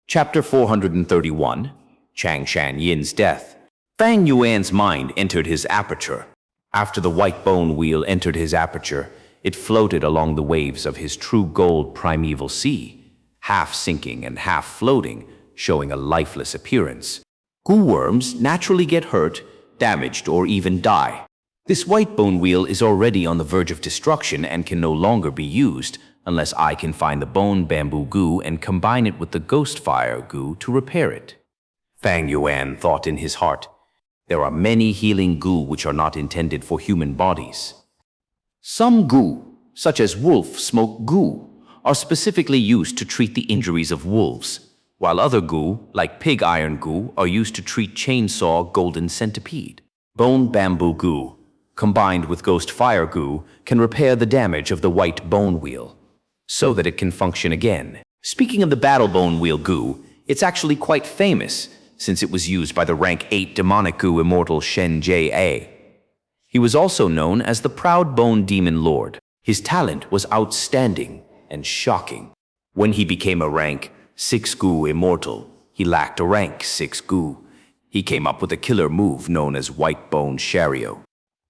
Chapter 431, Changshan Yin's Death. Fang Yuan's mind entered his aperture. After the white bone wheel entered his aperture, it floated along the waves of his true gold primeval sea, half sinking and half floating, showing a lifeless appearance. Gu worms naturally get hurt, damaged, or even die. This white bone wheel is already on the verge of destruction and can no longer be used unless I can find the bone bamboo Gu and combine it with the ghost fire Gu to repair it. Fang Yuan thought in his heart, there are many healing Gu which are not intended for human bodies. Some Gu, such as wolf smoke Gu, are specifically used to treat the injuries of wolves, while other Gu, like pig iron Gu, are used to treat chainsaw golden centipede. Bone bamboo Gu, combined with ghost fire Gu, can repair the damage of the white bone wheel, so that it can function again. Speaking of the battle bone wheel Gu, it's actually quite famous, since it was used by the rank 8 demonic Gu immortal Xianxia. He was also known as the Proud Bone Demon Lord. His talent was outstanding and shocking. When he became a rank 6 Gu immortal, he lacked a rank 6 Gu. He came up with a killer move known as White Bone Chariot.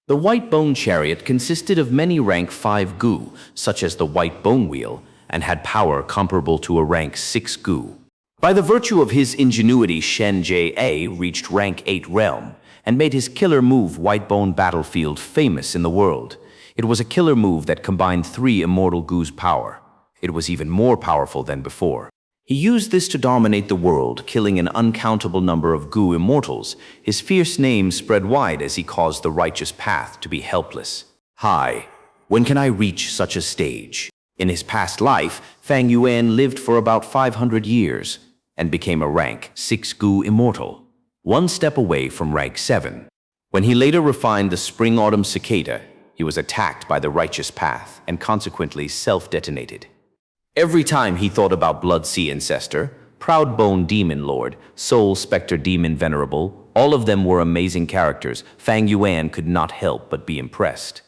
The White Bone Chariot consisted of many rank 5 Gu, such as the White Bone Wheel, and had power comparable to a rank 6 Gu. By the virtue of his ingenuity, Xianxia reached rank 8 realm and made his killer move White Bone Battlefield famous in the world. It was a killer move that combined 3 immortal Gu's power. It was even more powerful than before. He used this to dominate the world, killing an uncountable number of Gu immortals. His fierce name spread wide as he caused the righteous path to be helpless. Hi, when can I reach such a stage? In his past life, Fang Yuan lived for about 500 years and became a rank 6 Gu immortal, one step away from rank 7. When he later refined the spring-autumn cicada, he was attacked by the righteous path and consequently self-detonated. Every time he thought about Blood Sea Ancestor, Proud Bone Demon Lord, Soul Spectre Demon Venerable, all of them were amazing characters. Fang Yuan could not help but be impressed.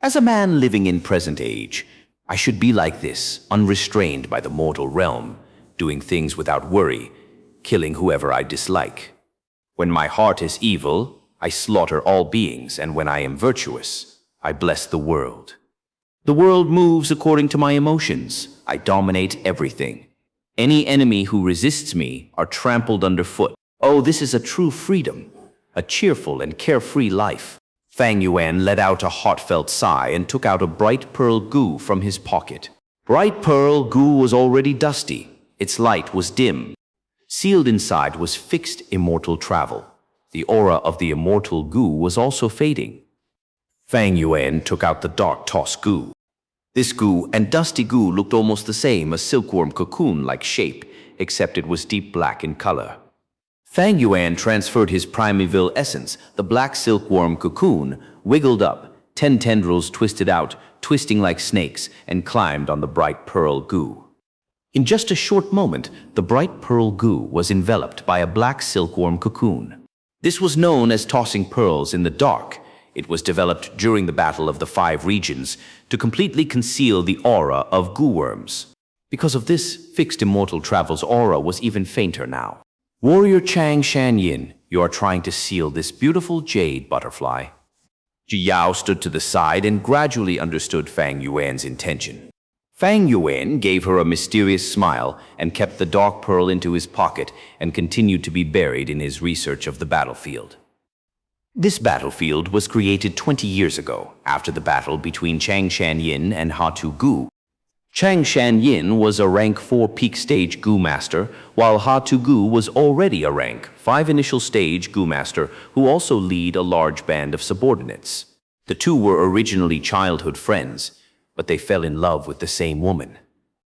As a man living in present age, I should be like this, unrestrained by the mortal realm, doing things without worry, killing whoever I dislike. When my heart is evil, I slaughter all beings, and when I am virtuous, I bless the world. The world moves according to my emotions. I dominate everything. Any enemy who resists me are trampled underfoot. Oh, this is a true freedom, a cheerful and carefree life. Fang Yuan let out a heartfelt sigh and took out a bright pearl Gu from his pocket. Bright pearl Gu was already dusty. Its light was dim. Sealed inside was fixed immortal travel. The aura of the immortal Gu was also fading. Fang Yuan took out the dark toss Gu. This Gu and dusty Gu looked almost the same, a silkworm cocoon-like shape, except it was deep black in color. Fang Yuan transferred his primeval essence, the black silkworm cocoon, wiggled up, 10 tendrils twisted out, twisting like snakes, and climbed on the bright pearl Gu. In just a short moment, the bright pearl Gu was enveloped by a black silkworm cocoon. This was known as tossing pearls in the dark. It was developed during the Battle of the 5 Regions to completely conceal the aura of Gu worms. Because of this, fixed immortal travel's aura was even fainter now. Warrior Changshan Yin, you are trying to seal this beautiful jade butterfly. Ji Yao stood to the side and gradually understood Fang Yuan's intention. Fang Yuan gave her a mysterious smile and kept the dark pearl into his pocket and continued to be buried in his research of the battlefield. This battlefield was created 20 years ago, after the battle between Changshan Yin and Hatu Gu. Changshan Yin was a rank 4 peak stage Gu master, while Hatu Gu was already a rank 5 initial stage Gu master who also lead a large band of subordinates. The two were originally childhood friends, but they fell in love with the same woman.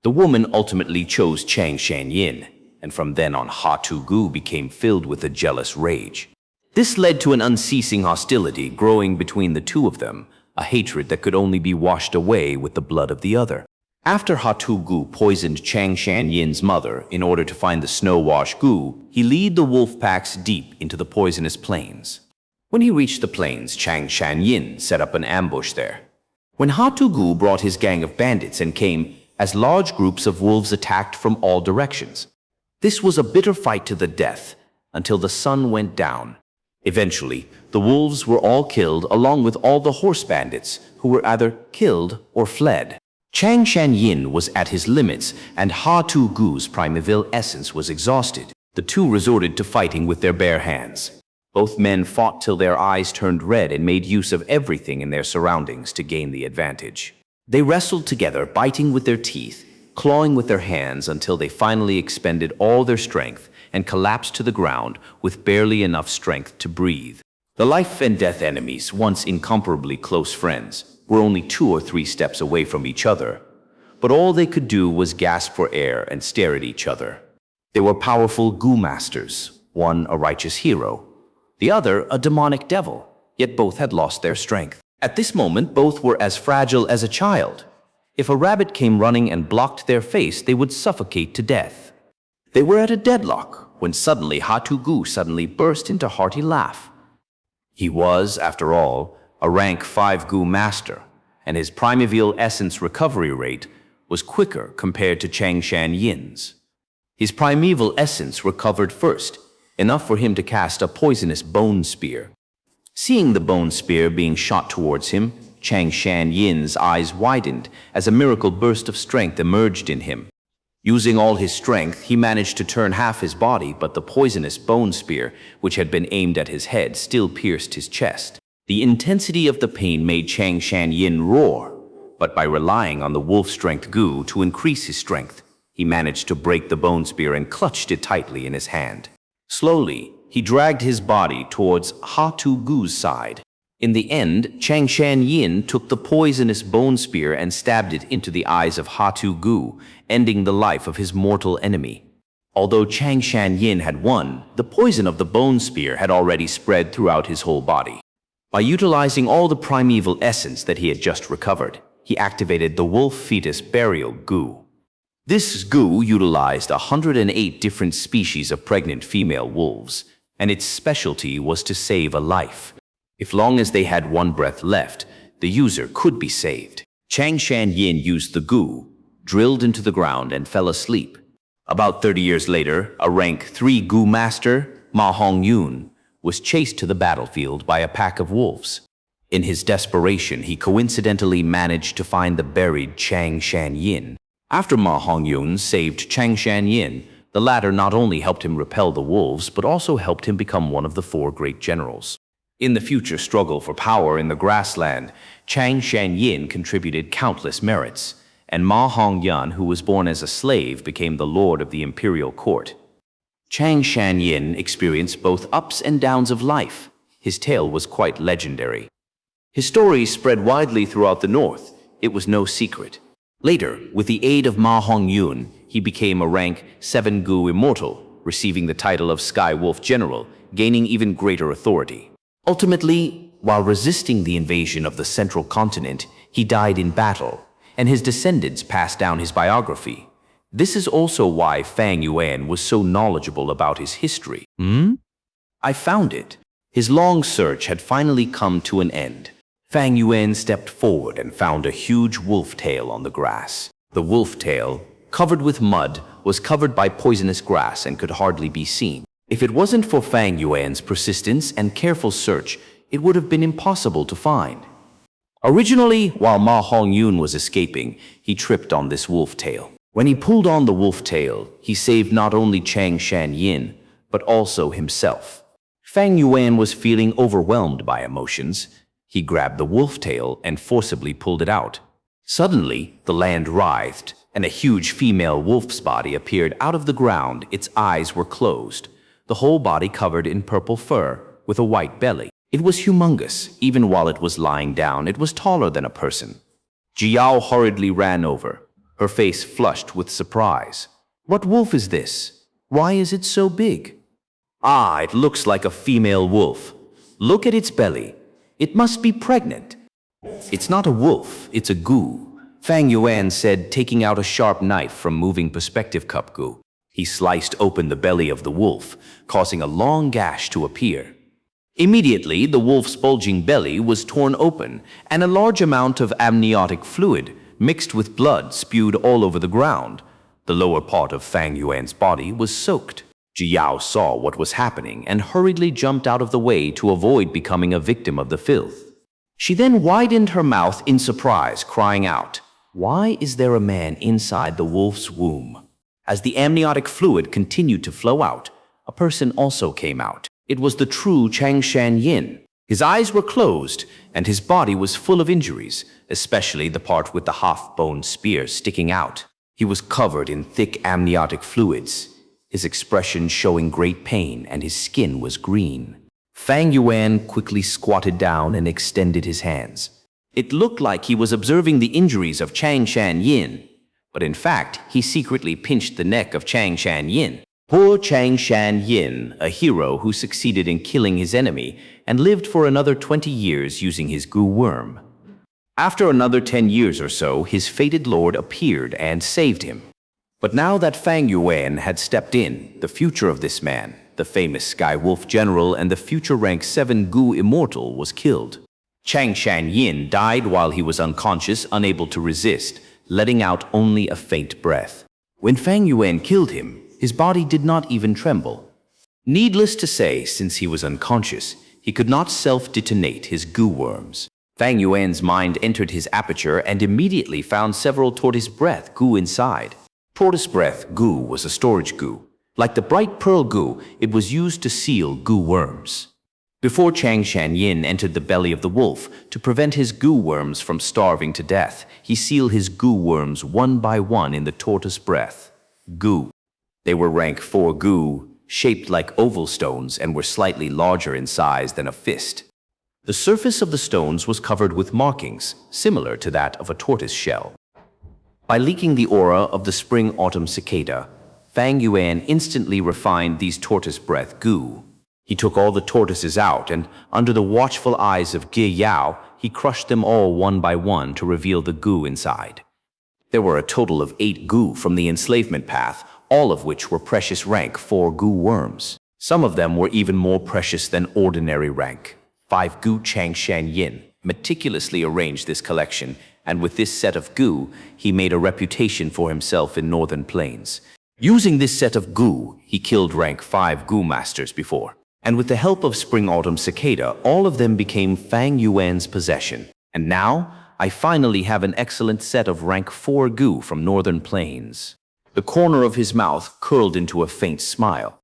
The woman ultimately chose Changshan Yin, and from then on Hatu Gu became filled with a jealous rage. This led to an unceasing hostility growing between the two of them, a hatred that could only be washed away with the blood of the other. After Hatu Gu poisoned Changshan Yin's mother in order to find the snow-washed Gu, he led the wolf packs deep into the poisonous plains. When he reached the plains, Changshan Yin set up an ambush there. When Hatu Gu brought his gang of bandits and came, as large groups of wolves attacked from all directions. This was a bitter fight to the death until the sun went down. Eventually, the wolves were all killed along with all the horse bandits who were either killed or fled. Changshan Yin was at his limits and Ha-Tu Gu's primeval essence was exhausted. The two resorted to fighting with their bare hands. Both men fought till their eyes turned red and made use of everything in their surroundings to gain the advantage. They wrestled together, biting with their teeth, clawing with their hands until they finally expended all their strength and collapsed to the ground with barely enough strength to breathe. The life and death enemies, once incomparably close friends, were only 2 or 3 steps away from each other, but all they could do was gasp for air and stare at each other. They were powerful Gu masters, one a righteous hero, the other a demonic devil, yet both had lost their strength. At this moment, both were as fragile as a child. If a rabbit came running and blocked their face, they would suffocate to death. They were at a deadlock when suddenly Ha-Tu Gu suddenly burst into a hearty laugh. He was, after all, a rank 5 Gu master, and his primeval essence recovery rate was quicker compared to Changshan Yin's. His primeval essence recovered first, enough for him to cast a poisonous bone spear. Seeing the bone spear being shot towards him, Changshan Yin's eyes widened as a miracle burst of strength emerged in him. Using all his strength, he managed to turn half his body, but the poisonous bone spear, which had been aimed at his head, still pierced his chest. The intensity of the pain made Changshan Yin roar, but by relying on the wolf-strength Gu to increase his strength, he managed to break the bone spear and clutched it tightly in his hand. Slowly, he dragged his body towards Ha-Tu Gu's side. In the end, Changshan Yin took the poisonous bone spear and stabbed it into the eyes of Ha-Tu Gu, ending the life of his mortal enemy. Although Changshan Yin had won, the poison of the bone spear had already spread throughout his whole body. By utilizing all the primeval essence that he had just recovered, he activated the wolf fetus burial Gu. This Gu utilized 108 different species of pregnant female wolves, and its specialty was to save a life. If long as they had 1 breath left, the user could be saved. Changshan Yin used the Gu, drilled into the ground, and fell asleep. About 30 years later, a rank 3 Gu master, Ma Hongyun, was chased to the battlefield by a pack of wolves. In his desperation, he coincidentally managed to find the buried Changshan Yin. After Ma Hongyun saved Changshan Yin, the latter not only helped him repel the wolves, but also helped him become one of the 4 great generals. In the future struggle for power in the grassland, Changshan Yin contributed countless merits, and Ma Hongyun, who was born as a slave, became the lord of the imperial court. Changshan Yin experienced both ups and downs of life. His tale was quite legendary. His story spread widely throughout the north. It was no secret. Later, with the aid of Ma Hongyun, he became a rank 7 Gu immortal, receiving the title of Sky Wolf General, gaining even greater authority. Ultimately, while resisting the invasion of the central continent, he died in battle, and his descendants passed down his biography. This is also why Fang Yuan was so knowledgeable about his history. I found it. His long search had finally come to an end. Fang Yuan stepped forward and found a huge wolf tail on the grass. The wolf tail, covered with mud, was covered by poisonous grass and could hardly be seen. If it wasn't for Fang Yuan's persistence and careful search, it would have been impossible to find. Originally, while Ma Hongyun was escaping, he tripped on this wolf tail. When he pulled on the wolf tail, he saved not only Changshan Yin, but also himself. Fang Yuan was feeling overwhelmed by emotions. He grabbed the wolf tail and forcibly pulled it out. Suddenly, the land writhed, and a huge female wolf's body appeared out of the ground. Its eyes were closed, the whole body covered in purple fur, with a white belly. It was humongous. Even while it was lying down, it was taller than a person. Jiao hurriedly ran over, her face flushed with surprise. What wolf is this? Why is it so big? Ah, it looks like a female wolf. Look at its belly. It must be pregnant. It's not a wolf, it's a Gu, Fang Yuan said, taking out a sharp knife from moving perspective cup Gu. He sliced open the belly of the wolf, causing a long gash to appear. Immediately, the wolf's bulging belly was torn open, and a large amount of amniotic fluid, mixed with blood, spewed all over the ground. The lower part of Fang Yuan's body was soaked. Ji Yao saw what was happening and hurriedly jumped out of the way to avoid becoming a victim of the filth. She then widened her mouth in surprise, crying out, "Why is there a man inside the wolf's womb?" As the amniotic fluid continued to flow out, a person also came out. It was the true Changshan Yin. His eyes were closed, and his body was full of injuries, especially the part with the half-bone spear sticking out. He was covered in thick amniotic fluids, his expression showing great pain, and his skin was green. Fang Yuan quickly squatted down and extended his hands. It looked like he was observing the injuries of Changshan Yin, but in fact, he secretly pinched the neck of Changshan Yin. Poor Changshan Yin, a hero who succeeded in killing his enemy and lived for another 20 years using his Gu worm. After another 10 years or so, his fated lord appeared and saved him. But now that Fang Yuan had stepped in, the future of this man, the famous Sky Wolf General and the future rank 7 Gu Immortal, was killed. Changshan Yin died while he was unconscious, unable to resist, letting out only a faint breath. When Fang Yuan killed him, his body did not even tremble. Needless to say, since he was unconscious, he could not self-detonate his Gu worms. Fang Yuan's mind entered his aperture and immediately found several tortoise breath Gu inside. Tortoise breath Gu was a storage Gu. Like the bright pearl Gu, it was used to seal Gu worms. Before Changshan Yin entered the belly of the wolf, to prevent his Gu worms from starving to death, he sealed his Gu worms one by one in the tortoise breath Gu. They were rank 4 Gu, shaped like oval stones and were slightly larger in size than a fist. The surface of the stones was covered with markings, similar to that of a tortoise shell. By leaking the aura of the spring-autumn cicada, Fang Yuan instantly refined these tortoise breath Gu. He took all the tortoises out, and under the watchful eyes of Ji Yao, he crushed them all one by one to reveal the Gu inside. There were a total of 8 Gu from the enslavement path, all of which were precious rank 4 Gu worms. Some of them were even more precious than ordinary rank 5 Gu. Changshan Yin meticulously arranged this collection, and with this set of Gu, he made a reputation for himself in northern plains. Using this set of Gu, he killed rank 5 Gu masters before, and with the help of spring-autumn cicada, all of them became Fang Yuan's possession. And now, I finally have an excellent set of rank 4 Gu from northern plains. The corner of his mouth curled into a faint smile.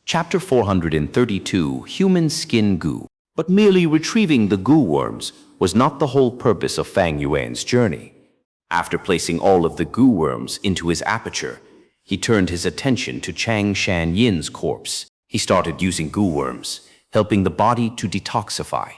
Chapter 432, Human Skin Gu. But merely retrieving the Gu worms was not the whole purpose of Fang Yuan's journey. After placing all of the Gu worms into his aperture, he turned his attention to Changshan Yin's corpse. He started using Gu worms, helping the body to detoxify.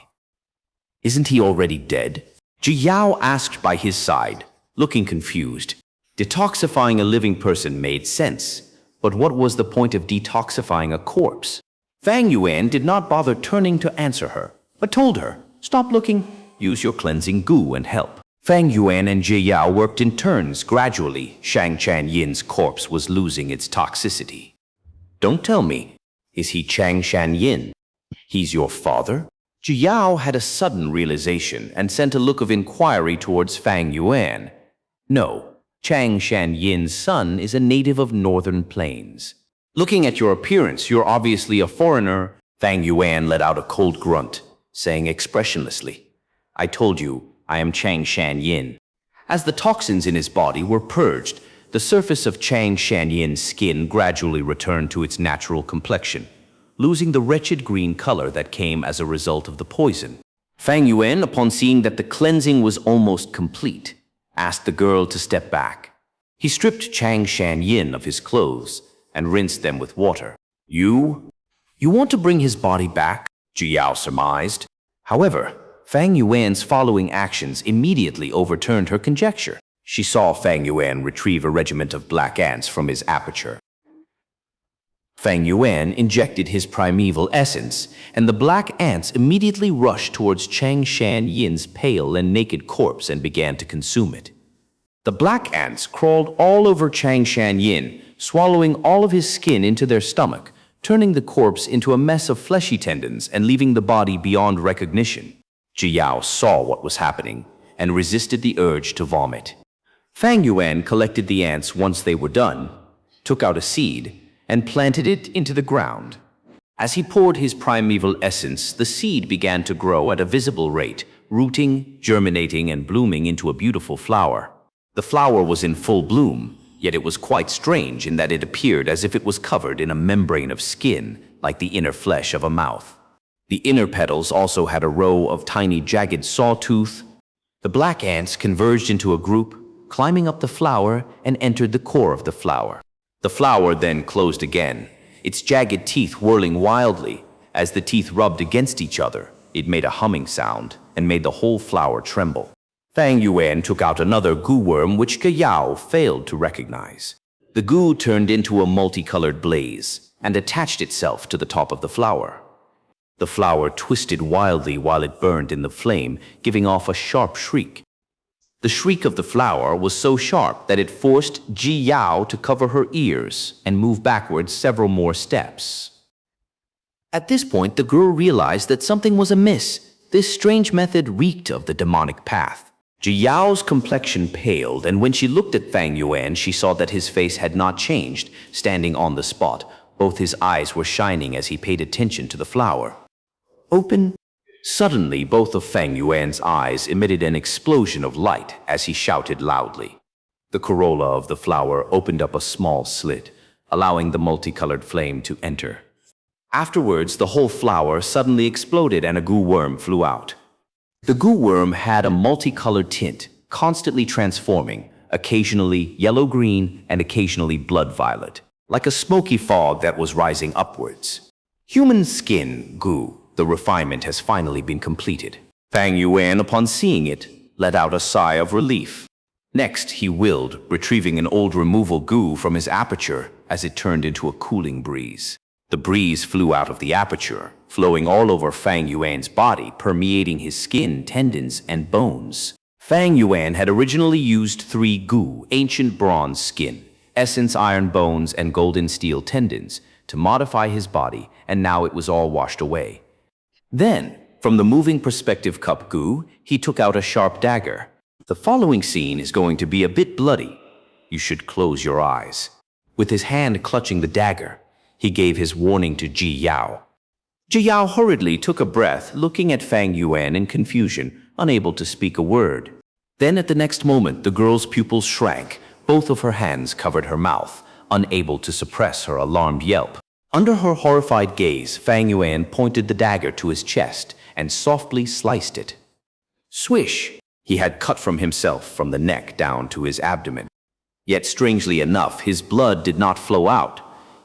"Isn't he already dead?" Ji Yao asked by his side, looking confused. Detoxifying a living person made sense, but what was the point of detoxifying a corpse? Fang Yuan did not bother turning to answer her, but told her, "Stop looking, use your cleansing Gu and help." Fang Yuan and Ji Yao worked in turns. Gradually, Changshan Yin's corpse was losing its toxicity. "Don't tell me, is he Changshan Yin? He's your father?" Ji Yao had a sudden realization and sent a look of inquiry towards Fang Yuan. "No, Changshan Yin's son is a native of northern plains. Looking at your appearance, you're obviously a foreigner." Fang Yuan let out a cold grunt, saying expressionlessly, "I told you, I am Changshan Yin." As the toxins in his body were purged, the surface of Changshan Yin's skin gradually returned to its natural complexion, losing the wretched green color that came as a result of the poison. Fang Yuan, upon seeing that the cleansing was almost complete, asked the girl to step back. He stripped Changshan Yin of his clothes and rinsed them with water. You want to bring his body back?" Ji Yao surmised. However, Fang Yuan's following actions immediately overturned her conjecture. She saw Fang Yuan retrieve a regiment of black ants from his aperture. Fang Yuan injected his primeval essence, and the black ants immediately rushed towards Changshan Yin's pale and naked corpse and began to consume it. The black ants crawled all over Changshan Yin, swallowing all of his skin into their stomach, turning the corpse into a mess of fleshy tendons and leaving the body beyond recognition. Ji Yao saw what was happening and resisted the urge to vomit. Fang Yuan collected the ants once they were done, took out a seed, and planted it into the ground. As he poured his primeval essence, the seed began to grow at a visible rate, rooting, germinating, and blooming into a beautiful flower. The flower was in full bloom, yet it was quite strange in that it appeared as if it was covered in a membrane of skin, like the inner flesh of a mouth. The inner petals also had a row of tiny jagged sawtooth. The black ants converged into a group, climbing up the flower and entered the core of the flower. The flower then closed again, its jagged teeth whirling wildly. As the teeth rubbed against each other, it made a humming sound and made the whole flower tremble. Fang Yuan took out another gu worm which Ge failed to recognize. The gu turned into a multicolored blaze and attached itself to the top of the flower. The flower twisted wildly while it burned in the flame, giving off a sharp shriek. The shriek of the flower was so sharp that it forced Ji to cover her ears and move backwards several more steps. At this point, the girl realized that something was amiss. This strange method reeked of the demonic path. Ji complexion paled, and when she looked at Fang Yuan, she saw that his face had not changed. Standing on the spot, both his eyes were shining as he paid attention to the flower. Open. Suddenly, both of Fang Yuan's eyes emitted an explosion of light as he shouted loudly. The corolla of the flower opened up a small slit, allowing the multicolored flame to enter. Afterwards, the whole flower suddenly exploded and a gu worm flew out. The gu worm had a multicolored tint, constantly transforming, occasionally yellow-green and occasionally blood-violet, like a smoky fog that was rising upwards. Human skin gu. The refinement has finally been completed. Fang Yuan, upon seeing it, let out a sigh of relief. Next, he willed, retrieving an old removal gu from his aperture as it turned into a cooling breeze. The breeze flew out of the aperture, flowing all over Fang Yuan's body, permeating his skin, tendons, and bones. Fang Yuan had originally used 3 gu, ancient bronze skin, essence iron bones, and golden steel tendons, to modify his body, and now it was all washed away. Then, from the moving perspective cup gu, he took out a sharp dagger. The following scene is going to be a bit bloody. You should close your eyes. With his hand clutching the dagger, he gave his warning to Ji Yao. Ji Yao hurriedly took a breath, looking at Fang Yuan in confusion, unable to speak a word. Then at the next moment, the girl's pupils shrank. Both of her hands covered her mouth, unable to suppress her alarmed yelp. Under her horrified gaze, Fang Yuan pointed the dagger to his chest and softly sliced it. Swish! He had cut from himself from the neck down to his abdomen. Yet strangely enough, his blood did not flow out.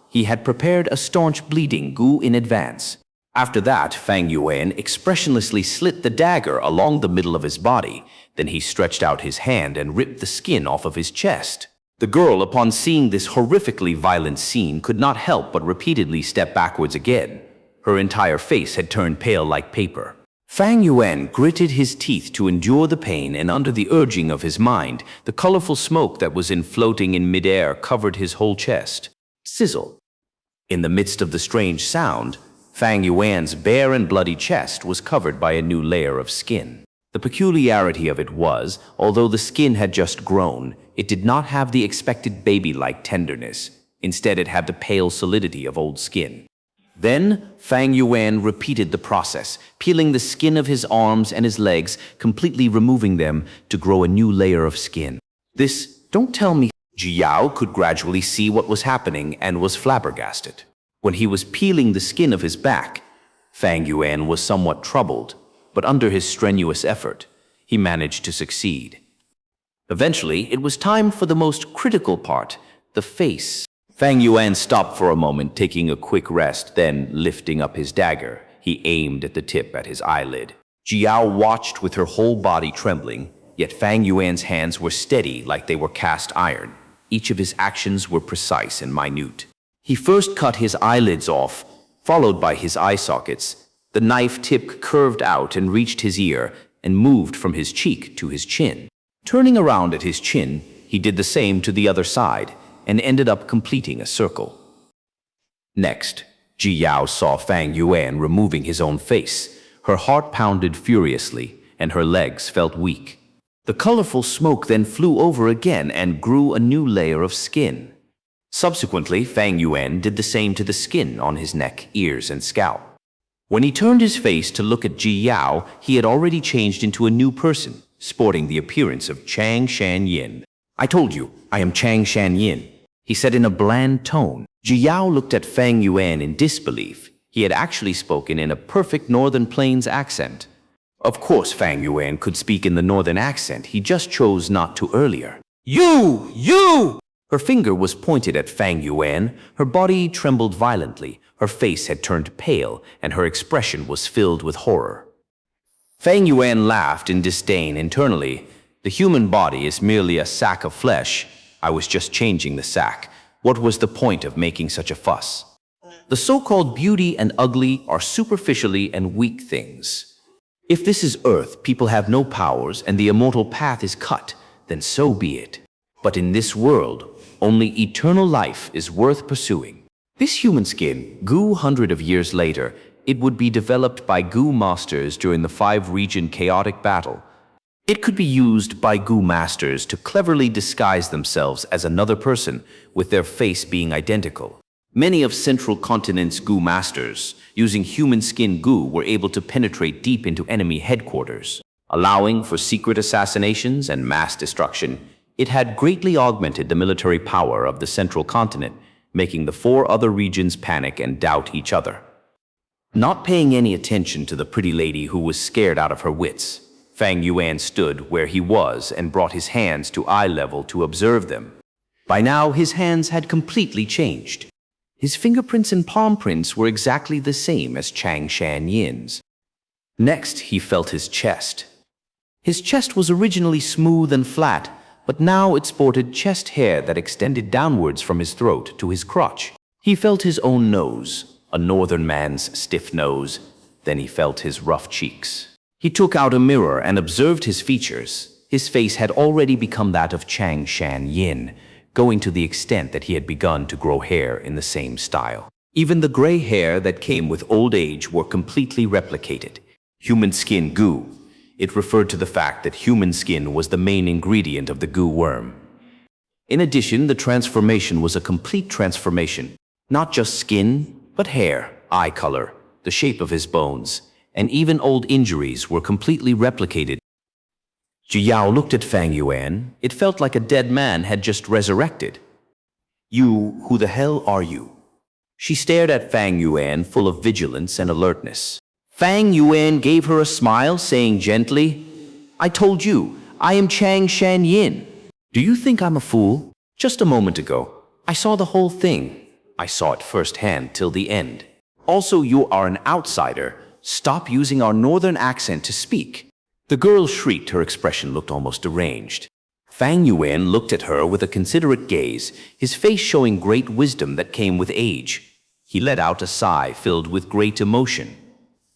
He had prepared a staunch bleeding gu in advance. After that, Fang Yuan expressionlessly slit the dagger along the middle of his body. Then he stretched out his hand and ripped the skin off of his chest. The girl, upon seeing this horrifically violent scene, could not help but repeatedly step backwards again. Her entire face had turned pale like paper. Fang Yuan gritted his teeth to endure the pain, and under the urging of his mind, the colorful smoke that was floating in midair covered his whole chest. Sizzle. In the midst of the strange sound, Fang Yuan's bare and bloody chest was covered by a new layer of skin. The peculiarity of it was, although the skin had just grown, it did not have the expected baby-like tenderness. Instead, it had the pale solidity of old skin. Then, Fang Yuan repeated the process, peeling the skin of his arms and his legs, completely removing them to grow a new layer of skin. Don't tell me. Ji Yao could gradually see what was happening and was flabbergasted. When he was peeling the skin of his back, Fang Yuan was somewhat troubled, but under his strenuous effort, he managed to succeed. Eventually, it was time for the most critical part, the face. Fang Yuan stopped for a moment, taking a quick rest, then lifting up his dagger, he aimed at the tip at his eyelid. Ji Yao watched with her whole body trembling, yet Fang Yuan's hands were steady like they were cast iron. Each of his actions were precise and minute. He first cut his eyelids off, followed by his eye sockets. The knife tip curved out and reached his ear and moved from his cheek to his chin. Turning around at his chin, he did the same to the other side and ended up completing a circle. Next, Ji Yao saw Fang Yuan removing his own face. Her heart pounded furiously and her legs felt weak. The colorful smoke then flew over again and grew a new layer of skin. Subsequently, Fang Yuan did the same to the skin on his neck, ears, and scalp. When he turned his face to look at Ji Yao, he had already changed into a new person, sporting the appearance of Chang Shanyin. "I told you, I am Chang Shanyin," he said in a bland tone. Ji Yao looked at Fang Yuan in disbelief. He had actually spoken in a perfect Northern Plains accent. Of course, Fang Yuan could speak in the Northern accent, he just chose not to earlier. You! Her finger was pointed at Fang Yuan. Her body trembled violently. Her face had turned pale, and her expression was filled with horror. Fang Yuan laughed in disdain internally. The human body is merely a sack of flesh. I was just changing the sack. What was the point of making such a fuss? The so-called beauty and ugly are superficially and weak things. If this is Earth, people have no powers, and the immortal path is cut, then so be it. But in this world, only eternal life is worth pursuing. This human skin, Gu, hundreds of years later, it would be developed by Gu masters during the 5-region chaotic battle. It could be used by Gu masters to cleverly disguise themselves as another person, with their face being identical. Many of Central Continent's Gu masters, using human skin Gu, were able to penetrate deep into enemy headquarters, allowing for secret assassinations and mass destruction. It had greatly augmented the military power of the Central Continent, making the 4 other regions panic and doubt each other. Not paying any attention to the pretty lady who was scared out of her wits, Fang Yuan stood where he was and brought his hands to eye level to observe them. By now, his hands had completely changed. His fingerprints and palm prints were exactly the same as Chang Shanyin's. Next, he felt his chest. His chest was originally smooth and flat, but now it sported chest hair that extended downwards from his throat to his crotch. He felt his own nose, a northern man's stiff nose. Then he felt his rough cheeks. He took out a mirror and observed his features. His face had already become that of Chang Shanyin, going to the extent that he had begun to grow hair in the same style. Even the gray hair that came with old age were completely replicated. Human skin Gu. It referred to the fact that human skin was the main ingredient of the Gu worm. In addition, the transformation was a complete transformation. Not just skin, but hair, eye color, the shape of his bones, and even old injuries were completely replicated. Ji Yao looked at Fang Yuan. It felt like a dead man had just resurrected. "You, who the hell are you?" She stared at Fang Yuan, full of vigilance and alertness. Fang Yuan gave her a smile, saying gently, "I told you, I am Chang Shanyin. Do you think I'm a fool? Just a moment ago, I saw the whole thing. I saw it firsthand till the end. Also, you are an outsider. Stop using our northern accent to speak." The girl shrieked. Her expression looked almost deranged. Fang Yuan looked at her with a considerate gaze, his face showing great wisdom that came with age. He let out a sigh filled with great emotion.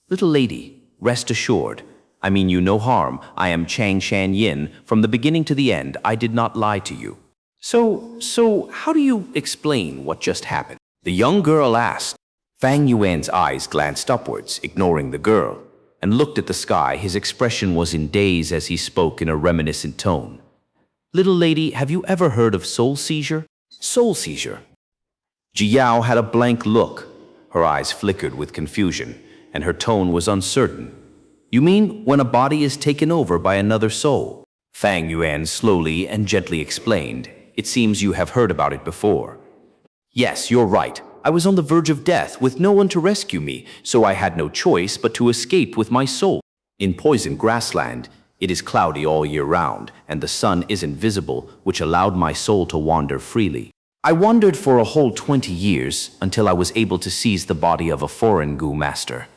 "Little lady, rest assured. I mean you no harm. I am Chang Shanyin. From the beginning to the end, I did not lie to you." So, how do you explain what just happened?" the young girl asked. Fang Yuan's eyes glanced upwards, ignoring the girl, and looked at the sky. His expression was in daze as he spoke in a reminiscent tone. "Little lady, have you ever heard of soul seizure?" "Soul seizure?" Ji Yao had a blank look. Her eyes flickered with confusion, and her tone was uncertain. "You mean when a body is taken over by another soul?" Fang Yuan slowly and gently explained. "It seems you have heard about it before." "Yes, you're right. I was on the verge of death with no one to rescue me, so I had no choice but to escape with my soul. In poison grassland, it is cloudy all year round, and the sun isn't visible, which allowed my soul to wander freely. I wandered for a whole 20 years until I was able to seize the body of a foreign Gu master.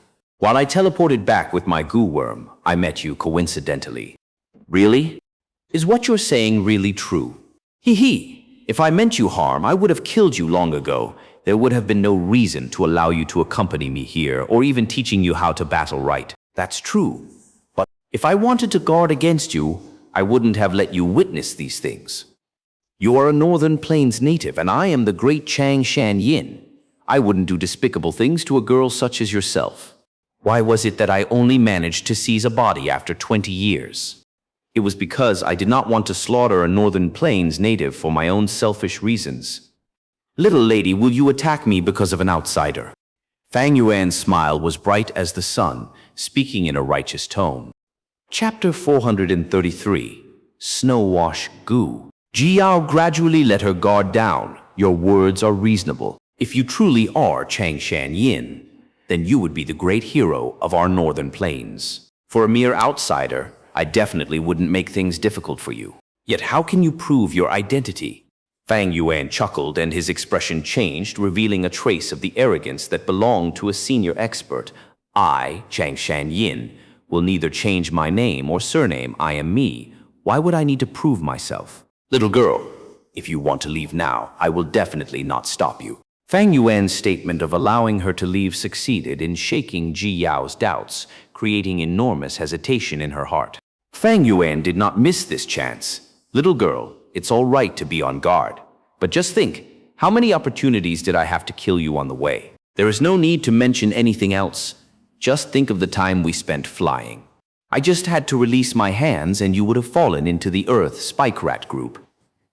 While I teleported back with my Gu worm, I met you coincidentally." "Really? Is what you're saying really true?" "Hee. If I meant you harm, I would have killed you long ago. There would have been no reason to allow you to accompany me here, or even teaching you how to battle right." "That's true. But if I wanted to guard against you, I wouldn't have let you witness these things. You are a Northern Plains native, and I am the great Chang Shanyin. I wouldn't do despicable things to a girl such as yourself. Why was it that I only managed to seize a body after 20 years? It was because I did not want to slaughter a Northern Plains native for my own selfish reasons. Little lady, will you attack me because of an outsider? Fang Yuan's smile was bright as the sun, speaking in a righteous tone. Chapter 433, Snowwash Gu. Jiao gradually let her guard down. Your words are reasonable. If you truly are Changshan Yin, then you would be the great hero of our Northern Plains. For a mere outsider, I definitely wouldn't make things difficult for you. Yet how can you prove your identity? Fang Yuan chuckled and his expression changed, revealing a trace of the arrogance that belonged to a senior expert. I, Changshan Yin, will neither change my name or surname. I am me. Why would I need to prove myself? Little girl, if you want to leave now, I will definitely not stop you. Fang Yuan's statement of allowing her to leave succeeded in shaking Ji Yao's doubts, creating enormous hesitation in her heart. Fang Yuan did not miss this chance. Little girl, it's all right to be on guard. But just think, how many opportunities did I have to kill you on the way? There is no need to mention anything else. Just think of the time we spent flying. I just had to release my hands and you would have fallen into the Earth Spike Rat group.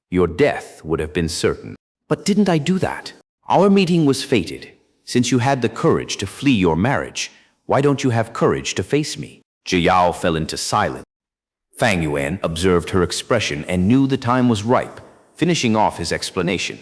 Your death would have been certain. But didn't I do that? Our meeting was fated. Since you had the courage to flee your marriage, why don't you have courage to face me? Jiao fell into silence. Fang Yuan observed her expression and knew the time was ripe, finishing off his explanation.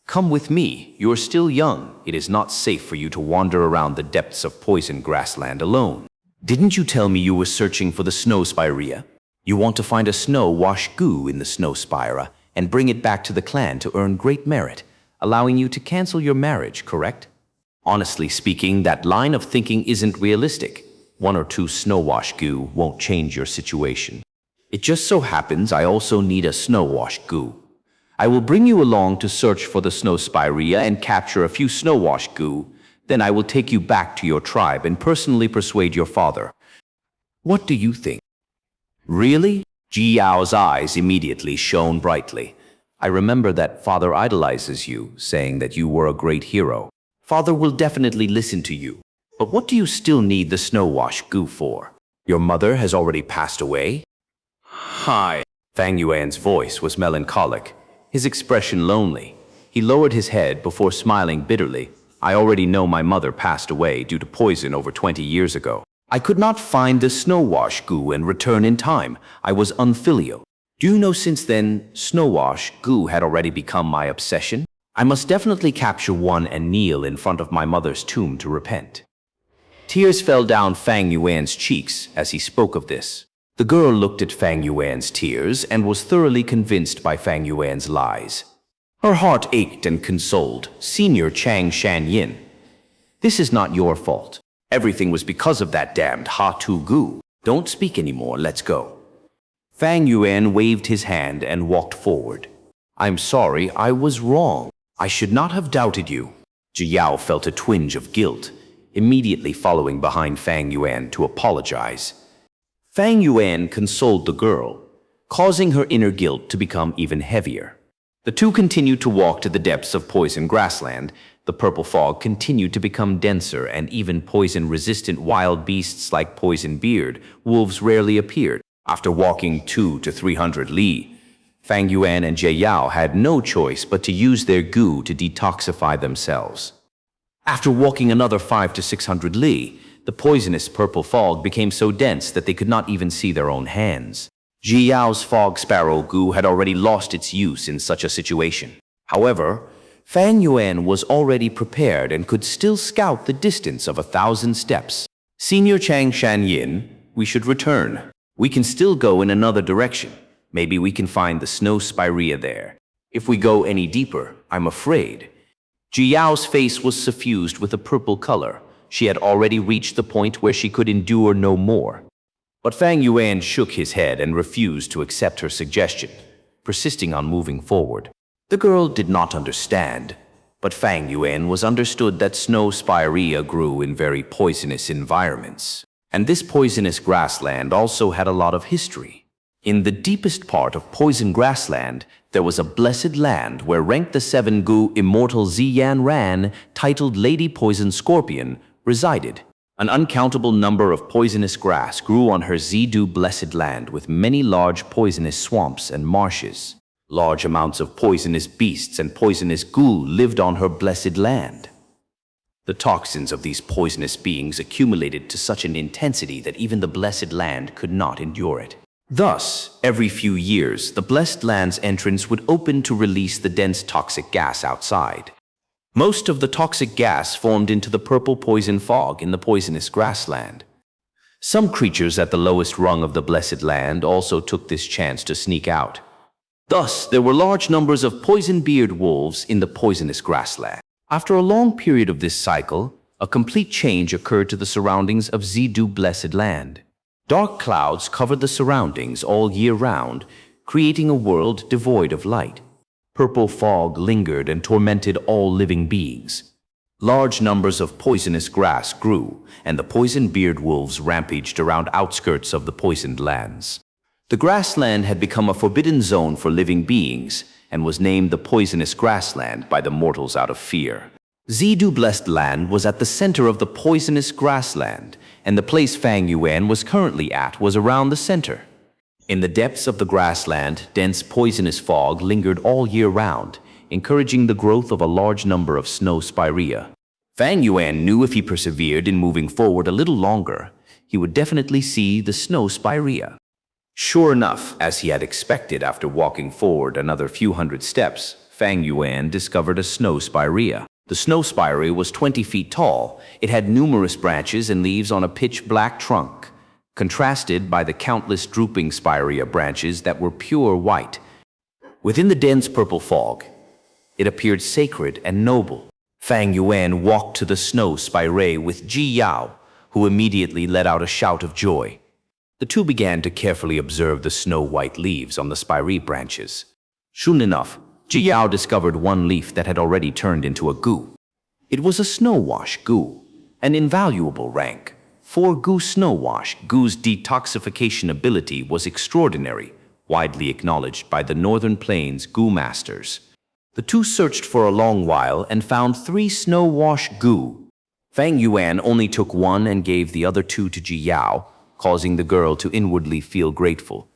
Come with me. You're still young. It is not safe for you to wander around the depths of poison grassland alone. Didn't you tell me you were searching for the snow spirea? You want to find a Snowwash Gu in the snow spira and bring it back to the clan to earn great merit, allowing you to cancel your marriage, correct? Honestly speaking, that line of thinking isn't realistic. 1 or 2 Snowwash Gu won't change your situation. It just so happens I also need a Snowwash Gu. I will bring you along to search for the snow spirea and capture a few Snowwash Gu. Then I will take you back to your tribe and personally persuade your father. What do you think? Really? Ji Yao's eyes immediately shone brightly. I remember that father idolizes you, saying that you were a great hero. Father will definitely listen to you. But what do you still need the Snowwash Gu for? Your mother has already passed away? Hi. Fang Yuan's voice was melancholic, his expression lonely. He lowered his head before smiling bitterly. I already know my mother passed away due to poison over 20 years ago. I could not find the Snowwash Gu and return in time. I was unfilial. Do you know since then, Snowwash Gu had already become my obsession? I must definitely capture one and kneel in front of my mother's tomb to repent. Tears fell down Fang Yuan's cheeks as he spoke of this. The girl looked at Fang Yuan's tears and was thoroughly convinced by Fang Yuan's lies. Her heart ached and consoled, Senior Changshan Yin. This is not your fault. Everything was because of that damned Ha-Tu Gu. Don't speak anymore, let's go. Fang Yuan waved his hand and walked forward. I'm sorry, I was wrong. I should not have doubted you. Jiao felt a twinge of guilt, immediately following behind Fang Yuan to apologize. Fang Yuan consoled the girl, causing her inner guilt to become even heavier. The two continued to walk to the depths of poison grassland. The purple fog continued to become denser, and even poison-resistant wild beasts like poison beard wolves rarely appeared. After walking 200 to 300 li, Fang Yuan and Jiao had no choice but to use their gu to detoxify themselves. After walking another 500 to 600 li, the poisonous purple fog became so dense that they could not even see their own hands. Jiao's fog sparrow gu had already lost its use in such a situation. However, Fang Yuan was already prepared and could still scout the distance of 1,000 steps. Senior Changshan Yin, we should return. We can still go in another direction. Maybe we can find the snow spirea there. If we go any deeper, I'm afraid. Jiao's face was suffused with a purple color. She had already reached the point where she could endure no more. But Fang Yuan shook his head and refused to accept her suggestion, persisting on moving forward. The girl did not understand, but Fang Yuan was understood that snow spirea grew in very poisonous environments. And this poisonous grassland also had a lot of history. In the deepest part of poison grassland, there was a blessed land where ranked the 7 Gu immortal Zhen Ren, titled Lady Poison Scorpion, resided. An uncountable number of poisonous grass grew on her Zidu blessed land with many large poisonous swamps and marshes. Large amounts of poisonous beasts and poisonous goo lived on her blessed land. The toxins of these poisonous beings accumulated to such an intensity that even the blessed land could not endure it. Thus, every few years, the blessed land's entrance would open to release the dense toxic gas outside. Most of the toxic gas formed into the purple poison fog in the poisonous grassland. Some creatures at the lowest rung of the blessed land also took this chance to sneak out. Thus, there were large numbers of poison-beard wolves in the poisonous grassland. After a long period of this cycle, a complete change occurred to the surroundings of Zidu blessed land. Dark clouds covered the surroundings all year round, creating a world devoid of light. Purple fog lingered and tormented all living beings. Large numbers of poisonous grass grew, and the poison-beard wolves rampaged around outskirts of the poisoned lands. The grassland had become a forbidden zone for living beings and was named the poisonous grassland by the mortals out of fear. Zidu blessed land was at the center of the poisonous grassland, and the place Fang Yuan was currently at was around the center. In the depths of the grassland, dense poisonous fog lingered all year round, encouraging the growth of a large number of snow spirea. Fang Yuan knew if he persevered in moving forward a little longer, he would definitely see the snow spirea. Sure enough, as he had expected after walking forward another few hundred steps, Fang Yuan discovered a snow spirea. The snow spirea was 20 feet tall. It had numerous branches and leaves on a pitch-black trunk, contrasted by the countless drooping spirea branches that were pure white. Within the dense purple fog, it appeared sacred and noble. Fang Yuan walked to the snow spirea with Ji Yao, who immediately let out a shout of joy. The two began to carefully observe the snow-white leaves on the spirea branches. Soon enough, Ji Yao discovered one leaf that had already turned into a gu. It was a snow-wash gu, an invaluable rank. For gu snow-wash, gu's detoxification ability was extraordinary, widely acknowledged by the Northern Plains gu masters. The two searched for a long while and found 3 snow-wash gu. Fang Yuan only took one and gave the other 2 to Ji Yao, causing the girl to inwardly feel grateful.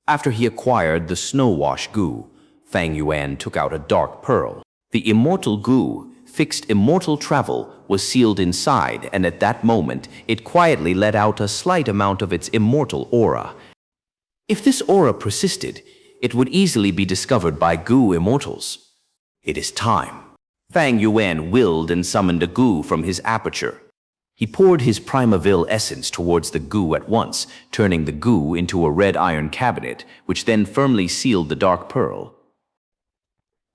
After he acquired the snow-wash gu, Fang Yuan took out a dark pearl. The immortal gu, fixed immortal travel, was sealed inside, and at that moment it quietly let out a slight amount of its immortal aura. If this aura persisted, it would easily be discovered by gu immortals. It is time. Fang Yuan willed and summoned a gu from his aperture. He poured his Primaville essence towards the gu at once, turning the gu into a red iron cabinet, which then firmly sealed the dark pearl.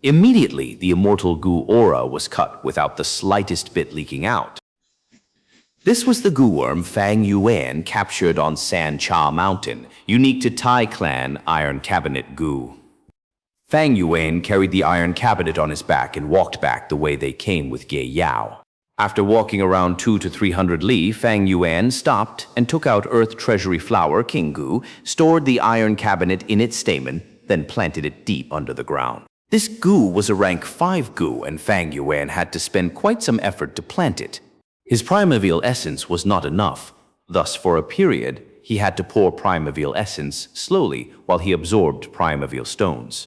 Immediately, the immortal gu aura was cut without the slightest bit leaking out. This was the gu worm Fang Yuan captured on Xianxia Mountain, unique to Tai clan Iron Cabinet gu. Fang Yuan carried the iron cabinet on his back and walked back the way they came with Ge Yao. After walking around 200 to 300 li, Fang Yuan stopped and took out Earth Treasury Flower King Gu, stored the iron cabinet in its stamen, then planted it deep under the ground. This gu was a rank 5 gu, and Fang Yuan had to spend quite some effort to plant it. His Primaville essence was not enough. Thus, for a period, he had to pour Primaville essence slowly while he absorbed Primaville stones.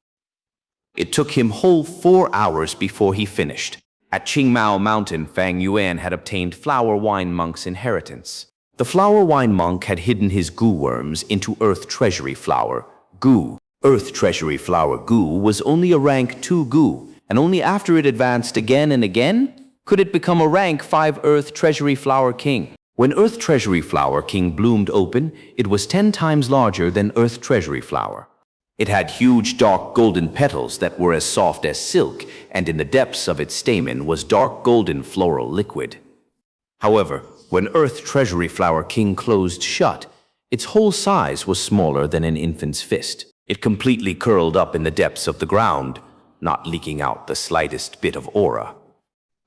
It took him whole 4 hours before he finished. At Qingmao Mountain, Fang Yuan had obtained Flower Wine Monk's inheritance. The Flower Wine Monk had hidden his gu worms into Earth Treasury Flower Gu. Earth Treasury Flower Gu was only a rank 2 gu, and only after it advanced again and again could it become a rank 5 Earth Treasury Flower King. When Earth Treasury Flower King bloomed open, it was 10 times larger than Earth Treasury Flower. It had huge dark golden petals that were as soft as silk, and in the depths of its stamen was dark golden floral liquid. However, when Earth Treasury Flower King closed shut, its whole size was smaller than an infant's fist. It completely curled up in the depths of the ground, not leaking out the slightest bit of aura.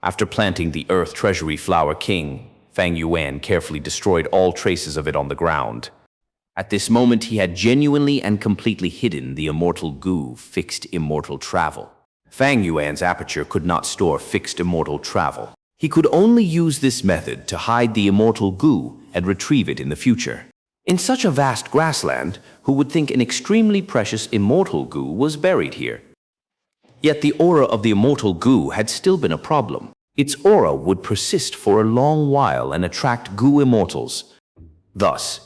After planting the Earth Treasury Flower King, Fang Yuan carefully destroyed all traces of it on the ground. At this moment, he had genuinely and completely hidden the immortal gu fixed immortal travel. Fang Yuan's aperture could not store fixed immortal travel. He could only use this method to hide the immortal Gu and retrieve it in the future. In such a vast grassland, who would think an extremely precious immortal Gu was buried here? Yet the aura of the immortal Gu had still been a problem. Its aura would persist for a long while and attract Gu immortals. Thus,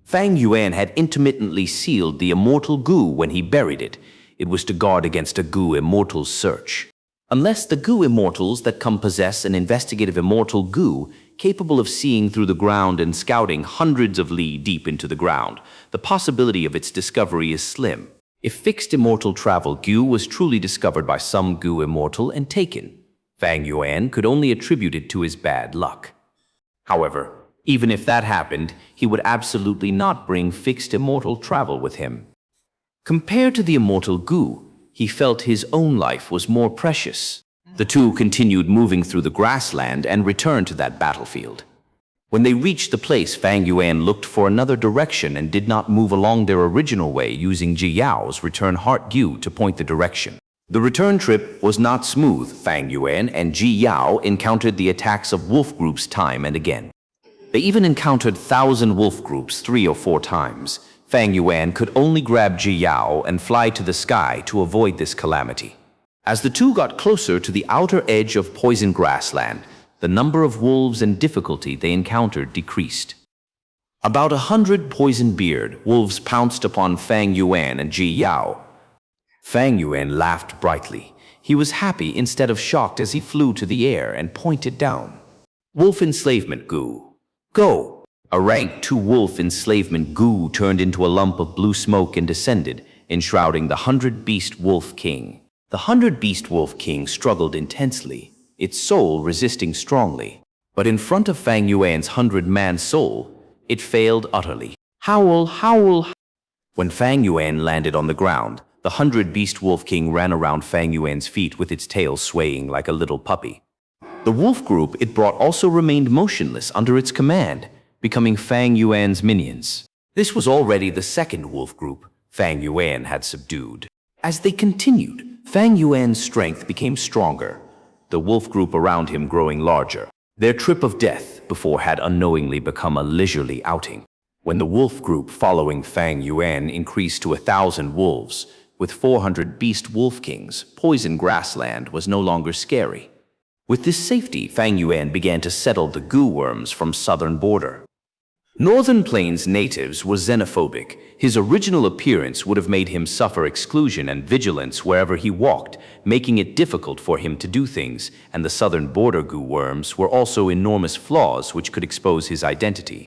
Fang Yuan had intermittently sealed the immortal Gu when he buried it. It was to guard against a Gu immortal's search. Unless the Gu immortals that come possess an investigative immortal Gu capable of seeing through the ground and scouting hundreds of li deep into the ground, the possibility of its discovery is slim. If fixed immortal travel Gu was truly discovered by some Gu immortal and taken, Fang Yuan could only attribute it to his bad luck. However, even if that happened, he would absolutely not bring fixed immortal travel with him. Compared to the immortal Gu, he felt his own life was more precious. The two continued moving through the grassland and returned to that battlefield. When they reached the place, Fang Yuan looked for another direction and did not move along their original way, using Ji Yao's return heart Gu to point the direction. The return trip was not smooth. Fang Yuan and Ji Yao encountered the attacks of wolf groups time and again. They even encountered 1,000 wolf groups 3 or 4 times. Fang Yuan could only grab Ji Yao and fly to the sky to avoid this calamity. As the two got closer to the outer edge of poison grassland, the number of wolves and difficulty they encountered decreased. About 100 poison-beard wolves pounced upon Fang Yuan and Ji Yao. Fang Yuan laughed brightly. He was happy instead of shocked as he flew to the air and pointed down. Wolf enslavement Gu. Go! A rank 2 wolf enslavement Gu turned into a lump of blue smoke and descended, enshrouding the 100-beast wolf king. The 100-beast wolf king struggled intensely, its soul resisting strongly. But in front of Fang Yuan's 100-man soul, it failed utterly. Howl, howl! When Fang Yuan landed on the ground, the 100-beast wolf king ran around Fang Yuan's feet with its tail swaying like a little puppy. The wolf group it brought also remained motionless under its command, becoming Fang Yuan's minions. This was already the second wolf group Fang Yuan had subdued. As they continued, Fang Yuan's strength became stronger, the wolf group around him growing larger. Their trip of death before had unknowingly become a leisurely outing. When the wolf group following Fang Yuan increased to 1,000 wolves, with 400 beast wolf kings, poison grassland was no longer scary. With this safety, Fang Yuan began to settle the Gu worms from southern border. Northern Plains natives were xenophobic. His original appearance would have made him suffer exclusion and vigilance wherever he walked, making it difficult for him to do things, and the southern border Gu worms were also enormous flaws which could expose his identity.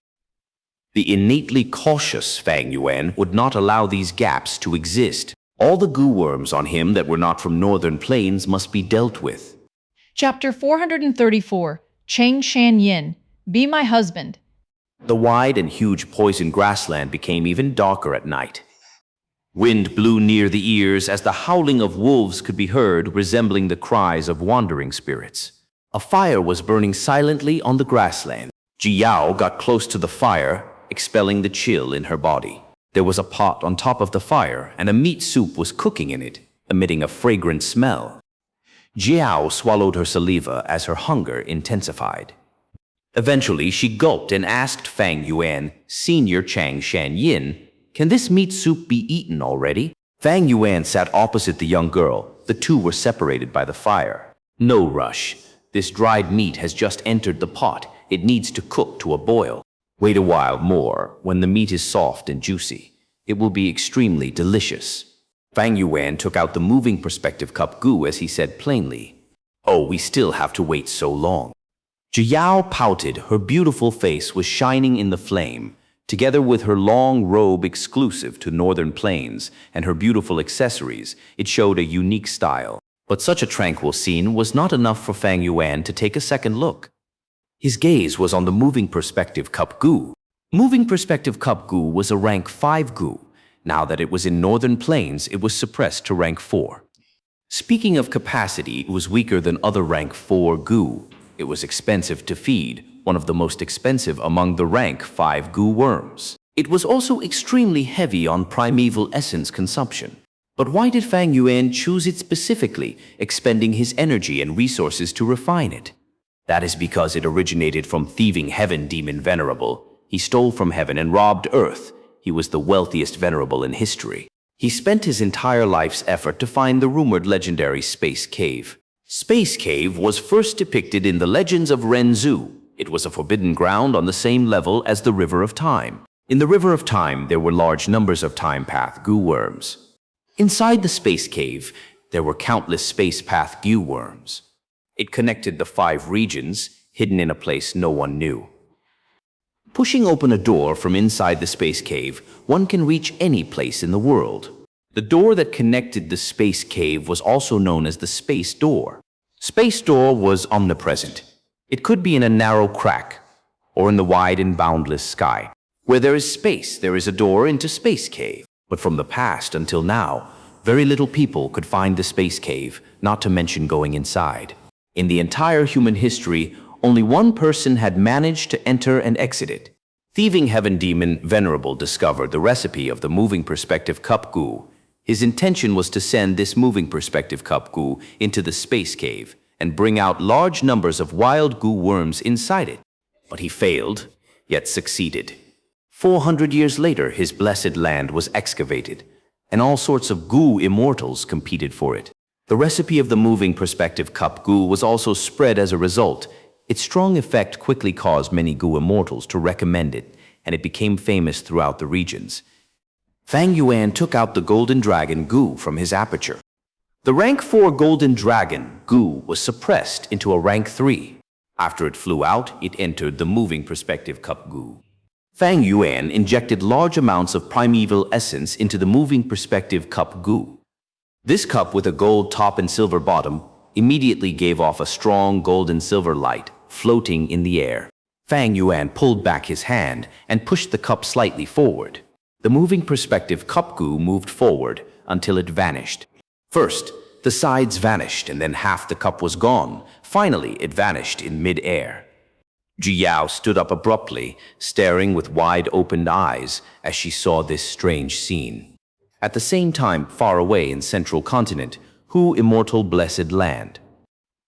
The innately cautious Fang Yuan would not allow these gaps to exist. All the Gu worms on him that were not from Northern Plains must be dealt with. Chapter 434, Changshan Yin, Be My Husband. The wide and huge poison grassland became even darker at night. Wind blew near the ears as the howling of wolves could be heard, resembling the cries of wandering spirits. A fire was burning silently on the grassland. Ji Yao got close to the fire, expelling the chill in her body. There was a pot on top of the fire, and a meat soup was cooking in it, emitting a fragrant smell. Jiao swallowed her saliva as her hunger intensified. Eventually, she gulped and asked Fang Yuan, Senior Changshan Yin, "Can this meat soup be eaten already?" Fang Yuan sat opposite the young girl. The two were separated by the fire. "No rush. This dried meat has just entered the pot. It needs to cook to a boil. Wait a while more. When the meat is soft and juicy, it will be extremely delicious." Fang Yuan took out the moving perspective cup Gu as he said plainly, "Oh, we still have to wait so long." Ji Yao pouted. Her beautiful face was shining in the flame. Together with her long robe exclusive to Northern Plains and her beautiful accessories, it showed a unique style. But such a tranquil scene was not enough for Fang Yuan to take a second look. His gaze was on the moving perspective cup Gu. Moving perspective cup Gu was a rank 5 Gu. Now that it was in Northern Plains, it was suppressed to rank 4. Speaking of capacity, it was weaker than other rank 4 Gu. It was expensive to feed, one of the most expensive among the rank 5 Gu worms. It was also extremely heavy on primeval essence consumption. But why did Fang Yuan choose it specifically, expending his energy and resources to refine it? That is because it originated from thieving heaven demon Venerable. He stole from heaven and robbed earth. He was the wealthiest Venerable in history. He spent his entire life's effort to find the rumored legendary Space Cave. Space Cave was first depicted in the legends of Renzu. It was a forbidden ground on the same level as the River of Time. In the River of Time, there were large numbers of Time Path Gu worms. Inside the Space Cave, there were countless Space Path Gu worms. It connected the 5 regions, hidden in a place no one knew. Pushing open a door from inside the Space Cave, one can reach any place in the world. The door that connected the Space Cave was also known as the Space Door. Space Door was omnipresent. It could be in a narrow crack, or in the wide and boundless sky. Where there is space, there is a door into Space Cave. But from the past until now, very little people could find the Space Cave, not to mention going inside. In the entire human history, only one person had managed to enter and exit it. Thieving Heaven Demon Venerable discovered the recipe of the Moving Perspective Cup Gu. His intention was to send this Moving Perspective Cup Gu into the Space Cave and bring out large numbers of wild Gu worms inside it. But he failed, yet succeeded. 400 years later, his blessed land was excavated, and all sorts of Gu immortals competed for it. The recipe of the Moving Perspective Cup Gu was also spread as a result. Its strong effect quickly caused many Gu immortals to recommend it, and it became famous throughout the regions. Fang Yuan took out the Golden Dragon Gu from his aperture. The rank 4 Golden Dragon Gu was suppressed into a rank 3. After it flew out, it entered the Moving Perspective Cup Gu. Fang Yuan injected large amounts of primeval essence into the Moving Perspective Cup Gu. This cup with a gold top and silver bottom immediately gave off a strong gold and silver light floating in the air. Fang Yuan pulled back his hand and pushed the cup slightly forward. The Moving Perspective Cup Gu moved forward until it vanished. First, the sides vanished and then half the cup was gone. Finally, it vanished in mid-air. Ji Yao stood up abruptly, staring with wide-opened eyes as she saw this strange scene. At the same time, far away in Central Continent, Hu Immortal Blessed Land.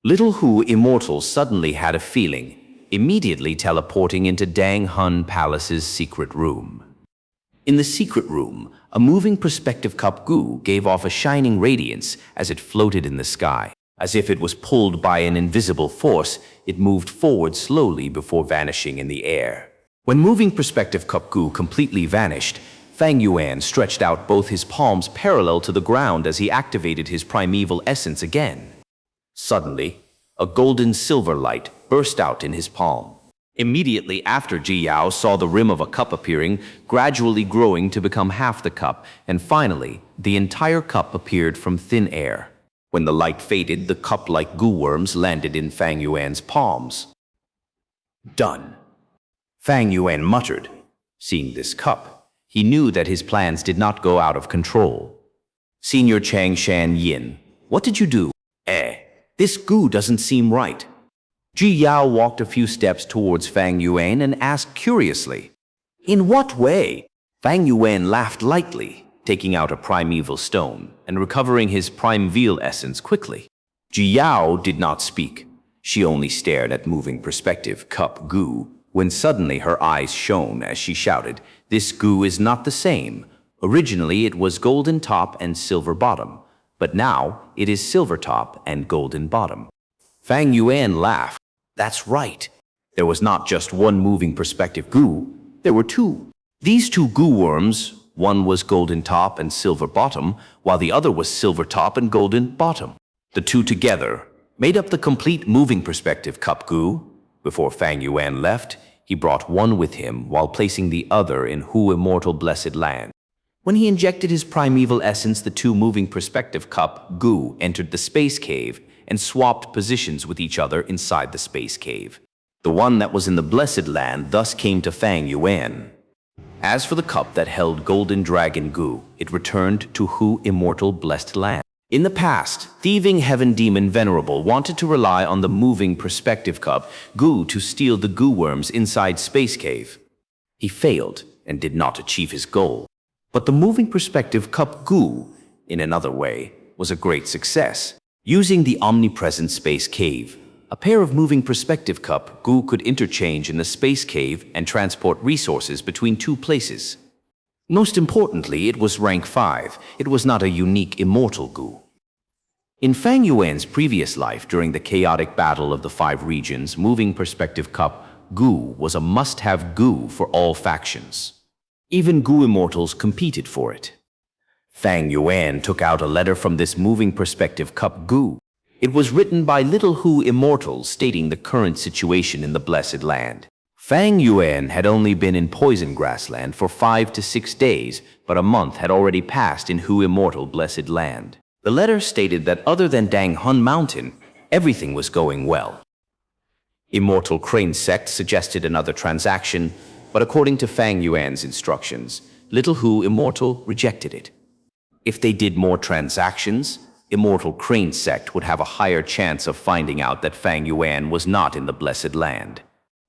Little Hu Immortal suddenly had a feeling, immediately teleporting into Dang Hun Palace's secret room. In the secret room, a Moving Perspective Cup Gu gave off a shining radiance as it floated in the sky. As if it was pulled by an invisible force, it moved forward slowly before vanishing in the air. When Moving Perspective Cup Gu completely vanished, Fang Yuan stretched out both his palms parallel to the ground as he activated his primeval essence again. Suddenly, a golden silver light burst out in his palm. Immediately after, Ji Yao saw the rim of a cup appearing, gradually growing to become half the cup, and finally, the entire cup appeared from thin air. When the light faded, the cup-like Gu worms landed in Fang Yuan's palms. Done. Fang Yuan muttered. Seeing this cup, he knew that his plans did not go out of control. Senior Changshan Yin, what did you do? This Gu doesn't seem right. Ji Yao walked a few steps towards Fang Yuan and asked curiously, In what way? Fang Yuan laughed lightly, taking out a primeval stone and recovering his primeval essence quickly. Ji Yao did not speak. She only stared at Moving Perspective Cup Gu, when suddenly her eyes shone as she shouted, This Gu is not the same. Originally it was golden top and silver bottom, but now it is silver top and golden bottom. Fang Yuan laughed. That's right. There was not just one Moving Perspective Gu, there were 2. These 2 Gu worms, one was golden top and silver bottom, while the other was silver top and golden bottom. The 2 together made up the complete Moving Perspective Cup Gu. Before Fang Yuan left, he brought one with him while placing the other in Hu Immortal Blessed Land. When he injected his primeval essence, the 2 Moving Perspective Cup Gu entered the Space Cave and swapped positions with each other inside the Space Cave. The one that was in the Blessed Land thus came to Fang Yuan. As for the cup that held Golden Dragon Gu, it returned to Hu Immortal Blessed Land. In the past, Thieving Heaven Demon Venerable wanted to rely on the Moving Perspective Cup Gu to steal the Gu worms inside Space Cave. He failed and did not achieve his goal. But the Moving Perspective Cup Gu, in another way, was a great success. Using the omnipresent Space Cave, a pair of moving perspective cup Gu could interchange in the space cave and transport resources between two places. Most importantly, it was rank 5. It was not a unique immortal Gu. In Fang Yuan's previous life, during the chaotic battle of the 5 regions, moving perspective cup Gu was a must-have Gu for all factions. Even Gu immortals competed for it. Fang Yuan took out a letter from this moving perspective cup Gu. It was written by Little Hu immortals stating the current situation in the Blessed Land. Fang Yuan had only been in Poison Grassland for 5 to 6 days, but a month had already passed in Hu immortal Blessed Land. The letter stated that other than Dang Hun Mountain, everything was going well. Immortal Crane Sect suggested another transaction, but according to Fang Yuan's instructions, Little Hu immortal rejected it. If they did more transactions, Immortal Crane Sect would have a higher chance of finding out that Fang Yuan was not in the Blessed Land.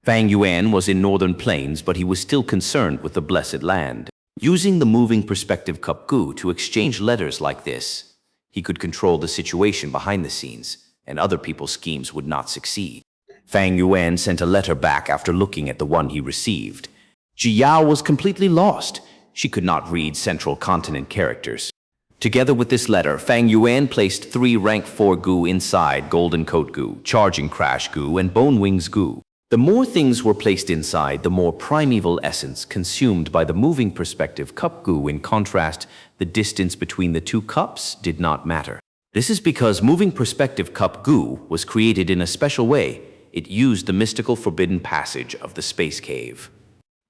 Fang Yuan was in Northern Plains, but he was still concerned with the Blessed Land. Using the moving perspective cup Gu to exchange letters like this, he could control the situation behind the scenes, and other people's schemes would not succeed. Fang Yuan sent a letter back after looking at the one he received. Ji Yao was completely lost. She could not read Central Continent characters. Together with this letter, Fang Yuan placed 3 rank 4 Gu inside Golden Coat Gu, Charging Crash Gu, and Bone Wings Gu. The more things were placed inside, the more primeval essence consumed by the moving perspective cup Gu. In contrast, the distance between the 2 cups did not matter. This is because moving perspective cup Gu was created in a special way. It used the mystical forbidden passage of the space cave.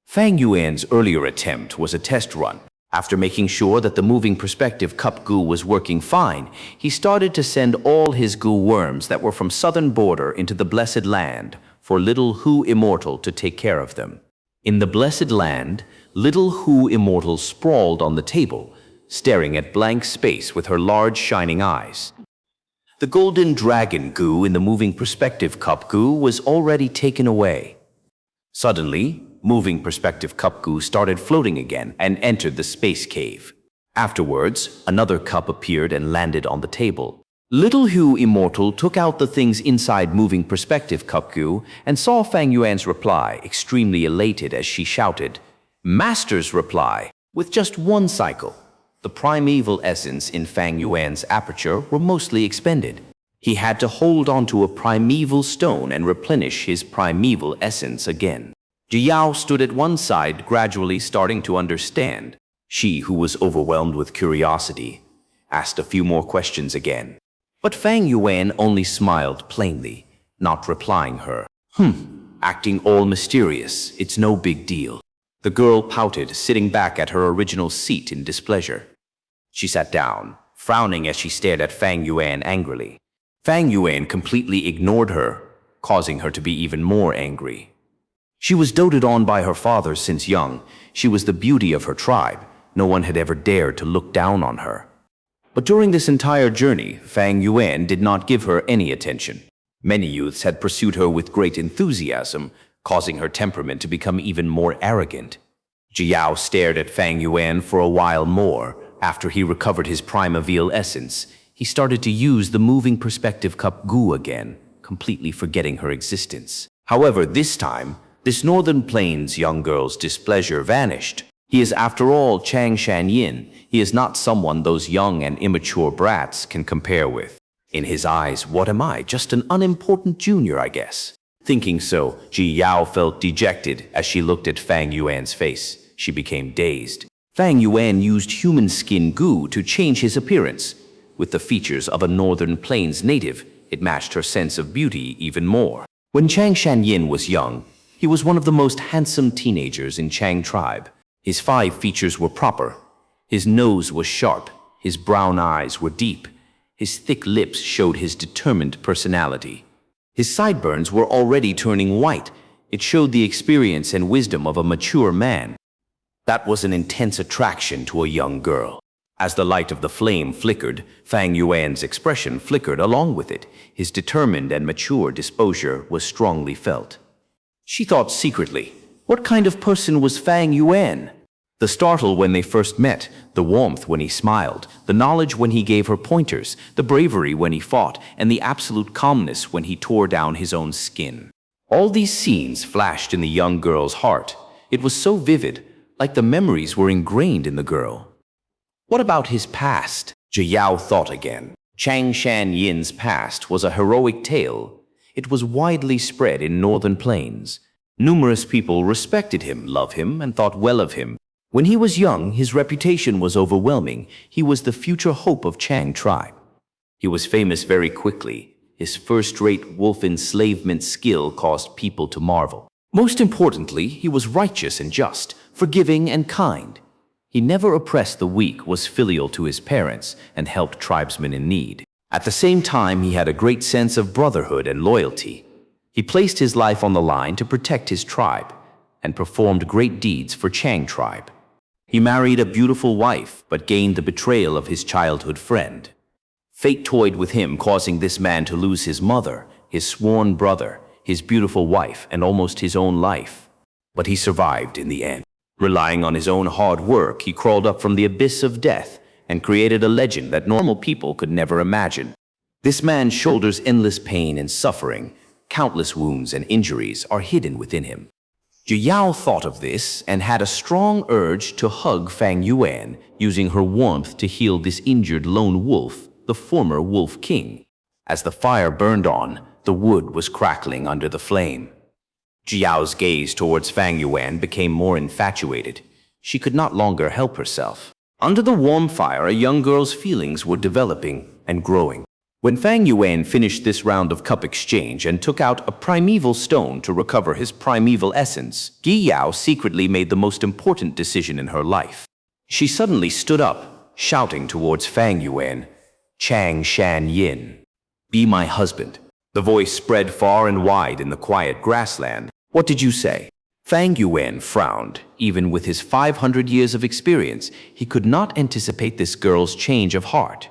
Fang Yuan's earlier attempt was a test run. After making sure that the moving perspective cup Gu was working fine, he started to send all his Gu worms that were from southern border into the Blessed Land for Little Hu Immortal to take care of them. In the Blessed Land, Little Hu Immortal sprawled on the table, staring at blank space with her large shining eyes. The Golden Dragon Gu in the moving perspective cup Gu was already taken away. Suddenly, moving perspective cup Gu started floating again and entered the space cave. Afterwards, another cup appeared and landed on the table. Little Hu Immortal took out the things inside moving perspective cup Gu and saw Fang Yuan's reply, extremely elated as she shouted, "Master's reply!" With just 1 cycle, the primeval essence in Fang Yuan's aperture were mostly expended. He had to hold onto a primeval stone and replenish his primeval essence again. Ji Yao stood at one side, gradually starting to understand. She, who was overwhelmed with curiosity, asked a few more questions again. But Fang Yuan only smiled plainly, not replying her. Acting all mysterious, it's no big deal. The girl pouted, sitting back at her original seat in displeasure. She sat down, frowning as she stared at Fang Yuan angrily. Fang Yuan completely ignored her, causing her to be even more angry. She was doted on by her father since young. She was the beauty of her tribe. No one had ever dared to look down on her. But during this entire journey, Fang Yuan did not give her any attention. Many youths had pursued her with great enthusiasm, causing her temperament to become even more arrogant. Ji Yao stared at Fang Yuan for a while more. After he recovered his primeval essence, he started to use the moving perspective cup Gu again, completely forgetting her existence. However, this time, this Northern Plains young girl's displeasure vanished. He is, after all, Changshan Yin. He is not someone those young and immature brats can compare with. In his eyes, what am I? Just an unimportant junior, I guess. Thinking so, Ji Yao felt dejected as she looked at Fang Yuan's face. She became dazed. Fang Yuan used human skin Gu to change his appearance. With the features of a Northern Plains native, it matched her sense of beauty even more. When Changshan Yin was young, he was one of the most handsome teenagers in Chang tribe. His 5 features were proper. His nose was sharp, his brown eyes were deep, his thick lips showed his determined personality. His sideburns were already turning white. It showed the experience and wisdom of a mature man. That was an intense attraction to a young girl. As the light of the flame flickered, Fang Yuan's expression flickered along with it. His determined and mature disposure was strongly felt. She thought secretly, what kind of person was Fang Yuan? The startle when they first met, the warmth when he smiled, the knowledge when he gave her pointers, the bravery when he fought, and the absolute calmness when he tore down his own skin. All these scenes flashed in the young girl's heart. It was so vivid, like the memories were ingrained in the girl. What about his past? Ziyao thought again. Chang Shanyin's past was a heroic tale. It was widely spread in northern plains. Numerous people respected him, loved him, and thought well of him. When he was young, his reputation was overwhelming. He was the future hope of Chang tribe. He was famous very quickly. His first-rate wolf enslavement skill caused people to marvel. Most importantly, he was righteous and just, forgiving and kind. He never oppressed the weak, was filial to his parents, and helped tribesmen in need. At the same time, he had a great sense of brotherhood and loyalty. He placed his life on the line to protect his tribe, and performed great deeds for Chang tribe. He married a beautiful wife, but gained the betrayal of his childhood friend. Fate toyed with him, causing this man to lose his mother, his sworn brother, his beautiful wife, and almost his own life. But he survived in the end. Relying on his own hard work, he crawled up from the abyss of death and created a legend that normal people could never imagine. This man shoulders endless pain and suffering. Countless wounds and injuries are hidden within him. Ziyao thought of this and had a strong urge to hug Fang Yuan, using her warmth to heal this injured lone wolf, the former Wolf King. As the fire burned on, the wood was crackling under the flame. Jiao's gaze towards Fang Yuan became more infatuated. She could not longer help herself. Under the warm fire, a young girl's feelings were developing and growing. When Fang Yuan finished this round of cup exchange and took out a primeval stone to recover his primeval essence, Gi Yao secretly made the most important decision in her life. She suddenly stood up, shouting towards Fang Yuan, "Chang Shan Yin, be my husband." The voice spread far and wide in the quiet grassland. "What did you say?" Fang Yuan frowned. Even with his 500 years of experience, he could not anticipate this girl's change of heart.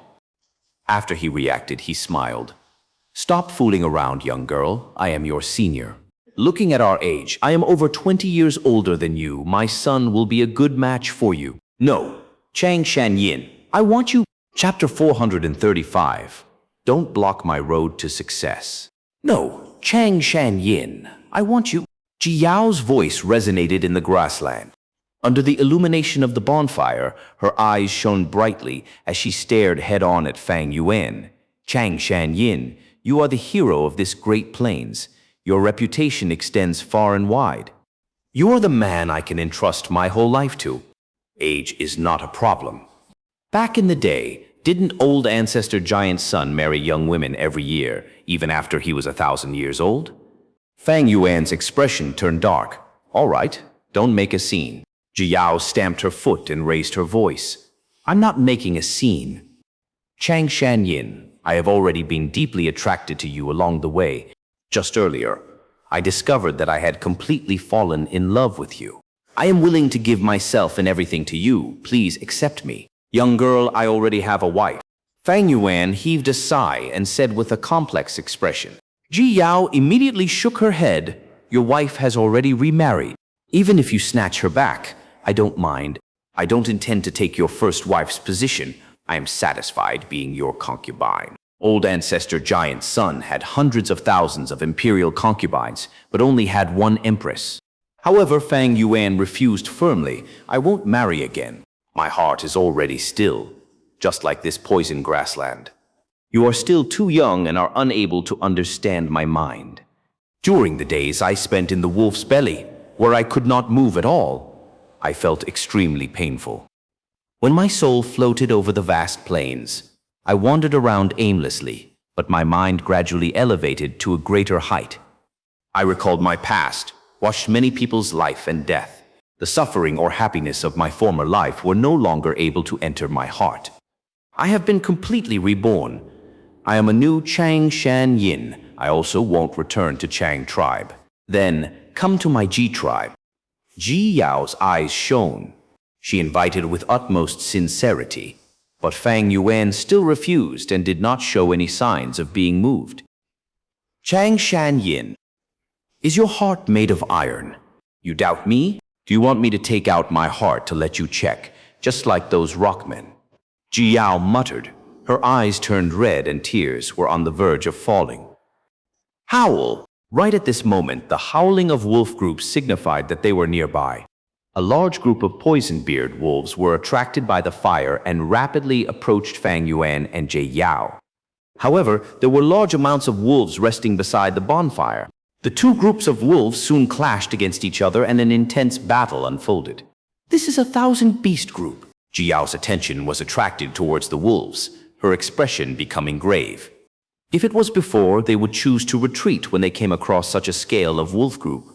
After he reacted, he smiled. "Stop fooling around, young girl. I am your senior. Looking at our age, I am over 20 years older than you. My son will be a good match for you." "No, Chang Shanyin, I want you." Chapter 435. Don't block my road to success. "No, Chang Shanyin, I want you." Ji Yao's voice resonated in the grassland. Under the illumination of the bonfire, her eyes shone brightly as she stared head-on at Fang Yuan. "Chang Shanyin, you are the hero of this great plains. Your reputation extends far and wide. You are the man I can entrust my whole life to. Age is not a problem." Back in the day, didn't old ancestor Giant Sun marry young women every year, even after he was 1,000 years old? Fang Yuan's expression turned dark. "All right, don't make a scene." Ji Yao stamped her foot and raised her voice. "I'm not making a scene. Chang Shanyin, I have already been deeply attracted to you along the way. Just earlier, I discovered that I had completely fallen in love with you. I am willing to give myself and everything to you. Please accept me." "Young girl, I already have a wife." Fang Yuan heaved a sigh and said with a complex expression. Ji Yao immediately shook her head. "Your wife has already remarried. Even if you snatch her back, I don't mind. I don't intend to take your first wife's position. I am satisfied being your concubine." Old ancestor Giant Sun had hundreds of thousands of imperial concubines, but only had one empress. However, Fang Yuan refused firmly. "I won't marry again. My heart is already still, just like this poison grassland. You are still too young and are unable to understand my mind. During the days I spent in the wolf's belly, where I could not move at all, I felt extremely painful. When my soul floated over the vast plains, I wandered around aimlessly, but my mind gradually elevated to a greater height. I recalled my past, watched many people's life and death. The suffering or happiness of my former life were no longer able to enter my heart. I have been completely reborn. I am a new Chang Shan Yin. I also won't return to Chang tribe. Then come to my Ji tribe." Ji Yao's eyes shone. She invited with utmost sincerity, but Fang Yuan still refused and did not show any signs of being moved. "Chang Shan Yin, is your heart made of iron? You doubt me? Do you want me to take out my heart to let you check, just like those rockmen? Ji Yao muttered. Her eyes turned red and tears were on the verge of falling. Howl! Right at this moment, the howling of wolf groups signified that they were nearby. A large group of poison-beard wolves were attracted by the fire and rapidly approached Fang Yuan and Ji Yao. However, there were large amounts of wolves resting beside the bonfire. The two groups of wolves soon clashed against each other and an intense battle unfolded. This is a 1,000-beast group. Ji Yao's attention was attracted towards the wolves, her expression becoming grave. If it was before, they would choose to retreat when they came across such a scale of wolf group.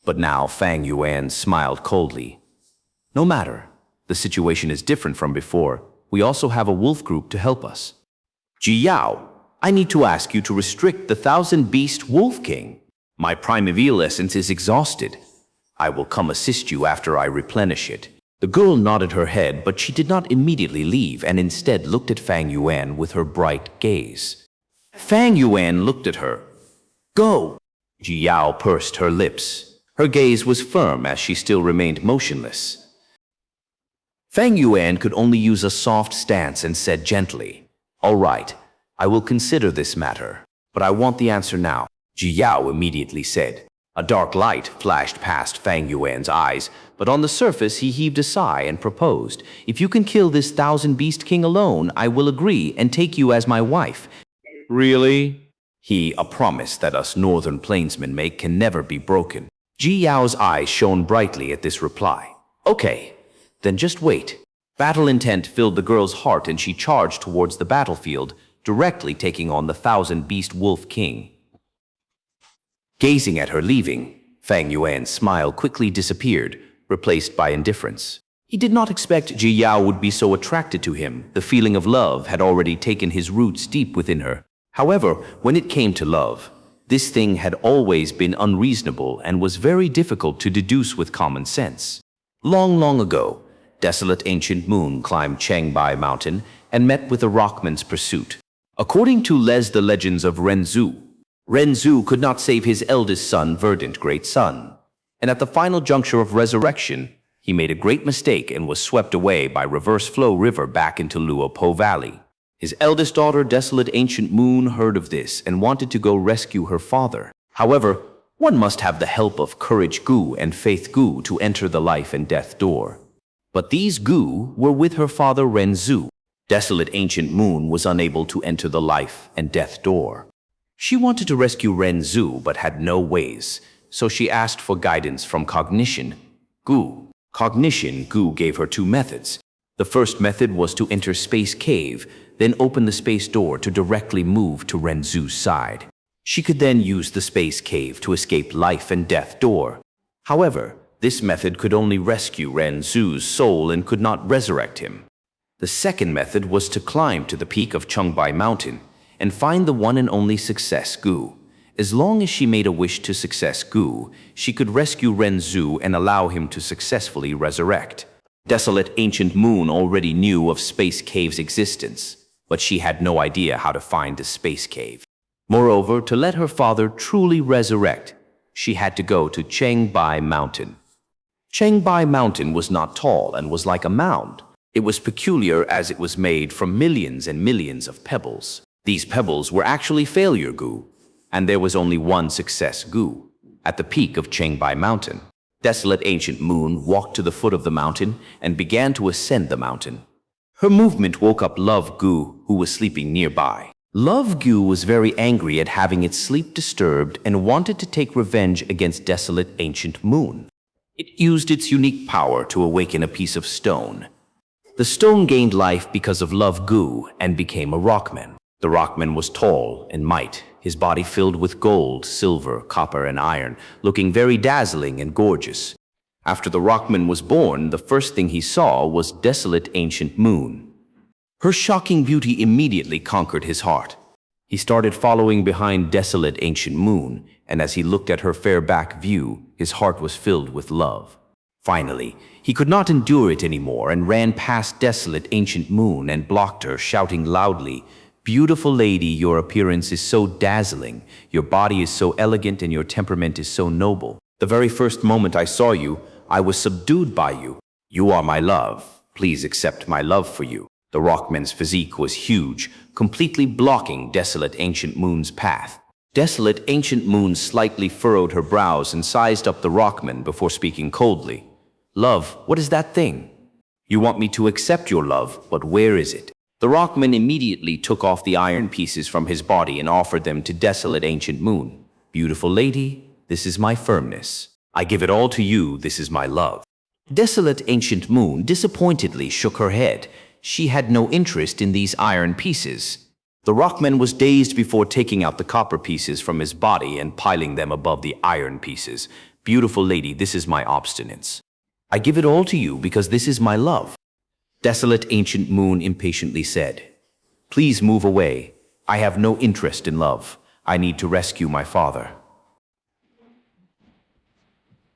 But now Fang Yuan smiled coldly. No matter, the situation is different from before. We also have a wolf group to help us. Ji Yao, I need to ask you to restrict the 1,000-beast Wolf King. My primeval essence is exhausted. I will come assist you after I replenish it. The girl nodded her head, but she did not immediately leave and instead looked at Fang Yuan with her bright gaze. Fang Yuan looked at her. Go! Ji Yao pursed her lips. Her gaze was firm as she still remained motionless. Fang Yuan could only use a soft stance and said gently, All right, I will consider this matter, but I want the answer now. Ji Yao immediately said. A dark light flashed past Fang Yuan's eyes, but on the surface he heaved a sigh and proposed, If you can kill this 1,000-beast king alone, I will agree and take you as my wife. Really? A promise that us northern plainsmen make can never be broken. Ji Yao's eyes shone brightly at this reply. Okay, then just wait. Battle intent filled the girl's heart and she charged towards the battlefield, directly taking on the 1,000-beast wolf king. Gazing at her leaving, Fang Yuan's smile quickly disappeared, replaced by indifference. He did not expect Ji Yao would be so attracted to him. The feeling of love had already taken his roots deep within her. However, when it came to love, this thing had always been unreasonable and was very difficult to deduce with common sense. Long, long ago, desolate ancient moon climbed Changbai Mountain and met with a rockman's pursuit. According to the legends of Ren Zhu could not save his eldest son, verdant great son. And at the final juncture of resurrection, he made a great mistake and was swept away by reverse flow river back into Luopo Valley. His eldest daughter, desolate ancient moon, heard of this and wanted to go rescue her father. However, one must have the help of Courage Gu and Faith Gu to enter the life and death door. But these Gu were with her father Ren Zhu. Desolate ancient moon was unable to enter the life and death door. She wanted to rescue Ren Zhu but had no ways, so she asked for guidance from Cognition Gu. Cognition Gu gave her two methods. The first method was to enter Space Cave, then open the space door to directly move to Ren Zhu's side. She could then use the Space Cave to escape life and death door. However, this method could only rescue Ren Zhu's soul and could not resurrect him. The second method was to climb to the peak of Changbai Mountain and find the one and only Success Gu. As long as she made a wish to Success Gu, she could rescue Ren Zhu and allow him to successfully resurrect. Desolate ancient moon already knew of Space Cave's existence, but she had no idea how to find the Space Cave. Moreover, to let her father truly resurrect, she had to go to Changbai Mountain. Changbai Mountain was not tall and was like a mound. It was peculiar as it was made from millions and millions of pebbles. These pebbles were actually failure Gu, and there was only one Success Gu. At the peak of Changbai Mountain, desolate ancient moon walked to the foot of the mountain and began to ascend the mountain. Her movement woke up Love Gu, who was sleeping nearby. Love Gu was very angry at having its sleep disturbed and wanted to take revenge against desolate ancient moon. It used its unique power to awaken a piece of stone. The stone gained life because of Love Gu and became a rockman. The rockman was tall and might, his body filled with gold, silver, copper, and iron, looking very dazzling and gorgeous. After the rockman was born, the first thing he saw was desolate ancient moon. Her shocking beauty immediately conquered his heart. He started following behind desolate ancient moon, and as he looked at her fair back view, his heart was filled with love. Finally, he could not endure it anymore and ran past desolate ancient moon and blocked her, shouting loudly, "Beautiful lady, your appearance is so dazzling, your body is so elegant, and your temperament is so noble. The very first moment I saw you, I was subdued by you. You are my love. Please accept my love for you. The Rockman's physique was huge, completely blocking Desolate Ancient Moon's path. Desolate Ancient Moon slightly furrowed her brows and sized up the Rockman before speaking coldly. Love, what is that thing? You want me to accept your love, but where is it? The Rockman immediately took off the iron pieces from his body and offered them to Desolate Ancient Moon. Beautiful lady, this is my firmness. I give it all to you, this is my love. Desolate Ancient Moon disappointedly shook her head. She had no interest in these iron pieces. The Rockman was dazed before taking out the copper pieces from his body and piling them above the iron pieces. Beautiful lady, this is my obstinance. I give it all to you because this is my love. Desolate Ancient Moon impatiently said, Please move away. I have no interest in love. I need to rescue my father.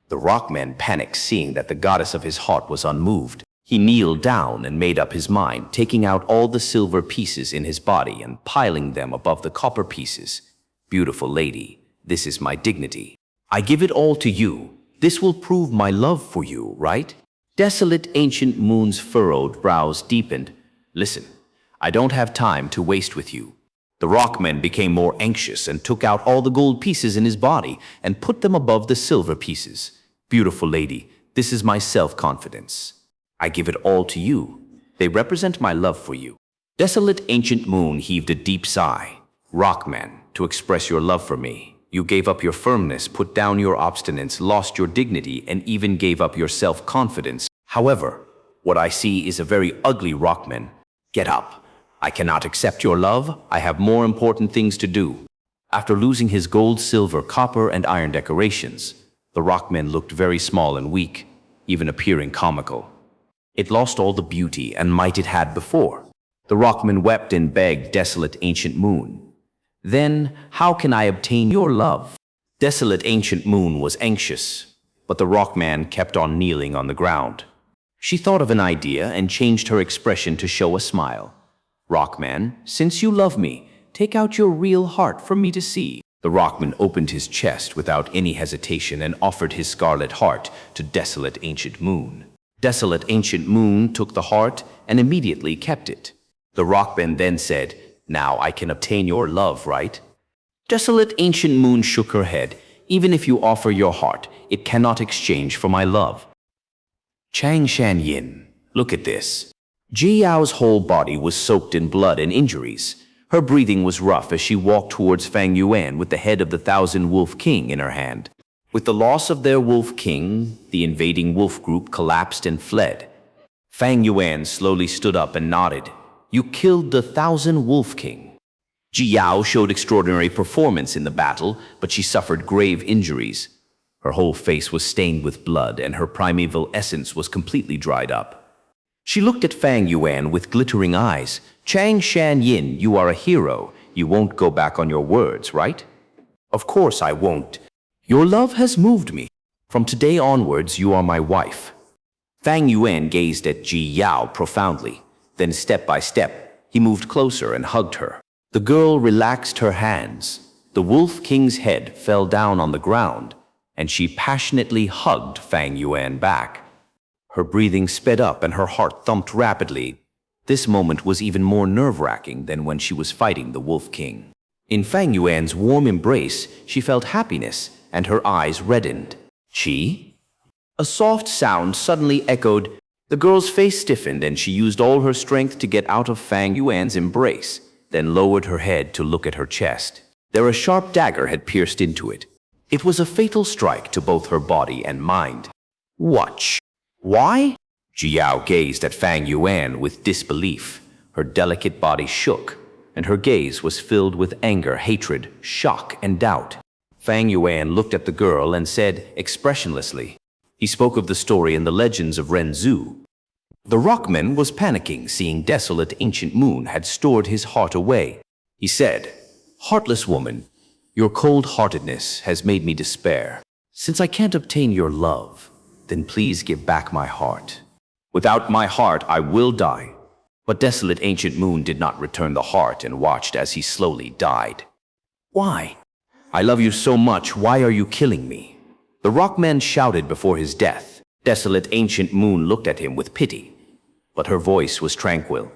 The Rockman panicked, seeing that the goddess of his heart was unmoved. He kneeled down and made up his mind, taking out all the silver pieces in his body and piling them above the copper pieces. Beautiful lady, this is my dignity. I give it all to you. This will prove my love for you, right? Desolate Ancient Moon's furrowed brows deepened. Listen, I don't have time to waste with you. The Rockman became more anxious and took out all the gold pieces in his body and put them above the silver pieces. Beautiful lady, this is my self-confidence. I give it all to you. They represent my love for you. Desolate Ancient Moon heaved a deep sigh. Rockman, to express your love for me, you gave up your firmness, put down your obstinance, lost your dignity, and even gave up your self-confidence. However, what I see is a very ugly Rockman. Get up. I cannot accept your love. I have more important things to do. After losing his gold, silver, copper, and iron decorations, the Rockman looked very small and weak, even appearing comical. It lost all the beauty and might it had before. The Rockman wept and begged Desolate Ancient Moon. Then, how can I obtain your love? Desolate Ancient Moon was anxious, but the Rockman kept on kneeling on the ground. She thought of an idea and changed her expression to show a smile. Rockman, since you love me, take out your real heart for me to see. The Rockman opened his chest without any hesitation and offered his scarlet heart to Desolate Ancient Moon. Desolate Ancient Moon took the heart and immediately kept it. The Rockman then said, Now I can obtain your love, right? Desolate Ancient Moon shook her head. Even if you offer your heart, it cannot exchange for my love. Xianxia, look at this. Ji Yao's whole body was soaked in blood and injuries. Her breathing was rough as she walked towards Fang Yuan with the head of the 1,000 Wolf King in her hand. With the loss of their Wolf King, the invading wolf group collapsed and fled. Fang Yuan slowly stood up and nodded. You killed the 1,000 Wolf King. Ji Yao showed extraordinary performance in the battle, but she suffered grave injuries. Her whole face was stained with blood and her primeval essence was completely dried up. She looked at Fang Yuan with glittering eyes. Xianxia, you are a hero. You won't go back on your words, right? Of course I won't. Your love has moved me. From today onwards, you are my wife. Fang Yuan gazed at Ji Yao profoundly. Then step by step, he moved closer and hugged her. The girl relaxed her hands. The Wolf King's head fell down on the ground, and she passionately hugged Fang Yuan back. Her breathing sped up and her heart thumped rapidly. This moment was even more nerve-wracking than when she was fighting the Wolf King. In Fang Yuan's warm embrace, she felt happiness, and her eyes reddened. She? A soft sound suddenly echoed. The girl's face stiffened and she used all her strength to get out of Fang Yuan's embrace, then lowered her head to look at her chest. There a sharp dagger had pierced into it. It was a fatal strike to both her body and mind. Watch. Why? Ji Yao gazed at Fang Yuan with disbelief. Her delicate body shook, and her gaze was filled with anger, hatred, shock, and doubt. Fang Yuan looked at the girl and said expressionlessly. He spoke of the story in the legends of Ren Zhu. The Rockman was panicking, seeing Desolate Ancient Moon had stored his heart away. He said, Heartless woman, your cold-heartedness has made me despair. Since I can't obtain your love, then please give back my heart. Without my heart, I will die. But Desolate Ancient Moon did not return the heart and watched as he slowly died. Why? I love you so much, why are you killing me? The Rockman shouted before his death. Desolate ancient moon looked at him with pity, but her voice was tranquil.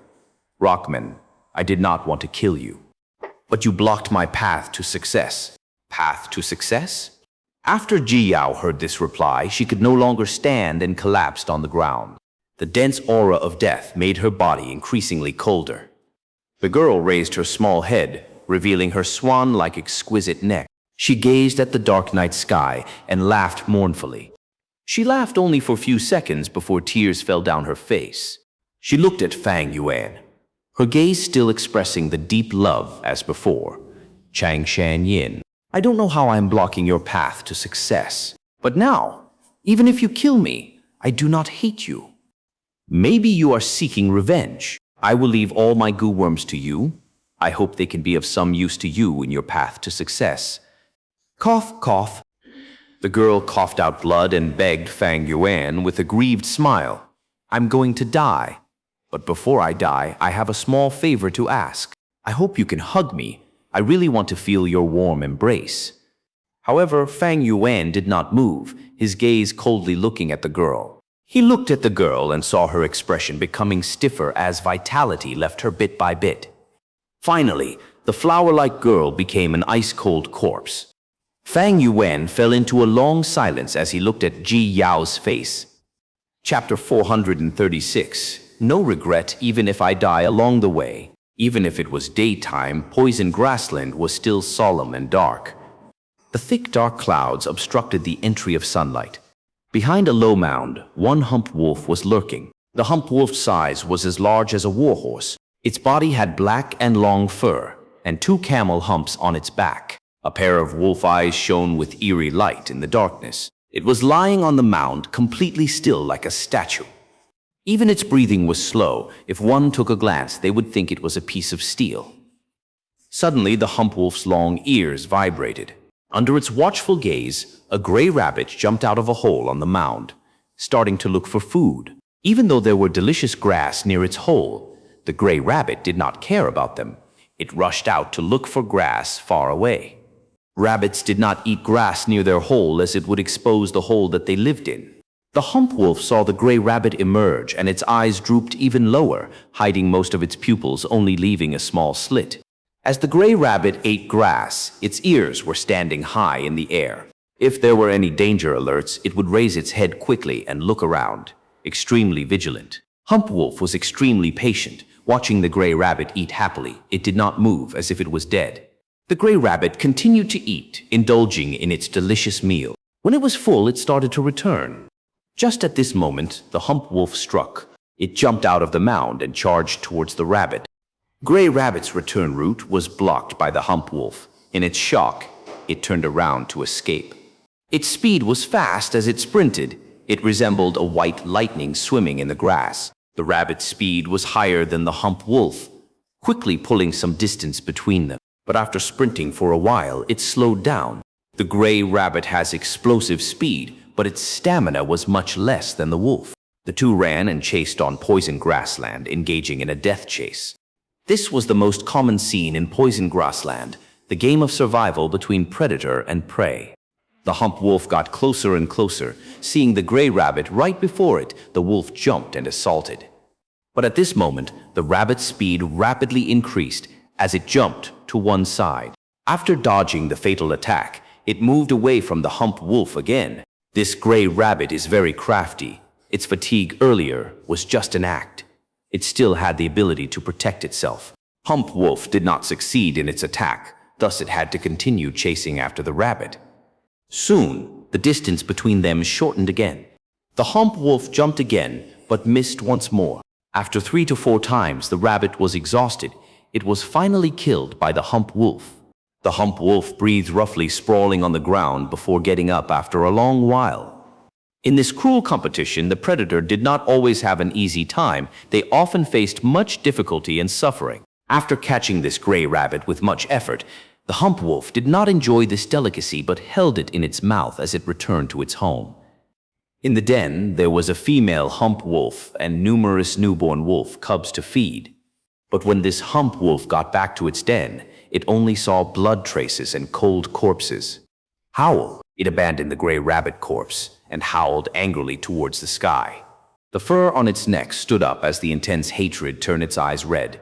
Rockman, I did not want to kill you, but you blocked my path to success. Path to success? After Ji Yao heard this reply, she could no longer stand and collapsed on the ground. The dense aura of death made her body increasingly colder. The girl raised her small head, revealing her swan-like exquisite neck. She gazed at the dark night sky and laughed mournfully. She laughed only for a few seconds before tears fell down her face. She looked at Fang Yuan, her gaze still expressing the deep love as before. Xianxia, I don't know how I am blocking your path to success, but now, even if you kill me, I do not hate you. Maybe you are seeking revenge. I will leave all my goo worms to you. I hope they can be of some use to you in your path to success. Cough, cough. The girl coughed out blood and begged Fang Yuan with a grieved smile. I'm going to die, but before I die, I have a small favor to ask. I hope you can hug me. I really want to feel your warm embrace. However, Fang Yuan did not move, his gaze coldly looking at the girl. He looked at the girl and saw her expression becoming stiffer as vitality left her bit by bit. Finally, the flower-like girl became an ice-cold corpse. Fang Yuan fell into a long silence as he looked at Ji Yao's face. Chapter 436. No regret even if I die along the way. Even if it was daytime, Poison Grassland was still solemn and dark. The thick dark clouds obstructed the entry of sunlight. Behind a low mound, one hump wolf was lurking. The hump wolf's size was as large as a warhorse. Its body had black and long fur, and 2 camel humps on its back. A pair of wolf eyes shone with eerie light in the darkness. It was lying on the mound, completely still like a statue. Even its breathing was slow. If one took a glance, they would think it was a piece of steel. Suddenly, the hump wolf's long ears vibrated. Under its watchful gaze, a gray rabbit jumped out of a hole on the mound, starting to look for food. Even though there were delicious grass near its hole, the gray rabbit did not care about them. It rushed out to look for grass far away. Rabbits did not eat grass near their hole as it would expose the hole that they lived in. The hump wolf saw the gray rabbit emerge and its eyes drooped even lower, hiding most of its pupils, only leaving a small slit. As the gray rabbit ate grass, its ears were standing high in the air. If there were any danger alerts, it would raise its head quickly and look around, extremely vigilant. Hump wolf was extremely patient, watching the gray rabbit eat happily. It did not move as if it was dead. The gray rabbit continued to eat, indulging in its delicious meal. When it was full, it started to return. Just at this moment, the hump wolf struck. It jumped out of the mound and charged towards the rabbit. Gray Rabbit's return route was blocked by the hump wolf. In its shock, it turned around to escape. Its speed was fast as it sprinted. It resembled a white lightning swimming in the grass. The rabbit's speed was higher than the hump wolf, quickly pulling some distance between them. But after sprinting for a while, it slowed down. The gray rabbit has explosive speed, but its stamina was much less than the wolf. The two ran and chased on Poison Grassland, engaging in a death chase. This was the most common scene in Poison Grassland, the game of survival between predator and prey. The hump wolf got closer and closer. Seeing the gray rabbit right before it, the wolf jumped and assaulted. But at this moment, the rabbit's speed rapidly increased as it jumped to one side. After dodging the fatal attack, it moved away from the hump wolf again. This gray rabbit is very crafty. Its fatigue earlier was just an act. It still had the ability to protect itself. Hump wolf did not succeed in its attack, thus it had to continue chasing after the rabbit. Soon, the distance between them shortened again. The hump wolf jumped again, but missed once more. After 3 to 4 times the rabbit was exhausted, it was finally killed by the hump wolf. The hump wolf breathed roughly, sprawling on the ground before getting up after a long while. In this cruel competition, the predator did not always have an easy time. They often faced much difficulty and suffering. After catching this gray rabbit with much effort, the hump wolf did not enjoy this delicacy but held it in its mouth as it returned to its home. In the den, there was a female hump wolf and numerous newborn wolf cubs to feed. But when this hump wolf got back to its den, it only saw blood traces and cold corpses. Howl! It abandoned the gray rabbit corpse and howled angrily towards the sky. The fur on its neck stood up as the intense hatred turned its eyes red.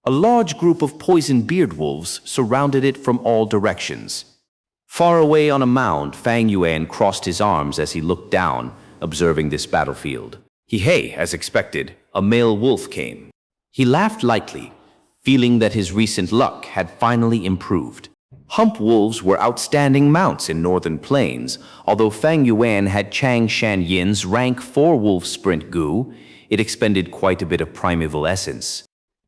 A large group of poison beard wolves surrounded it from all directions. Far away on a mound, Fang Yuan crossed his arms as he looked down, observing this battlefield. Hey, as expected, a male wolf came. He laughed lightly, feeling that his recent luck had finally improved. Hump wolves were outstanding mounts in northern plains. Although Fang Yuan had Changshan Yin's rank 4 wolf sprint Gu, it expended quite a bit of primeval essence.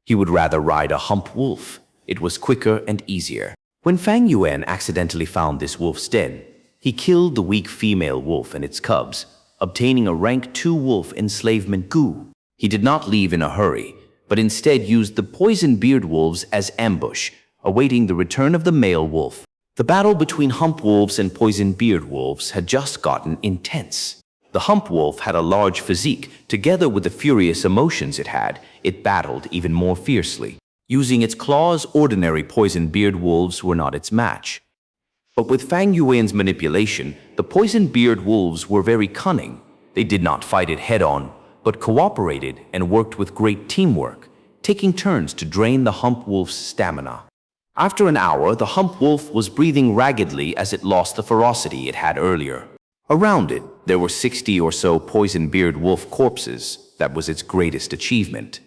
He would rather ride a hump wolf. It was quicker and easier. When Fang Yuan accidentally found this wolf's den, he killed the weak female wolf and its cubs, obtaining a rank 2 wolf enslavement Gu. He did not leave in a hurry, but instead used the poison beard wolves as ambush, awaiting the return of the male wolf. The battle between hump wolves and poison beard wolves had just gotten intense. The hump wolf had a large physique. Together with the furious emotions it battled even more fiercely. Using its claws, ordinary poison beard wolves were not its match. But with Fang Yuan's manipulation, the poison beard wolves were very cunning. They did not fight it head-on, but cooperated and worked with great teamwork, taking turns to drain the hump wolf's stamina. After an hour, the hump wolf was breathing raggedly as it lost the ferocity it had earlier. Around it, there were 60 or so poison beard wolf corpses. That was its greatest achievement.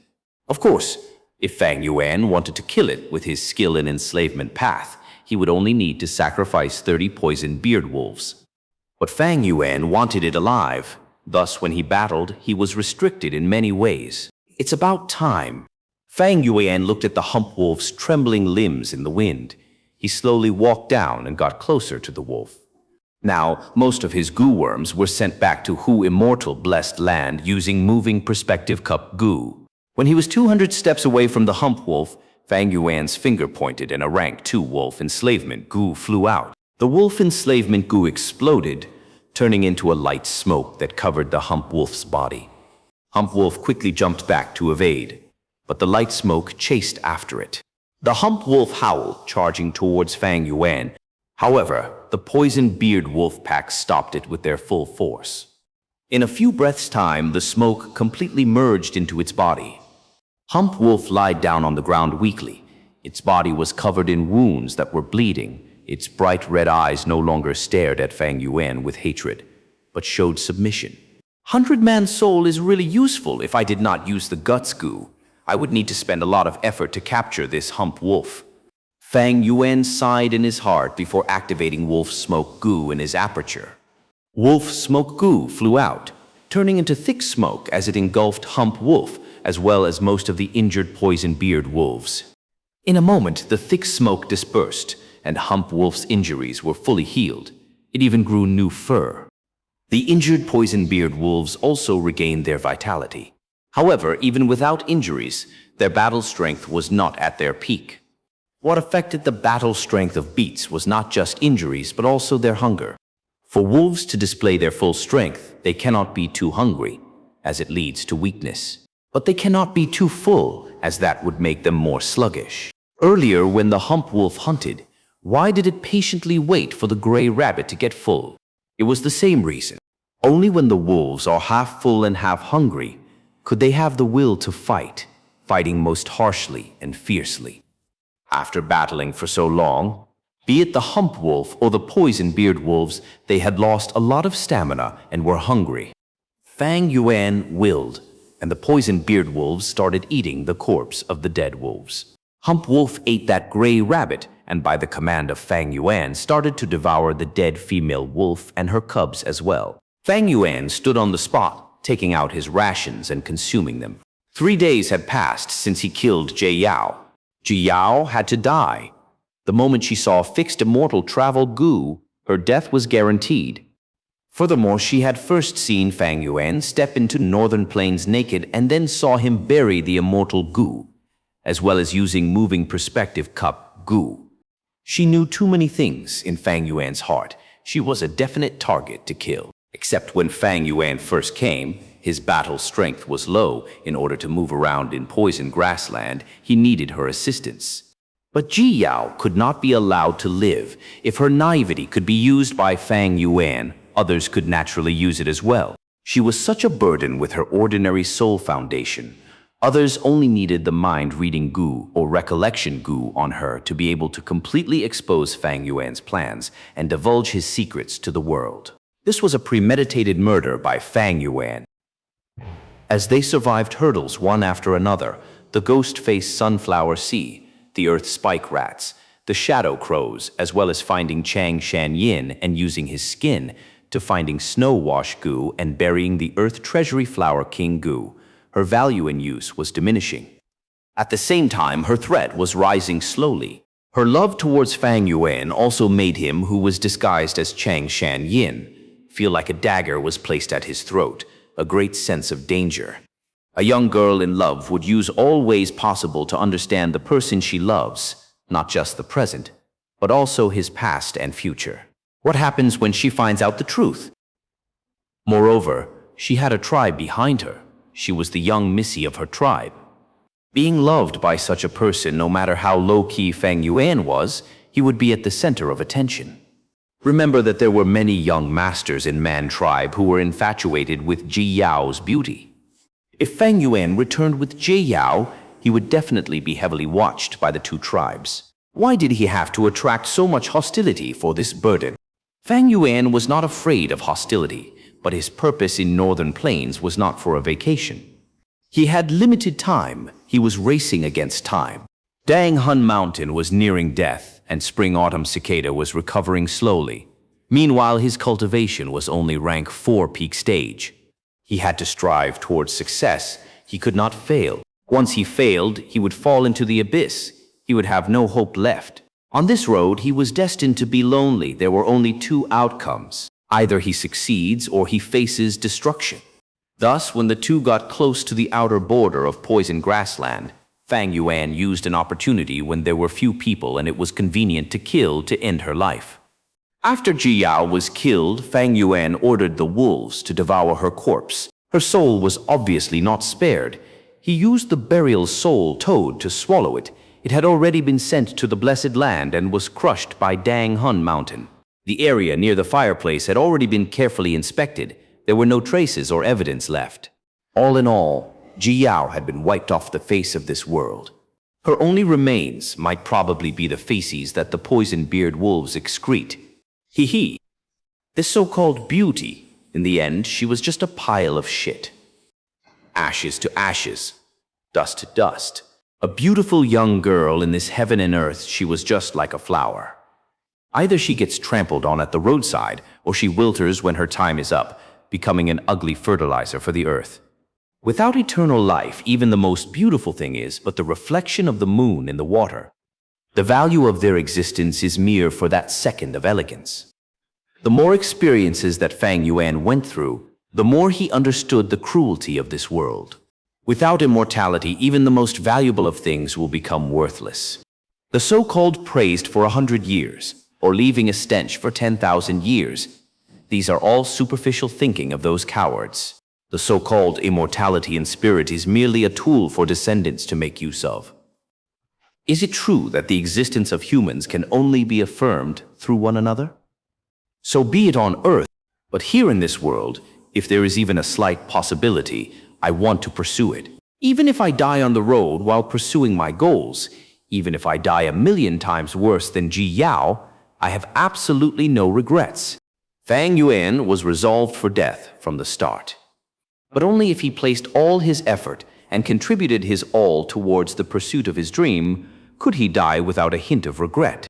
Of course, if Fang Yuan wanted to kill it with his skill in enslavement path, he would only need to sacrifice 30 poison beard wolves. But Fang Yuan wanted it alive. Thus, when he battled, he was restricted in many ways. It's about time. Fang Yuan looked at the hump wolf's trembling limbs in the wind. He slowly walked down and got closer to the wolf. Now, most of his Gu worms were sent back to Hu Immortal Blessed Land using moving perspective cup Gu. When he was 200 steps away from the hump wolf, Fang Yuan's finger pointed and a rank 2 wolf enslavement Gu flew out. The wolf enslavement Gu exploded, turning into a light smoke that covered the hump wolf's body. Hump wolf quickly jumped back to evade, but the light smoke chased after it. The hump wolf howled, charging towards Fang Yuan. However, the poison beard wolf pack stopped it with their full force. In a few breaths' time, the smoke completely merged into its body. Hump wolf lied down on the ground weakly. Its body was covered in wounds that were bleeding. Its bright red eyes no longer stared at Fang Yuan with hatred, but showed submission. 100-man soul is really useful if I did not use the guts Gu. I would need to spend a lot of effort to capture this hump wolf. Fang Yuan sighed in his heart before activating Wolf Smoke Gu in his aperture. Wolf Smoke Gu flew out, turning into thick smoke as it engulfed Hump Wolf, as well as most of the injured poison beard wolves. In a moment, the thick smoke dispersed, and Hump Wolf's injuries were fully healed. It even grew new fur. The injured poison beard wolves also regained their vitality. However, even without injuries, their battle strength was not at their peak. What affected the battle strength of beasts was not just injuries, but also their hunger. For wolves to display their full strength, they cannot be too hungry, as it leads to weakness. But they cannot be too full, as that would make them more sluggish. Earlier, when the hump wolf hunted, why did it patiently wait for the gray rabbit to get full? It was the same reason. Only when the wolves are half full and half hungry could they have the will to fight, fighting most harshly and fiercely. After battling for so long, be it the hump wolf or the poison beard wolves, they had lost a lot of stamina and were hungry. Fang Yuan willed, and the poison beard wolves started eating the corpse of the dead wolves. Hump wolf ate that gray rabbit, and by the command of Fang Yuan started to devour the dead female wolf and her cubs as well. Fang Yuan stood on the spot, taking out his rations and consuming them. 3 days had passed since he killed Jie Yao. Jie Yao had to die. The moment she saw fixed immortal travel Gu, her death was guaranteed. Furthermore, she had first seen Fang Yuan step into Northern Plains naked and then saw him bury the immortal Gu, as well as using moving perspective cup Gu. She knew too many things in Fang Yuan's heart. She was a definite target to kill. Except when Fang Yuan first came, his battle strength was low. In order to move around in poison grassland, he needed her assistance. But Ji Yao could not be allowed to live. If her naivety could be used by Fang Yuan, others could naturally use it as well. She was such a burden with her ordinary soul foundation. Others only needed the mind-reading Gu or recollection Gu on her to be able to completely expose Fang Yuan's plans and divulge his secrets to the world. This was a premeditated murder by Fang Yuan. As they survived hurdles one after another, the ghost-faced sunflower sea, the earth spike rats, the shadow crows, as well as finding Chang Shanyin and using his skin to finding Snow Wash Gu and burying the Earth Treasury Flower King Gu, her value in use was diminishing. At the same time, her threat was rising slowly. Her love towards Fang Yuan also made him, who was disguised as Chang Shanyin, feel like a dagger was placed at his throat, a great sense of danger. A young girl in love would use all ways possible to understand the person she loves, not just the present, but also his past and future. What happens when she finds out the truth? Moreover, she had a tribe behind her. She was the young Missy of her tribe. Being loved by such a person, no matter how low-key Fang Yuan was, he would be at the center of attention. Remember that there were many young masters in Man tribe who were infatuated with Ji Yao's beauty. If Fang Yuan returned with Ji Yao, he would definitely be heavily watched by the two tribes. Why did he have to attract so much hostility for this burden? Fang Yuan was not afraid of hostility, but his purpose in Northern Plains was not for a vacation. He had limited time. He was racing against time. Dang Hun Mountain was nearing death, and Spring-Autumn Cicada was recovering slowly. Meanwhile, his cultivation was only rank 4 peak stage. He had to strive towards success. He could not fail. Once he failed, he would fall into the abyss. He would have no hope left. On this road, he was destined to be lonely. There were only 2 outcomes. Either he succeeds or he faces destruction. Thus, when the two got close to the outer border of poison grassland, Fang Yuan used an opportunity when there were few people and it was convenient to kill to end her life. After Ji Yao was killed, Fang Yuan ordered the wolves to devour her corpse. Her soul was obviously not spared. He used the burial soul toad to swallow it. It had already been sent to the blessed land and was crushed by Dang Hun Mountain. The area near the fireplace had already been carefully inspected. There were no traces or evidence left. All in all, Ji Yao had been wiped off the face of this world. Her only remains might probably be the feces that the poison-beard wolves excrete. Hee. This so-called beauty, in the end, she was just a pile of shit. Ashes to ashes, dust to dust. A beautiful young girl in this heaven and earth, she was just like a flower. Either she gets trampled on at the roadside, or she wilters when her time is up, becoming an ugly fertilizer for the earth. Without eternal life, even the most beautiful thing is but the reflection of the moon in the water. The value of their existence is mere for that second of elegance. The more experiences that Fang Yuan went through, the more he understood the cruelty of this world. Without immortality, even the most valuable of things will become worthless. The so-called praised for 100 years, or leaving a stench for 10,000 years, these are all superficial thinking of those cowards. The so-called immortality in spirit is merely a tool for descendants to make use of. Is it true that the existence of humans can only be affirmed through one another? So be it on earth, but here in this world, if there is even a slight possibility, I want to pursue it. Even if I die on the road while pursuing my goals, even if I die 1,000,000 times worse than Ji Yao, I have absolutely no regrets. Fang Yuan was resolved for death from the start. But only if he placed all his effort and contributed his all towards the pursuit of his dream could he die without a hint of regret.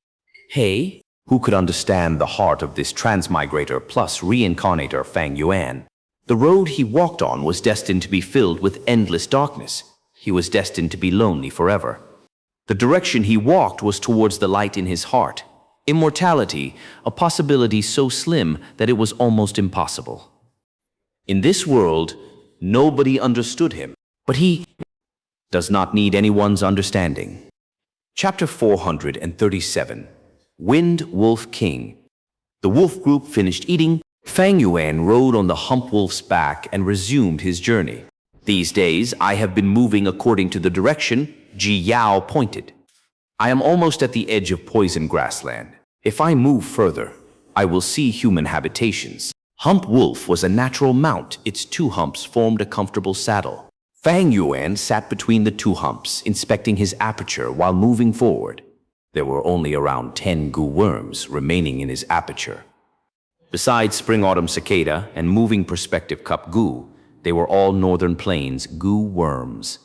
Hey, who could understand the heart of this transmigrator plus reincarnator Fang Yuan? The road he walked on was destined to be filled with endless darkness. He was destined to be lonely forever. The direction he walked was towards the light in his heart. Immortality, a possibility so slim that it was almost impossible. In this world, nobody understood him, but he does not need anyone's understanding. Chapter 437, Wind Wolf King. The wolf group finished eating. Fang Yuan rode on the hump wolf's back and resumed his journey. These days, I have been moving according to the direction Ji Yao pointed. I am almost at the edge of poison grassland. If I move further, I will see human habitations. Hump Wolf was a natural mount. Its two humps formed a comfortable saddle. Fang Yuan sat between the two humps, inspecting his aperture while moving forward. There were only around 10 Gu worms remaining in his aperture. Besides Spring-Autumn Cicada and Moving Perspective Cup Gu, they were all Northern Plains Gu worms.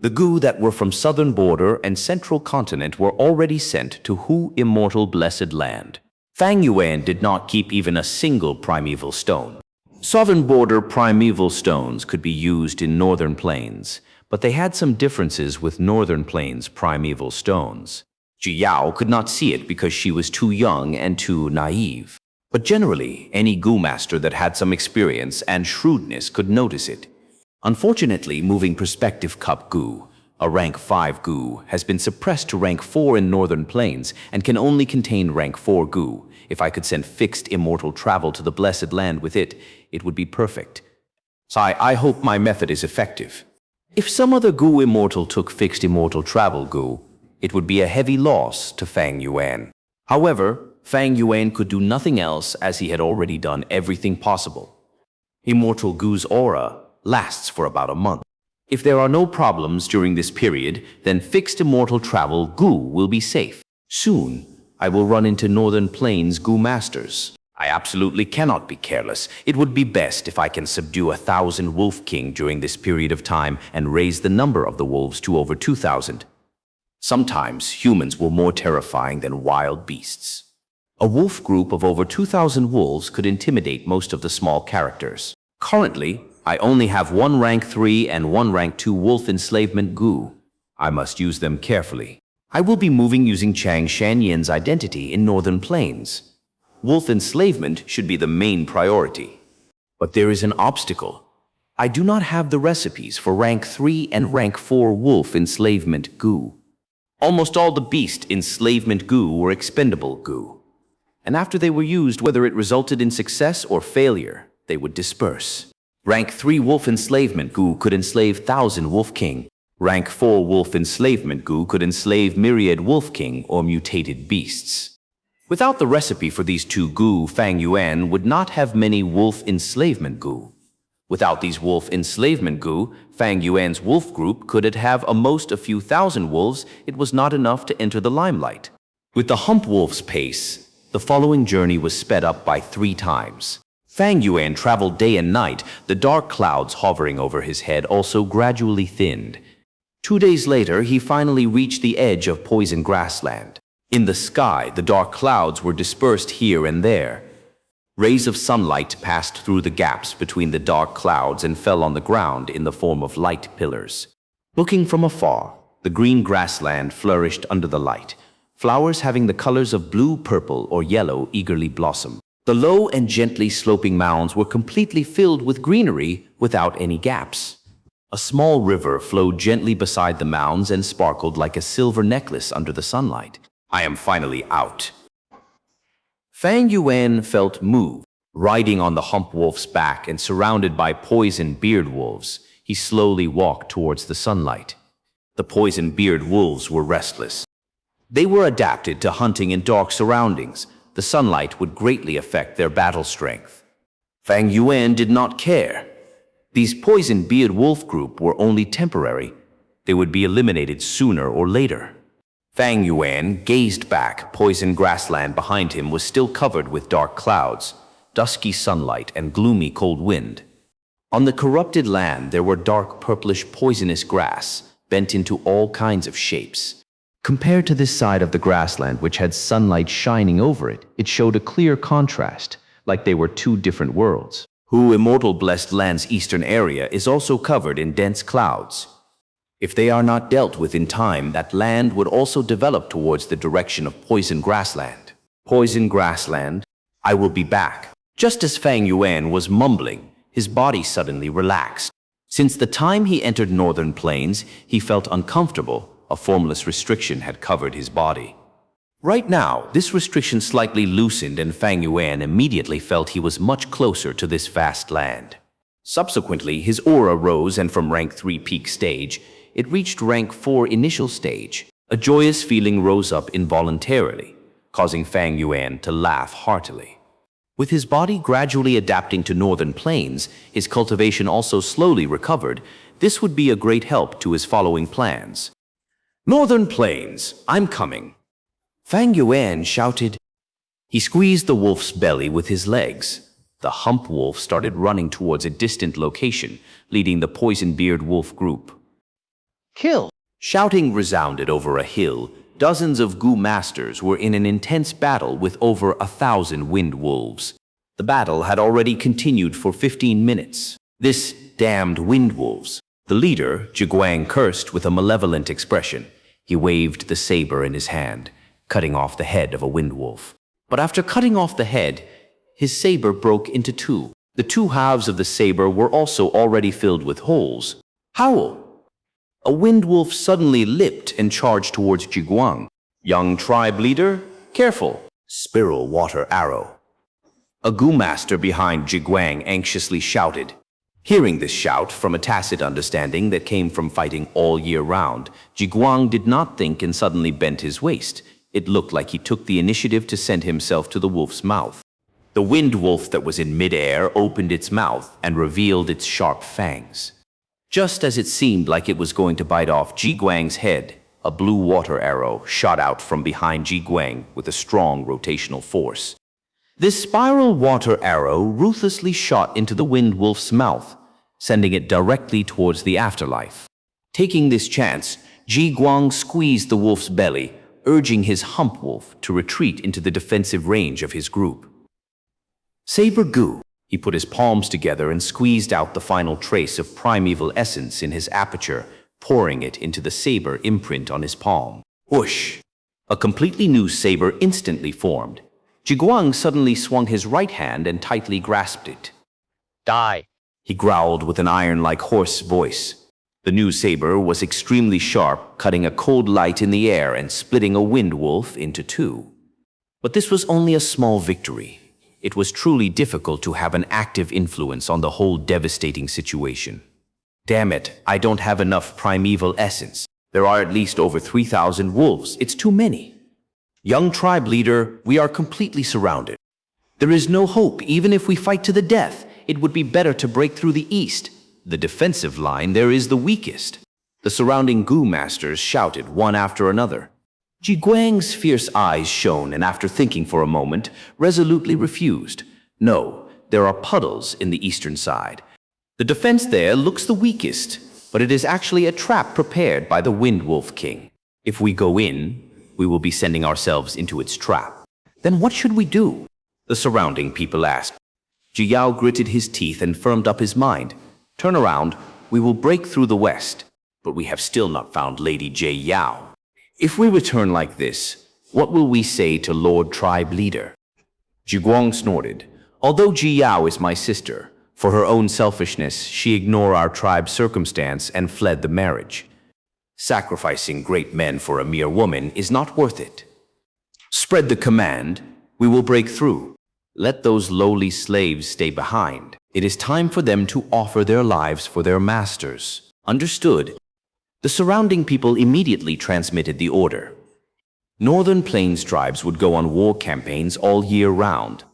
The Gu that were from southern border and central continent were already sent to Hu Immortal Blessed Land. Fang Yuan did not keep even a single primeval stone. Southern border primeval stones could be used in Northern Plains, but they had some differences with Northern Plains primeval stones. Yao could not see it because she was too young and too naive. But generally, any Gu master that had some experience and shrewdness could notice it. Unfortunately, Moving Perspective Cup Gu, a rank 5 Gu, has been suppressed to rank 4 in Northern Plains and can only contain rank 4 Gu. If I could send fixed immortal travel to the Blessed Land with it, it would be perfect. So I hope my method is effective. If some other Gu immortal took fixed immortal travel Gu, it would be a heavy loss to Fang Yuan. However, Fang Yuan could do nothing else as he had already done everything possible. Immortal Gu's aura lasts for about a month. If there are no problems during this period, then fixed immortal travel Gu will be safe. Soon, I will run into Northern Plains Gu masters. I absolutely cannot be careless. It would be best if I can subdue 1,000 Wolf King during this period of time and raise the number of the wolves to over 2,000. Sometimes humans were more terrifying than wild beasts. A wolf group of over 2,000 wolves could intimidate most of the small characters. Currently, I only have one rank 3 and one rank 2 wolf enslavement Gu. I must use them carefully. I will be moving using Xianxia's identity in Northern Plains. Wolf enslavement should be the main priority. But there is an obstacle. I do not have the recipes for rank 3 and rank 4 wolf enslavement Gu. Almost all the beast enslavement Gu were expendable Gu. And after they were used, whether it resulted in success or failure, they would disperse. Rank 3 Wolf Enslavement Gu could enslave 1,000 Wolf King. Rank 4 Wolf Enslavement Gu could enslave myriad Wolf King or mutated beasts. Without the recipe for these two Gu, Fang Yuan would not have many Wolf Enslavement Gu. Without these Wolf Enslavement Gu, Fang Yuan's wolf group could have a most a few thousand wolves. It was not enough to enter the limelight. With the Hump Wolf's pace, the following journey was sped up by 3 times. Fang Yuan traveled day and night. The dark clouds hovering over his head also gradually thinned. 2 days later, he finally reached the edge of poison grassland. In the sky, the dark clouds were dispersed here and there. Rays of sunlight passed through the gaps between the dark clouds and fell on the ground in the form of light pillars. Looking from afar, the green grassland flourished under the light. Flowers having the colors of blue, purple, or yellow eagerly blossomed. The low and gently sloping mounds were completely filled with greenery without any gaps. A small river flowed gently beside the mounds and sparkled like a silver necklace under the sunlight. I am finally out. Fang Yuan felt moved. Riding on the hump wolf's back and surrounded by poison beard wolves, he slowly walked towards the sunlight. The poison beard wolves were restless. They were adapted to hunting in dark surroundings. The sunlight would greatly affect their battle strength. Fang Yuan did not care. These poison beard wolf group were only temporary. They would be eliminated sooner or later. Fang Yuan gazed back. Poison grassland behind him was still covered with dark clouds, dusky sunlight, and gloomy cold wind. On the corrupted land there were dark purplish poisonous grass, bent into all kinds of shapes. Compared to this side of the grassland, which had sunlight shining over it, it showed a clear contrast, like they were 2 different worlds. Hu Immortal Blessed Land's eastern area is also covered in dense clouds. If they are not dealt with in time, that land would also develop towards the direction of poison grassland. Poison grassland, I will be back. Just as Fang Yuan was mumbling, his body suddenly relaxed. Since the time he entered Northern Plains, he felt uncomfortable. A formless restriction had covered his body. Right now, this restriction slightly loosened and Fang Yuan immediately felt he was much closer to this vast land. Subsequently, his aura rose and from rank 3 peak stage, it reached rank 4 initial stage. A joyous feeling rose up involuntarily, causing Fang Yuan to laugh heartily. With his body gradually adapting to northern plains, his cultivation also slowly recovered. This would be a great help to his following plans. "Northern plains, I'm coming," Fang Yuan shouted. He squeezed the wolf's belly with his legs. The hump wolf started running towards a distant location, leading the poison-beard wolf group. "Kill!" Shouting resounded over a hill. Dozens of Gu masters were in an intense battle with over 1,000 wind wolves. The battle had already continued for 15 minutes. This damned wind wolves. The leader, Zhiguang, cursed with a malevolent expression. He waved the saber in his hand, cutting off the head of a wind wolf. But after cutting off the head, his saber broke into two. The two halves of the saber were also already filled with holes. Howl! A wind wolf suddenly leaped and charged towards Zhiguang. "Young tribe leader, careful!" Spiral water arrow. A Gu master behind Zhiguang anxiously shouted. Hearing this shout from a tacit understanding that came from fighting all year round, Zhiguang did not think and suddenly bent his waist. It looked like he took the initiative to send himself to the wolf's mouth. The wind wolf that was in midair opened its mouth and revealed its sharp fangs. Just as it seemed like it was going to bite off Zhiguang's head, a blue water arrow shot out from behind Zhiguang with a strong rotational force. This spiral water arrow ruthlessly shot into the wind wolf's mouth, sending it directly towards the afterlife. Taking this chance, Zhiguang squeezed the wolf's belly, urging his hump wolf to retreat into the defensive range of his group. Saber Gu. He put his palms together and squeezed out the final trace of primeval essence in his aperture, pouring it into the saber imprint on his palm. Whoosh! A completely new saber instantly formed. Zhiguang suddenly swung his right hand and tightly grasped it. Die! He growled with an iron-like hoarse voice. The new saber was extremely sharp, cutting a cold light in the air and splitting a wind wolf into two. But this was only a small victory. It was truly difficult to have an active influence on the whole devastating situation. Damn it, I don't have enough primeval essence. There are at least over 3,000 wolves. It's too many. Young tribe leader, we are completely surrounded. There is no hope. Even if we fight to the death, it would be better to break through the east. The defensive line there is the weakest. The surrounding Gu masters shouted one after another. Zhiguang's fierce eyes shone, and after thinking for a moment, resolutely refused. No, there are puddles in the eastern side. The defense there looks the weakest, but it is actually a trap prepared by the Wind Wolf King. If we go in, we will be sending ourselves into its trap. Then what should we do? The surrounding people asked. Jiyao gritted his teeth and firmed up his mind. Turn around, we will break through the west. But we have still not found Lady Jie Yao. If we return like this, what will we say to Lord Tribe Leader? Zhiguang snorted. Although Ji Yao is my sister, for her own selfishness, she ignored our tribe's circumstance and fled the marriage. Sacrificing great men for a mere woman is not worth it. Spread the command, we will break through. Let those lowly slaves stay behind. It is time for them to offer their lives for their masters. Understood? The surrounding people immediately transmitted the order. Northern Plains tribes would go on war campaigns all year round.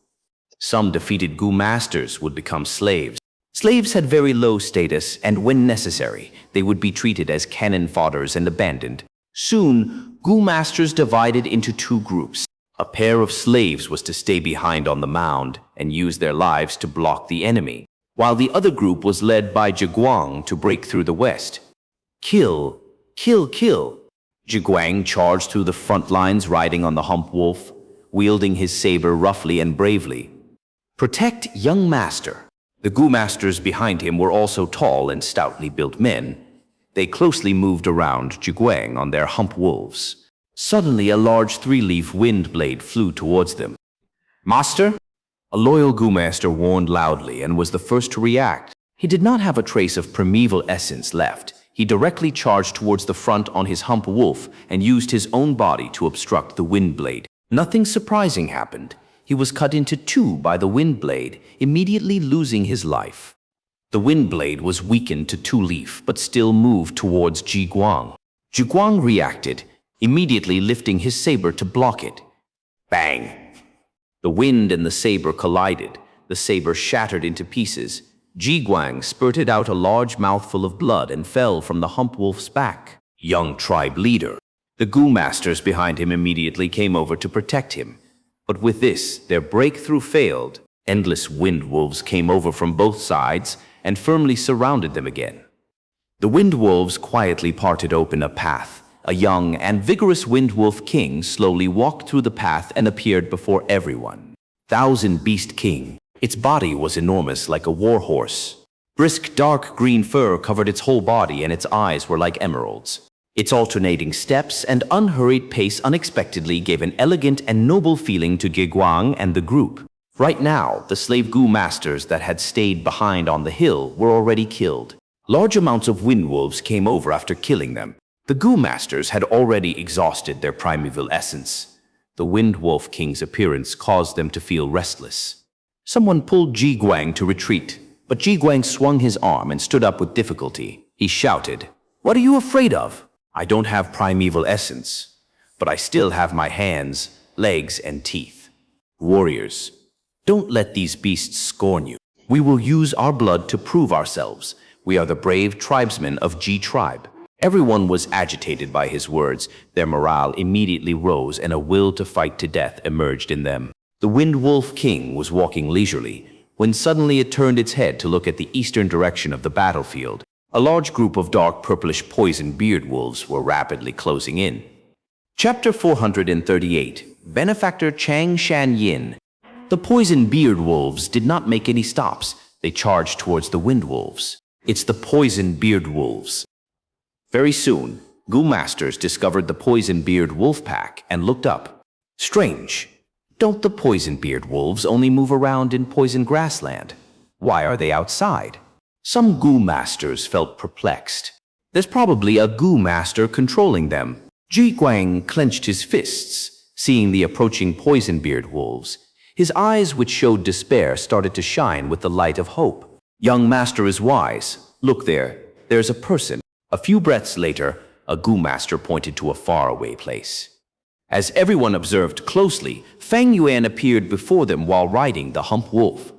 Some defeated Gu masters would become slaves. Slaves had very low status, and when necessary, they would be treated as cannon fodders and abandoned. Soon, Gu masters divided into two groups. A pair of slaves was to stay behind on the mound and use their lives to block the enemy, while the other group was led by Zhiguang to break through the west. Kill, kill, kill. Zhiguang charged through the front lines riding on the hump wolf, wielding his saber roughly and bravely. Protect young master. The Gu masters behind him were also tall and stoutly built men. They closely moved around Zhiguang on their hump wolves. Suddenly, a large three-leaf wind blade flew towards them. Master? A loyal Gu master warned loudly and was the first to react. He did not have a trace of primeval essence left. He directly charged towards the front on his hump wolf and used his own body to obstruct the wind blade. Nothing surprising happened. He was cut into two by the wind blade, immediately losing his life. The wind blade was weakened to two-leaf, but still moved towards Zhiguang. Zhiguang reacted, immediately lifting his saber to block it. Bang! The wind and the saber collided. The saber shattered into pieces. Jiguang spurted out a large mouthful of blood and fell from the hump wolf's back. Young tribe leader. The Gu masters behind him immediately came over to protect him. But with this, their breakthrough failed. Endless wind wolves came over from both sides and firmly surrounded them again. The wind wolves quietly parted open a path. A young and vigorous wind wolf king slowly walked through the path and appeared before everyone. Thousand Beast King. Its body was enormous like a war horse. Brisk dark green fur covered its whole body and its eyes were like emeralds. Its alternating steps and unhurried pace unexpectedly gave an elegant and noble feeling to Jiguang and the group. Right now, the slave Gu masters that had stayed behind on the hill were already killed. Large amounts of wind wolves came over after killing them. The Gu masters had already exhausted their primeval essence. The wind wolf king's appearance caused them to feel restless. Someone pulled Jiguang to retreat, but Jiguang swung his arm and stood up with difficulty. He shouted, "What are you afraid of? I don't have primeval essence, but I still have my hands, legs, and teeth. Warriors, don't let these beasts scorn you. We will use our blood to prove ourselves. We are the brave tribesmen of Ji tribe." Everyone was agitated by his words. Their morale immediately rose and a will to fight to death emerged in them. The Wind Wolf King was walking leisurely when suddenly it turned its head to look at the eastern direction of the battlefield. A large group of dark purplish poison beard wolves were rapidly closing in. Chapter 438. Benefactor Chang Shan Yin. The poison beard wolves did not make any stops. They charged towards the wind wolves. It's the poison beard wolves. Very soon, Gu masters discovered the poison beard wolf pack and looked up. Strange. Don't the poison beard wolves only move around in poison grassland? Why are they outside? Some Gu masters felt perplexed. There's probably a Gu master controlling them. Jiguang clenched his fists, seeing the approaching poison beard wolves. His eyes, which showed despair, started to shine with the light of hope. Young master is wise. Look there. There's a person. A few breaths later, a Gu master pointed to a faraway place. As everyone observed closely, Fang Yuan appeared before them while riding the hump wolf.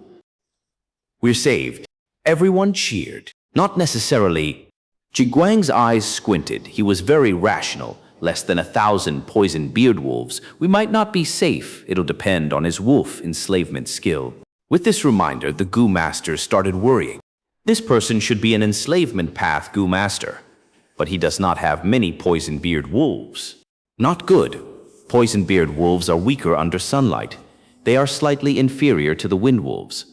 We're saved. Everyone cheered. Not necessarily. Jiguang's eyes squinted. He was very rational. Less than 1,000 poison beard wolves. We might not be safe. It'll depend on his wolf enslavement skill. With this reminder, the Gu masters started worrying. This person should be an enslavement path Gu master, but he does not have many poison beard wolves. Not good. Poison beard wolves are weaker under sunlight. They are slightly inferior to the wind wolves.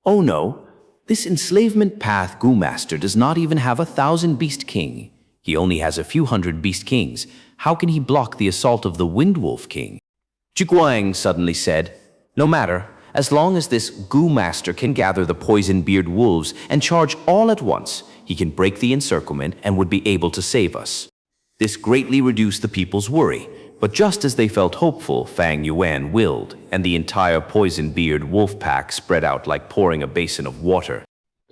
Oh no, this enslavement path Gu master does not even have 1,000 beast king. He only has a few hundred beast kings. How can he block the assault of the wind wolf king? Jiguang suddenly said, "No matter, as long as this Gu master can gather the poison beard wolves and charge all at once, he can break the encirclement and would be able to save us." This greatly reduced the people's worry, but just as they felt hopeful, Fang Yuan willed, and the entire poison beard wolf pack spread out like pouring a basin of water.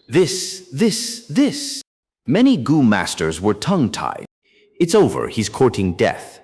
This. Many Gu masters were tongue-tied. It's over, he's courting death.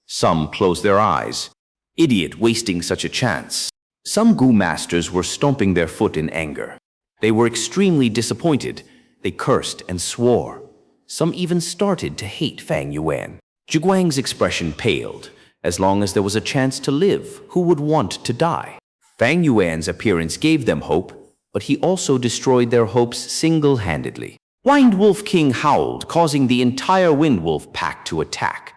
Some closed their eyes. Idiot, wasting such a chance. Some Gu masters were stomping their foot in anger. They were extremely disappointed. They cursed and swore. Some even started to hate Fang Yuan. Jiguang's expression paled. As long as there was a chance to live, who would want to die? Fang Yuan's appearance gave them hope, but he also destroyed their hopes single-handedly. Wind Wolf King howled, causing the entire Wind Wolf pack to attack.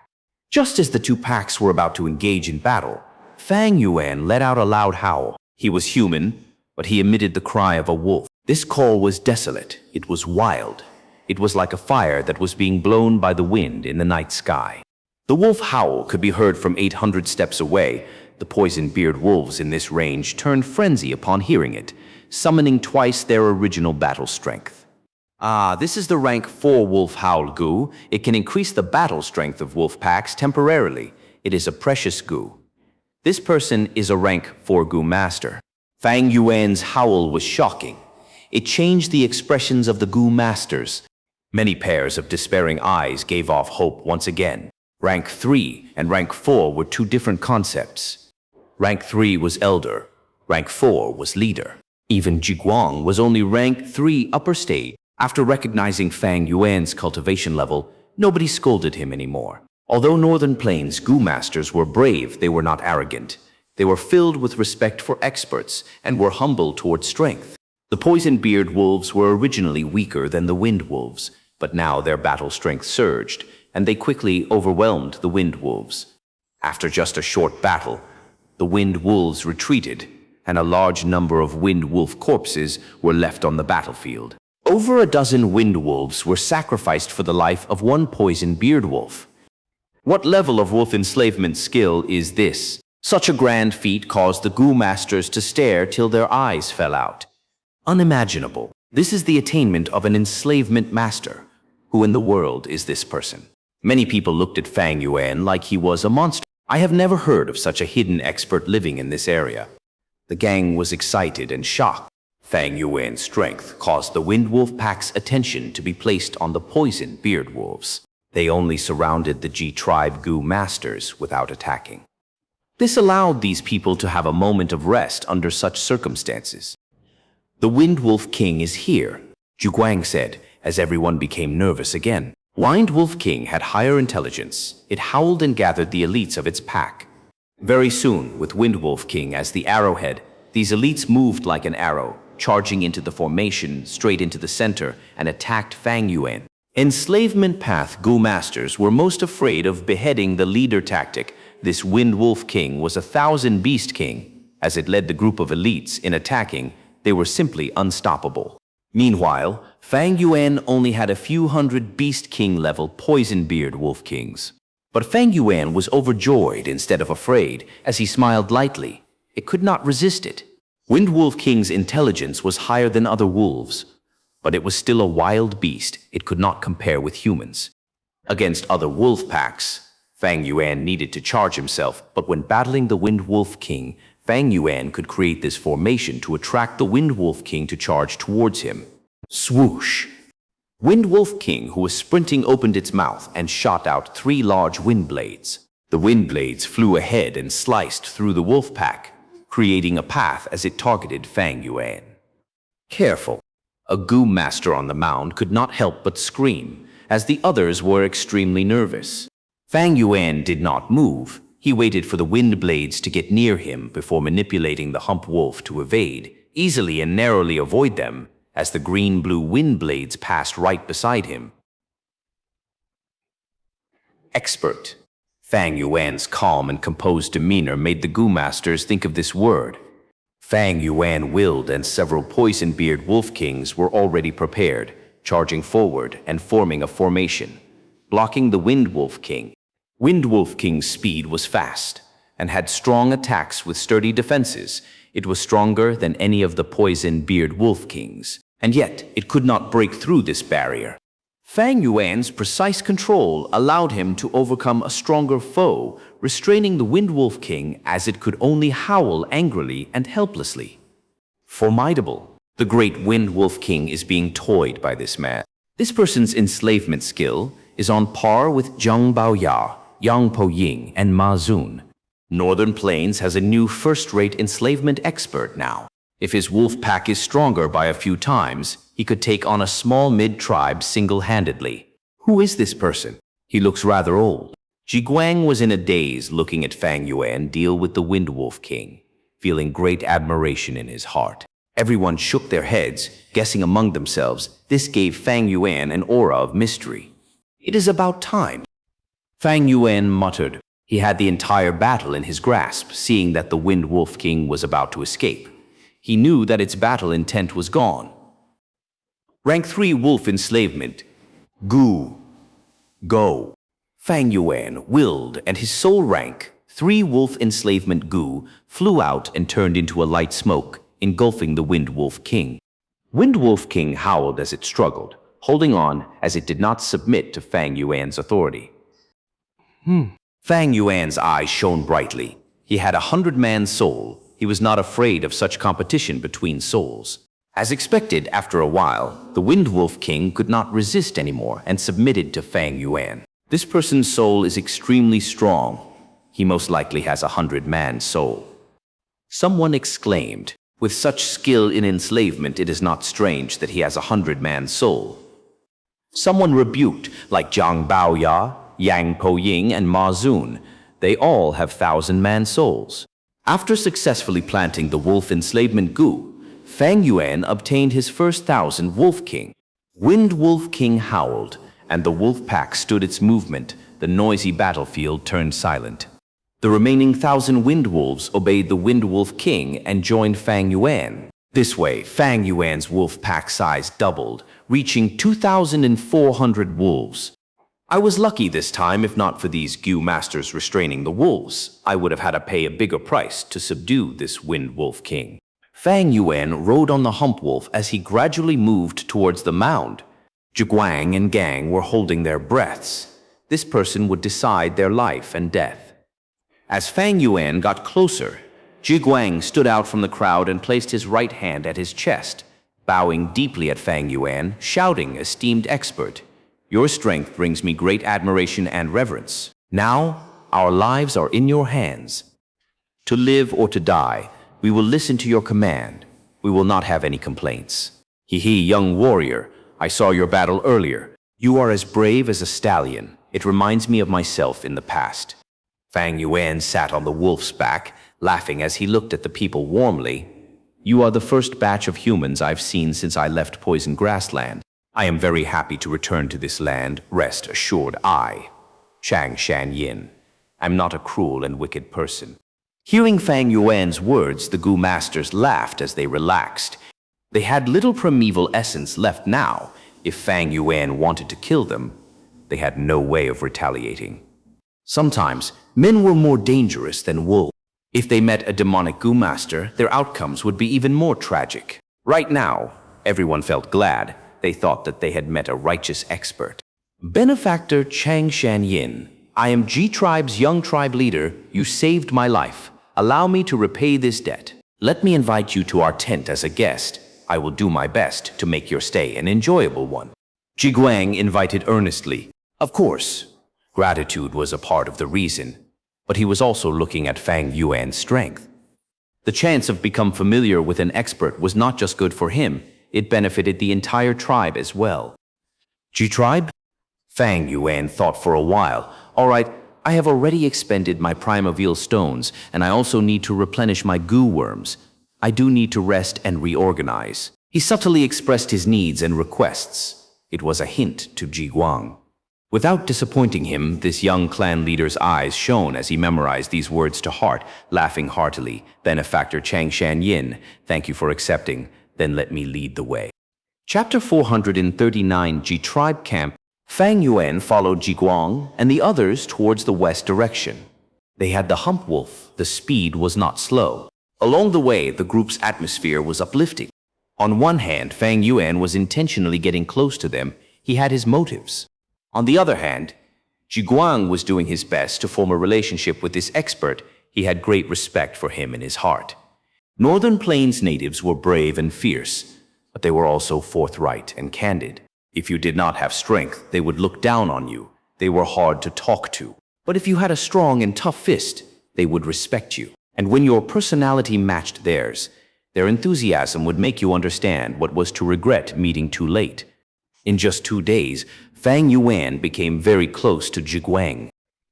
Just as the two packs were about to engage in battle, Fang Yuan let out a loud howl. He was human, but he emitted the cry of a wolf. This call was desolate. It was wild. It was like a fire that was being blown by the wind in the night sky. The wolf howl could be heard from 800 steps away. The poison beard wolves in this range turned frenzy upon hearing it, summoning twice their original battle strength. This is the rank 4 Wolf Howl Gu. It can increase the battle strength of wolf packs temporarily. It is a precious Gu. This person is a rank 4 Gu master. Fang Yuan's howl was shocking. It changed the expressions of the Gu masters. Many pairs of despairing eyes gave off hope once again. Rank 3 and Rank 4 were two different concepts. Rank 3 was Elder, Rank 4 was Leader. Even Jiguang was only Rank 3 upper stage. After recognizing Fang Yuan's cultivation level, nobody scolded him anymore. Although Northern Plains Gu masters were brave, they were not arrogant. They were filled with respect for experts and were humble toward strength. The poison-beard wolves were originally weaker than the wind wolves, but now their battle strength surged, and they quickly overwhelmed the wind wolves. After just a short battle, the wind wolves retreated, and a large number of wind wolf corpses were left on the battlefield. Over a dozen wind wolves were sacrificed for the life of one poison-beard wolf. What level of wolf enslavement skill is this? Such a grand feat caused the Gu masters to stare till their eyes fell out. Unimaginable. This is the attainment of an enslavement master. Who in the world is this person? Many people looked at Fang Yuan like he was a monster. I have never heard of such a hidden expert living in this area. The gang was excited and shocked. Fang Yuan's strength caused the Wind Wolf Pack's attention to be placed on the poison beard wolves. They only surrounded the G tribe Gu masters without attacking. This allowed these people to have a moment of rest under such circumstances. The Wind Wolf King is here, Zhuguang said, as everyone became nervous again. Wind Wolf King had higher intelligence. It howled and gathered the elites of its pack. Very soon, with Wind Wolf King as the arrowhead, these elites moved like an arrow, charging into the formation, straight into the center, and attacked Fang Yuan. Enslavement Path Gu masters were most afraid of beheading the leader tactic. This Wind Wolf King was a 1,000 beast king. As it led the group of elites in attacking, they were simply unstoppable. Meanwhile, Fang Yuan only had a few hundred beast king level poison beard wolf kings. But Fang Yuan was overjoyed instead of afraid, as he smiled lightly. It could not resist it. Wind Wolf King's intelligence was higher than other wolves, but it was still a wild beast. It could not compare with humans. Against other wolf packs, Fang Yuan needed to charge himself, but when battling the Wind Wolf King, Fang Yuan could create this formation to attract the Wind Wolf King to charge towards him. Swoosh! Wind Wolf King, who was sprinting, opened its mouth and shot out 3 large wind blades. The wind blades flew ahead and sliced through the wolf pack, creating a path as it targeted Fang Yuan. Careful! A Gu master on the mound could not help but scream, as the others were extremely nervous. Fang Yuan did not move. He waited for the wind blades to get near him before manipulating the hump wolf to evade, easily and narrowly avoid them, as the green-blue wind blades passed right beside him. Expert. Fang Yuan's calm and composed demeanor made the Gu masters think of this word. Fang Yuan willed, and several poison-beard wolf kings were already prepared, charging forward and forming a formation, blocking the Wind Wolf King. Wind Wolf King's speed was fast and had strong attacks with sturdy defenses. It was stronger than any of the poison-beard wolf kings, and yet it could not break through this barrier. Fang Yuan's precise control allowed him to overcome a stronger foe, restraining the Wind Wolf King as it could only howl angrily and helplessly. Formidable. The great Wind Wolf King is being toyed by this man. This person's enslavement skill is on par with Zhang Baoya, Yang Po Ying, and Ma Zun. Northern Plains has a new first-rate enslavement expert now. If his wolf pack is stronger by a few times, he could take on a small mid-tribe single-handedly. Who is this person? He looks rather old. Zhiguang was in a daze looking at Fang Yuan deal with the Wind Wolf King, feeling great admiration in his heart. Everyone shook their heads, guessing among themselves. This gave Fang Yuan an aura of mystery. It is about time. Fang Yuan muttered. He had the entire battle in his grasp, seeing that the Wind Wolf King was about to escape. He knew that its battle intent was gone. Rank 3 Wolf Enslavement. Gu. Go. Fang Yuan willed, and his soul rank, 3 Wolf Enslavement Gu, flew out and turned into a light smoke, engulfing the Wind Wolf King. Wind Wolf King howled as it struggled, holding on as it did not submit to Fang Yuan's authority. Fang Yuan's eyes shone brightly. He had a 100-man soul. He was not afraid of such competition between souls. As expected, after a while, the Wind Wolf King could not resist anymore and submitted to Fang Yuan. This person's soul is extremely strong. He most likely has 100-man soul. Someone exclaimed, with such skill in enslavement, it is not strange that he has 100-man soul. Someone rebuked, like Zhang Baoya, Yang Poying, and Ma Zun. They all have 1,000-man souls. After successfully planting the wolf enslavement Gu, Fang Yuan obtained his first 1,000 Wolf King. Wind Wolf King howled, and the wolf pack stood its movement. The noisy battlefield turned silent. The remaining 1,000 Wind Wolves obeyed the Wind Wolf King and joined Fang Yuan. This way, Fang Yuan's wolf pack size doubled, reaching 2,400 wolves. I was lucky this time. If not for these Gu masters restraining the wolves, I would have had to pay a bigger price to subdue this Wind Wolf King. Fang Yuan rode on the hump wolf as he gradually moved towards the mound. Zhiguang and Gang were holding their breaths. This person would decide their life and death. As Fang Yuan got closer, Zhiguang stood out from the crowd and placed his right hand at his chest, bowing deeply at Fang Yuan, shouting, "Esteemed expert, your strength brings me great admiration and reverence. Now, our lives are in your hands. To live or to die, we will listen to your command. We will not have any complaints." "Hee, young warrior, I saw your battle earlier. You are as brave as a stallion. It reminds me of myself in the past." Fang Yuan sat on the wolf's back, laughing as he looked at the people warmly. "You are the first batch of humans I've seen since I left Poison Grassland. I am very happy to return to this land. Rest assured, I, Xianxia, am not a cruel and wicked person." Hearing Fang Yuan's words, the Gu masters laughed as they relaxed. They had little primeval essence left now. If Fang Yuan wanted to kill them, they had no way of retaliating. Sometimes, men were more dangerous than wolves. If they met a demonic Gu master, their outcomes would be even more tragic. Right now, everyone felt glad. They thought that they had met a righteous expert. "Benefactor Xianxia, I am G Tribe's young tribe leader. You saved my life. Allow me to repay this debt. Let me invite you to our tent as a guest. I will do my best to make your stay an enjoyable one." Zhiguang invited earnestly. Of course, gratitude was a part of the reason, but he was also looking at Fang Yuan's strength. The chance of becoming familiar with an expert was not just good for him, it benefited the entire tribe as well. "G Tribe?" Fang Yuan thought for a while. "All right, I have already expended my primordial stones, and I also need to replenish my Gu worms. I do need to rest and reorganize." He subtly expressed his needs and requests. It was a hint to Zhiguang. Without disappointing him, this young clan leader's eyes shone as he memorized these words to heart, laughing heartily. "Benefactor Xianxia, thank you for accepting. Then let me lead the way." Chapter 439, G Tribe Camp. Fang Yuan followed Zhiguang and the others towards the west direction. They had the hump wolf. The speed was not slow. Along the way, the group's atmosphere was uplifting. On one hand, Fang Yuan was intentionally getting close to them. He had his motives. On the other hand, Zhiguang was doing his best to form a relationship with this expert. He had great respect for him in his heart. Northern Plains natives were brave and fierce, but they were also forthright and candid. If you did not have strength, they would look down on you. They were hard to talk to. But if you had a strong and tough fist, they would respect you. And when your personality matched theirs, their enthusiasm would make you understand what was to regret meeting too late. In just 2 days, Fang Yuan became very close to Zhiguang.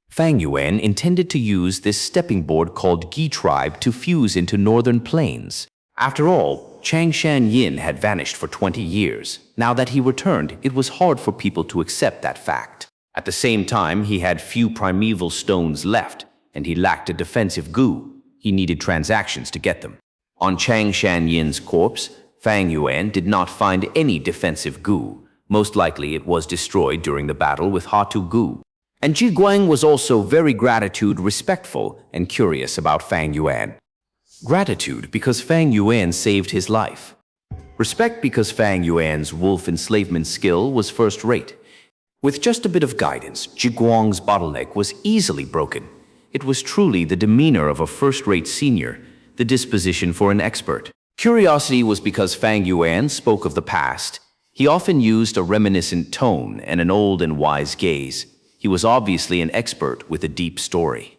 Fang Yuan intended to use this stepping board called Gi Tribe to fuse into Northern Plains. After all, Xianxia had vanished for 20 years. Now that he returned, it was hard for people to accept that fact. At the same time, he had few primeval stones left, and he lacked a defensive Gu. He needed transactions to get them. On Xianxia's corpse, Fang Yuan did not find any defensive Gu. Most likely it was destroyed during the battle with Hatu Gu. And Zhiguang was also very respectful and curious about Fang Yuan. Gratitude because Fang Yuan saved his life. Respect because Fang Yuan's wolf enslavement skill was first-rate. With just a bit of guidance, Zhiguang's bottleneck was easily broken. It was truly the demeanor of a first-rate senior, the disposition for an expert. Curiosity was because Fang Yuan spoke of the past. He often used a reminiscent tone and an old and wise gaze. He was obviously an expert with a deep story.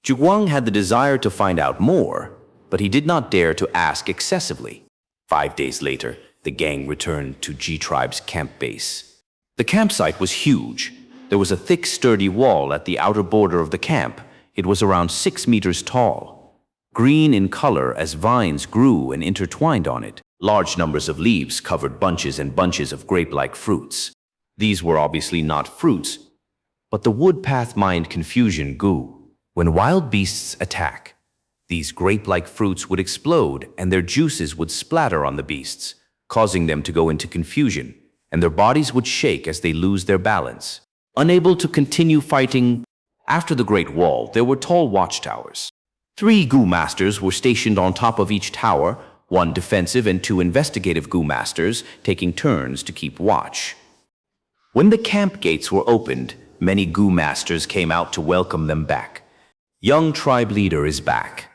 Zhuguang had the desire to find out more, but he did not dare to ask excessively. 5 days later, the gang returned to G Tribe's camp base. The campsite was huge. There was a thick, sturdy wall at the outer border of the camp. It was around 6 meters tall, green in color as vines grew and intertwined on it. Large numbers of leaves covered bunches and bunches of grape-like fruits. These were obviously not fruits, but the wood path mined confusion Gu. When wild beasts attack, these grape-like fruits would explode and their juices would splatter on the beasts, causing them to go into confusion, and their bodies would shake as they lose their balance. Unable to continue fighting, after the Great Wall, there were tall watchtowers. 3 Gu masters were stationed on top of each tower, 1 defensive and 2 investigative Gu masters, taking turns to keep watch. When the camp gates were opened, many Gu masters came out to welcome them back. Young tribe leader is back.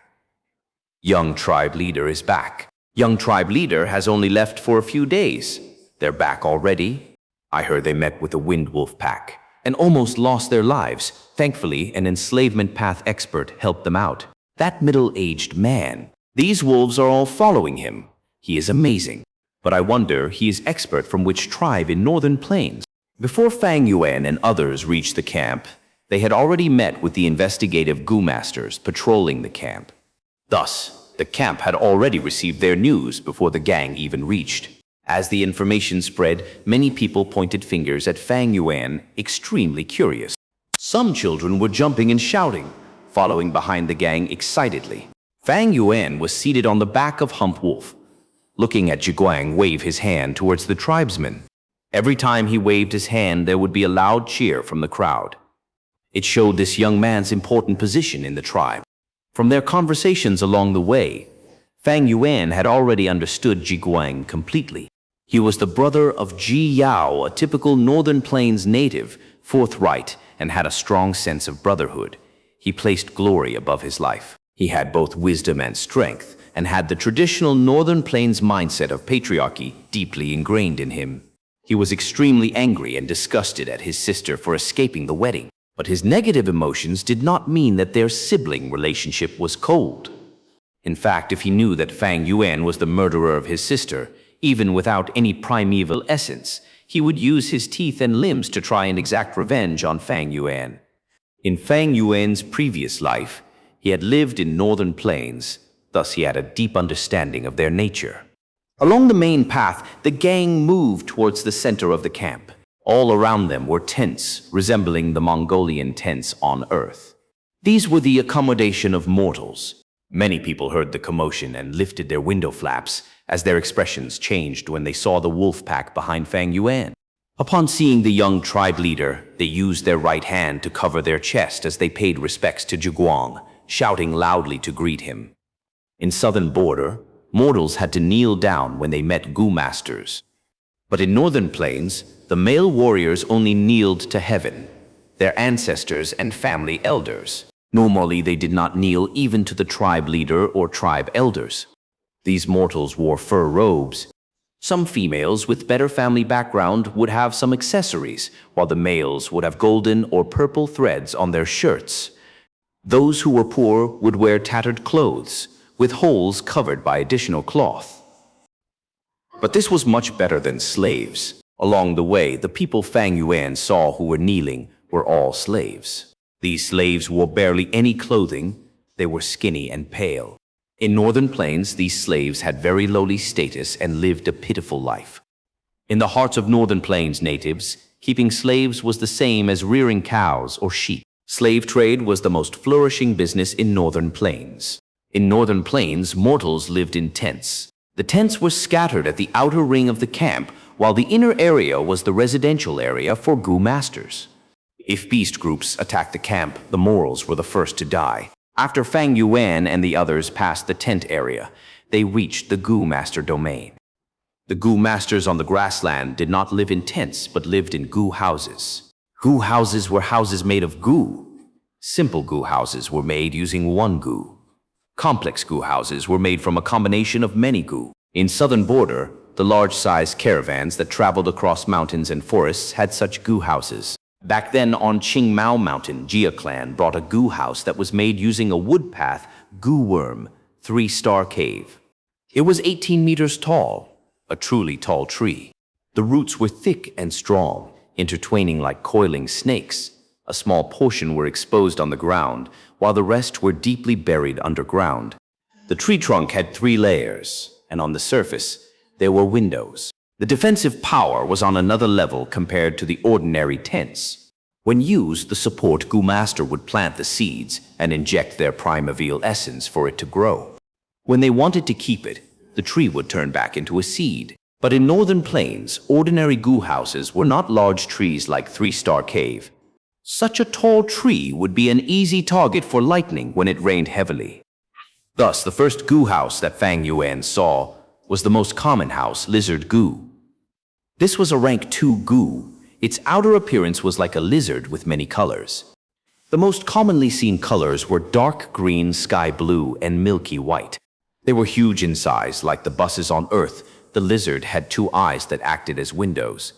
Young tribe leader is back. Young tribe leader has only left for a few days. They're back already. I heard they met with a wind wolf pack and almost lost their lives. Thankfully, an enslavement path expert helped them out. That middle-aged man. These wolves are all following him. He is amazing. But I wonder he is expert from which tribe in Northern Plains. Before Fang Yuan and others reached the camp, they had already met with the investigative Gu masters patrolling the camp. Thus, the camp had already received their news before the gang even reached. As the information spread, many people pointed fingers at Fang Yuan, extremely curious. Some children were jumping and shouting, following behind the gang excitedly. Fang Yuan was seated on the back of Hump Wolf, looking at Zhuguang wave his hand towards the tribesmen. Every time he waved his hand, there would be a loud cheer from the crowd. It showed this young man's important position in the tribe. From their conversations along the way, Fang Yuan had already understood Zhuguang completely. He was the brother of Ji Yao, a typical Northern Plains native, forthright, and had a strong sense of brotherhood. He placed glory above his life. He had both wisdom and strength, and had the traditional Northern Plains mindset of patriarchy deeply ingrained in him. He was extremely angry and disgusted at his sister for escaping the wedding. But his negative emotions did not mean that their sibling relationship was cold. In fact, if he knew that Fang Yuan was the murderer of his sister, even without any primeval essence, he would use his teeth and limbs to try and exact revenge on Fang Yuan. In Fang Yuan's previous life, he had lived in Northern Plains, thus he had a deep understanding of their nature. Along the main path, the gang moved towards the center of the camp. All around them were tents, resembling the Mongolian tents on Earth. These were the accommodation of mortals. Many people heard the commotion and lifted their window flaps, as their expressions changed when they saw the wolf pack behind Fang Yuan. Upon seeing the young tribe leader, they used their right hand to cover their chest as they paid respects to Zhuguang, shouting loudly to greet him. In southern border, mortals had to kneel down when they met Gu masters. But in Northern Plains, the male warriors only kneeled to heaven, their ancestors and family elders. Normally, they did not kneel even to the tribe leader or tribe elders. These mortals wore fur robes. Some females with better family background would have some accessories, while the males would have golden or purple threads on their shirts. Those who were poor would wear tattered clothes, with holes covered by additional cloth. But this was much better than slaves. Along the way, the people Fang Yuan saw who were kneeling were all slaves. These slaves wore barely any clothing. They were skinny and pale. In Northern Plains, these slaves had very lowly status and lived a pitiful life. In the hearts of Northern Plains natives, keeping slaves was the same as rearing cows or sheep. Slave trade was the most flourishing business in Northern Plains. In Northern Plains, mortals lived in tents. The tents were scattered at the outer ring of the camp, while the inner area was the residential area for Gu masters. If beast groups attacked the camp, the mortals were the first to die. After Fang Yuan and the others passed the tent area, they reached the Gu master domain. The Gu masters on the grassland did not live in tents, but lived in Gu houses. Gu houses were houses made of Gu. Simple Gu houses were made using one Gu. Complex Gu houses were made from a combination of many Gu. In southern border, the large-sized caravans that traveled across mountains and forests had such Gu houses. Back then on Qingmao Mountain, Jia clan brought a Gu house that was made using a wood path, Gu worm, 3-star cave. It was 18 meters tall, a truly tall tree. The roots were thick and strong, intertwining like coiling snakes. A small portion were exposed on the ground, while the rest were deeply buried underground. The tree trunk had 3 layers, and on the surface, there were windows. The defensive power was on another level compared to the ordinary tents. When used, the support Gu master would plant the seeds and inject their primeval essence for it to grow. When they wanted to keep it, the tree would turn back into a seed. But in northern plains, ordinary Gu houses were not large trees like 3-star cave. Such a tall tree would be an easy target for lightning when it rained heavily. Thus, the first Gu house that Fang Yuan saw was the most common house, Lizard Gu. This was a rank 2 Gu. Its outer appearance was like a lizard with many colors. The most commonly seen colors were dark green, sky blue, and milky white. They were huge in size, like the buses on Earth. The lizard had 2 eyes that acted as windows.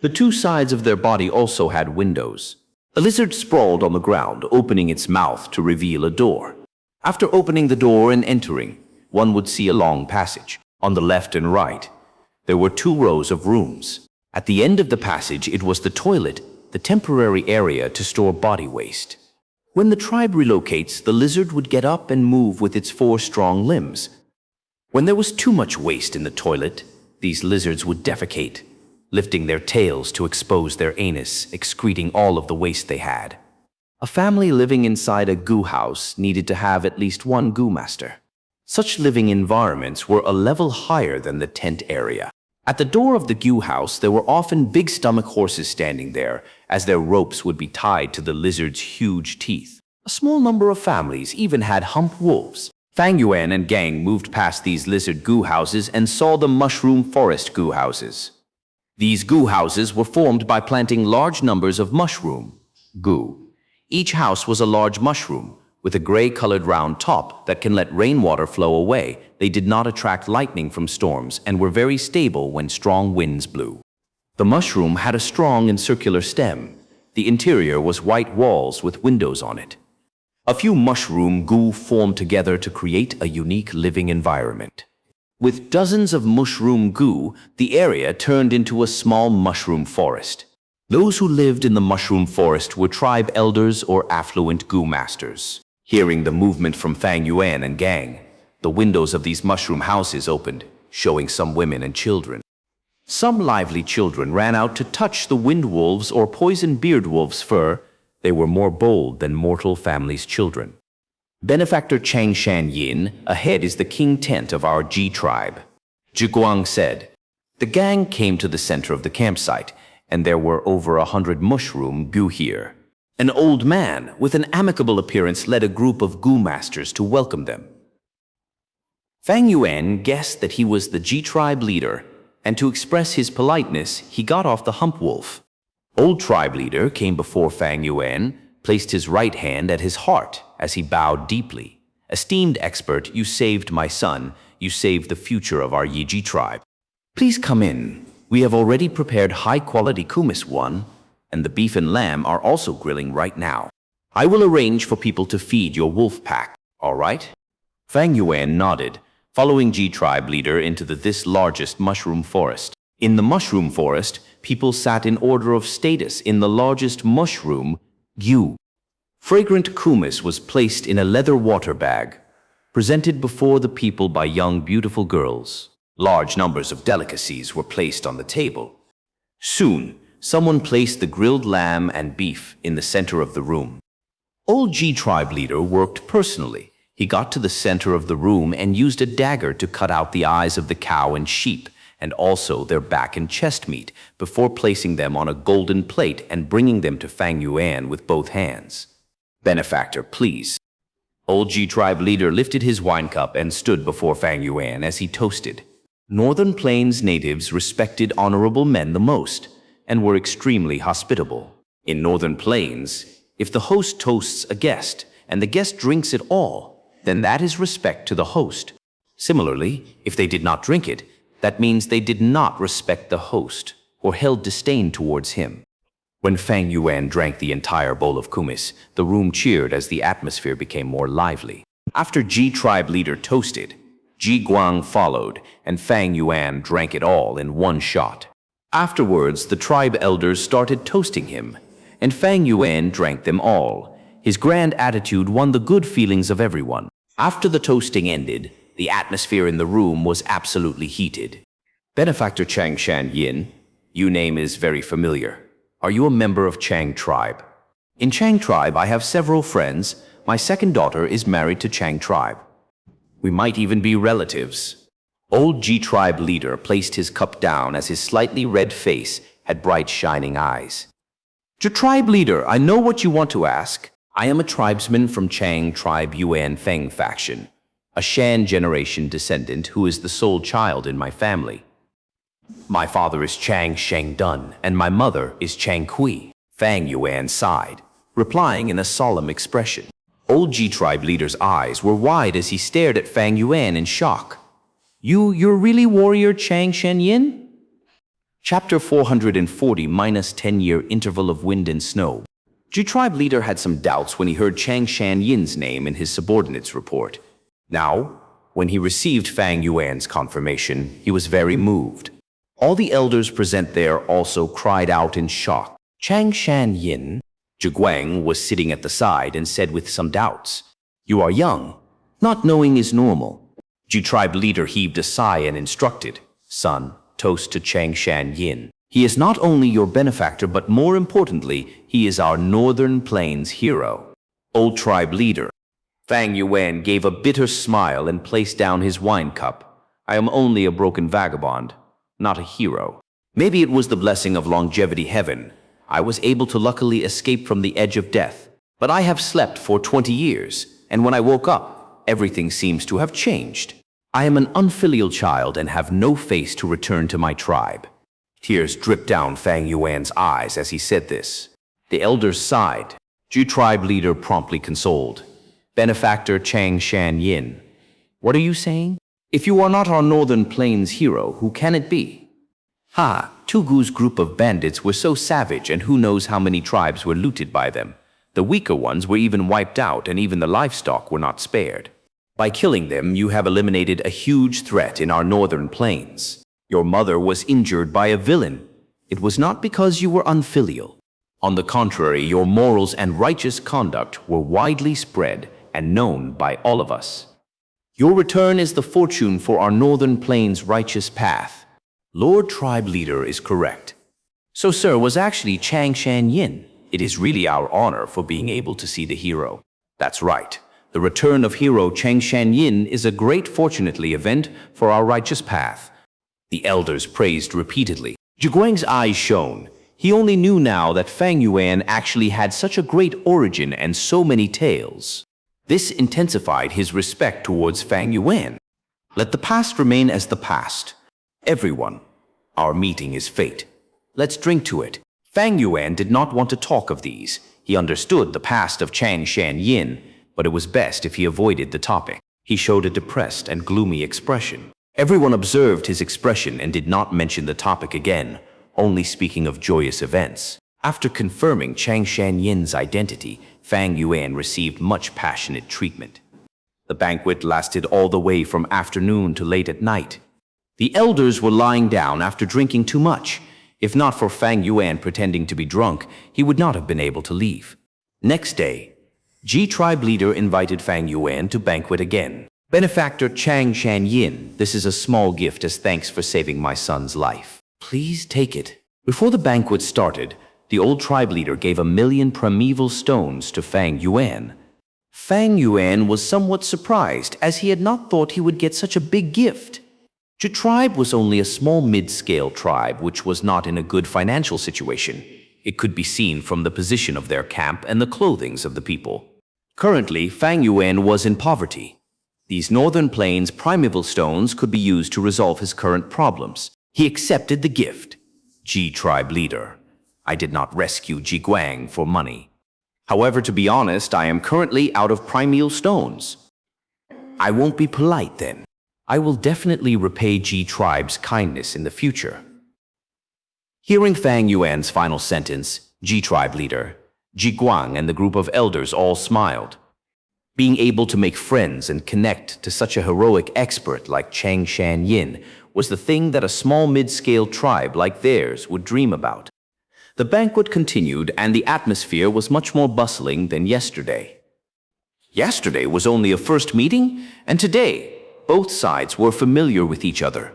The 2 sides of their body also had windows. The lizard sprawled on the ground, opening its mouth to reveal a door. After opening the door and entering, one would see a long passage. On the left and right, there were 2 rows of rooms. At the end of the passage, it was the toilet, the temporary area to store body waste. When the tribe relocates, the lizard would get up and move with its 4 strong limbs. When there was too much waste in the toilet, these lizards would defecate, lifting their tails to expose their anus, excreting all of the waste they had. A family living inside a Gu house needed to have at least 1 Gu master. Such living environments were a level higher than the tent area. At the door of the Gu house, there were often big-stomach horses standing there, as their ropes would be tied to the lizard's huge teeth. A small number of families even had hump wolves. Fang Yuan and gang moved past these lizard Gu houses and saw the mushroom forest Gu houses. These Gu houses were formed by planting large numbers of mushroom, Gu. Each house was a large mushroom, with a gray-colored round top that can let rainwater flow away. They did not attract lightning from storms and were very stable when strong winds blew. The mushroom had a strong and circular stem. The interior was white walls with windows on it. A few mushroom Gu formed together to create a unique living environment. With dozens of mushroom Gu, the area turned into a small mushroom forest. Those who lived in the mushroom forest were tribe elders or affluent Gu masters. Hearing the movement from Fang Yuan and gang, the windows of these mushroom houses opened, showing some women and children. Some lively children ran out to touch the wind wolves or poison beard wolves' fur. They were more bold than mortal families' children. Benefactor Changshan Yin, ahead is the king tent of our Ji tribe. Zhiguang said. The gang came to the center of the campsite, and there were over 100 mushroom Gu here. An old man with an amicable appearance led a group of Gu masters to welcome them. Fang Yuan guessed that he was the Ji tribe leader, and to express his politeness, he got off the hump wolf. Old tribe leader came before Fang Yuan, placed his right hand at his heart as he bowed deeply. Esteemed expert, you saved my son. You saved the future of our Yiji tribe. Please come in. We have already prepared high-quality kumis one, and the beef and lamb are also grilling right now. I will arrange for people to feed your wolf pack, all right? Fang Yuan nodded, following Ji tribe leader into this largest mushroom forest. In the mushroom forest, people sat in order of status in the largest mushroom, Gu. Fragrant kumis was placed in a leather water bag, presented before the people by young beautiful girls. Large numbers of delicacies were placed on the table. Soon, someone placed the grilled lamb and beef in the center of the room. Old Ji tribe leader worked personally. He got to the center of the room and used a dagger to cut out the eyes of the cow and sheep, and also their back and chest meat, before placing them on a golden plate and bringing them to Fang Yuan with both hands. Benefactor, please. Old Ji tribe leader lifted his wine cup and stood before Fang Yuan as he toasted. Northern Plains natives respected honorable men the most, and were extremely hospitable. In Northern Plains, if the host toasts a guest, and the guest drinks it all, then that is respect to the host. Similarly, if they did not drink it, that means they did not respect the host, or held disdain towards him. When Fang Yuan drank the entire bowl of kumis, the room cheered as the atmosphere became more lively. After Ji tribe leader toasted, Ji Guang followed, and Fang Yuan drank it all in one shot. Afterwards, the tribe elders started toasting him, and Fang Yuan drank them all. His grand attitude won the good feelings of everyone. After the toasting ended, the atmosphere in the room was absolutely heated. Benefactor Chang Shan Yin, your name is very familiar. Are you a member of Chang tribe? In Chang tribe, I have several friends. My second daughter is married to Chang tribe. We might even be relatives. Old Ji tribe leader placed his cup down as his slightly red face had bright shining eyes. Ji tribe leader, I know what you want to ask. I am a tribesman from Chang tribe Yuan Feng faction, a Shan generation descendant who is the sole child in my family. My father is Chang Shengdun, and my mother is Chang Kui. Fang Yuan sighed, replying in a solemn expression. Old Ji tribe leader's eyes were wide as he stared at Fang Yuan in shock. You're really warrior Chang Shenyin? Chapter 440 minus 10-year interval of wind and snow. Ji tribe leader had some doubts when he heard Chang Shanyin's name in his subordinate's report. Now, when he received Fang Yuan's confirmation, he was very moved. All the elders present there also cried out in shock. Chang Shanyin, Zhi Guang was sitting at the side and said with some doubts, You are young. Not knowing is normal. Ji tribe leader heaved a sigh and instructed, Son, toast to Chang Shanyin. He is not only your benefactor, but more importantly, he is our Northern Plains hero. Old tribe leader. Fang Yuan gave a bitter smile and placed down his wine cup. I am only a broken vagabond, not a hero. Maybe it was the blessing of longevity heaven. I was able to luckily escape from the edge of death. But I have slept for 20 years, and when I woke up, everything seems to have changed. I am an unfilial child and have no face to return to my tribe. Tears dripped down Fang Yuan's eyes as he said this. The elders sighed. Ji tribe leader promptly consoled. Benefactor Chang Shanyin, what are you saying? If you are not our Northern Plains hero, who can it be? Ha, Tugu's group of bandits were so savage, and who knows how many tribes were looted by them. The weaker ones were even wiped out, and even the livestock were not spared. By killing them, you have eliminated a huge threat in our Northern Plains. Your mother was injured by a villain. It was not because you were unfilial. On the contrary, your morals and righteous conduct were widely spread and known by all of us. Your return is the fortune for our Northern Plains' righteous path. Lord Tribe Leader is correct. So, sir, was actually Chang Shanyin. It is really our honor for being able to see the hero. That's right. The return of hero Chang Shanyin is a great fortunately event for our righteous path. The elders praised repeatedly. Zhi Guang's eyes shone. He only knew now that Fang Yuan actually had such a great origin and so many tales. This intensified his respect towards Fang Yuan. Let the past remain as the past. Everyone, our meeting is fate. Let's drink to it. Fang Yuan did not want to talk of these. He understood the past of Chang Shanyin, but it was best if he avoided the topic. He showed a depressed and gloomy expression. Everyone observed his expression and did not mention the topic again, only speaking of joyous events. After confirming Chang Shanyin's identity, Fang Yuan received much passionate treatment. The banquet lasted all the way from afternoon to late at night. The elders were lying down after drinking too much. If not for Fang Yuan pretending to be drunk, he would not have been able to leave. Next day, Ji tribe leader invited Fang Yuan to banquet again. Benefactor Chang Shanyin, this is a small gift as thanks for saving my son's life. Please take it. Before the banquet started, the old tribe leader gave 1,000,000 primeval stones to Fang Yuan. Fang Yuan was somewhat surprised, as he had not thought he would get such a big gift. The tribe was only a small mid-scale tribe which was not in a good financial situation. It could be seen from the position of their camp and the clothings of the people. Currently, Fang Yuan was in poverty. These Northern Plains primeval stones could be used to resolve his current problems. He accepted the gift. Ji tribe leader, I did not rescue Ji Guang for money. However, to be honest, I am currently out of primeval stones. I won't be polite then. I will definitely repay Ji tribe's kindness in the future. Hearing Fang Yuan's final sentence, Ji tribe leader, Ji Guang and the group of elders all smiled. Being able to make friends and connect to such a heroic expert like Xianxia was the thing that a small mid-scale tribe like theirs would dream about. The banquet continued, and the atmosphere was much more bustling than yesterday. Yesterday was only a first meeting, and today, both sides were familiar with each other.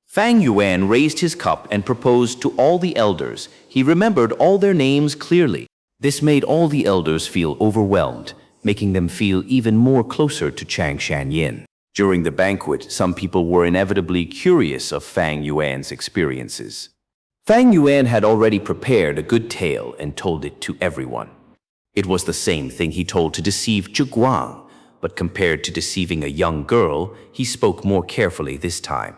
Fang Yuan raised his cup and proposed to all the elders. He remembered all their names clearly. This made all the elders feel overwhelmed, making them feel even more closer to Xianxia. During the banquet, some people were inevitably curious of Fang Yuan's experiences. Fang Yuan had already prepared a good tale and told it to everyone. It was the same thing he told to deceive Zhi Guang, but compared to deceiving a young girl, he spoke more carefully this time.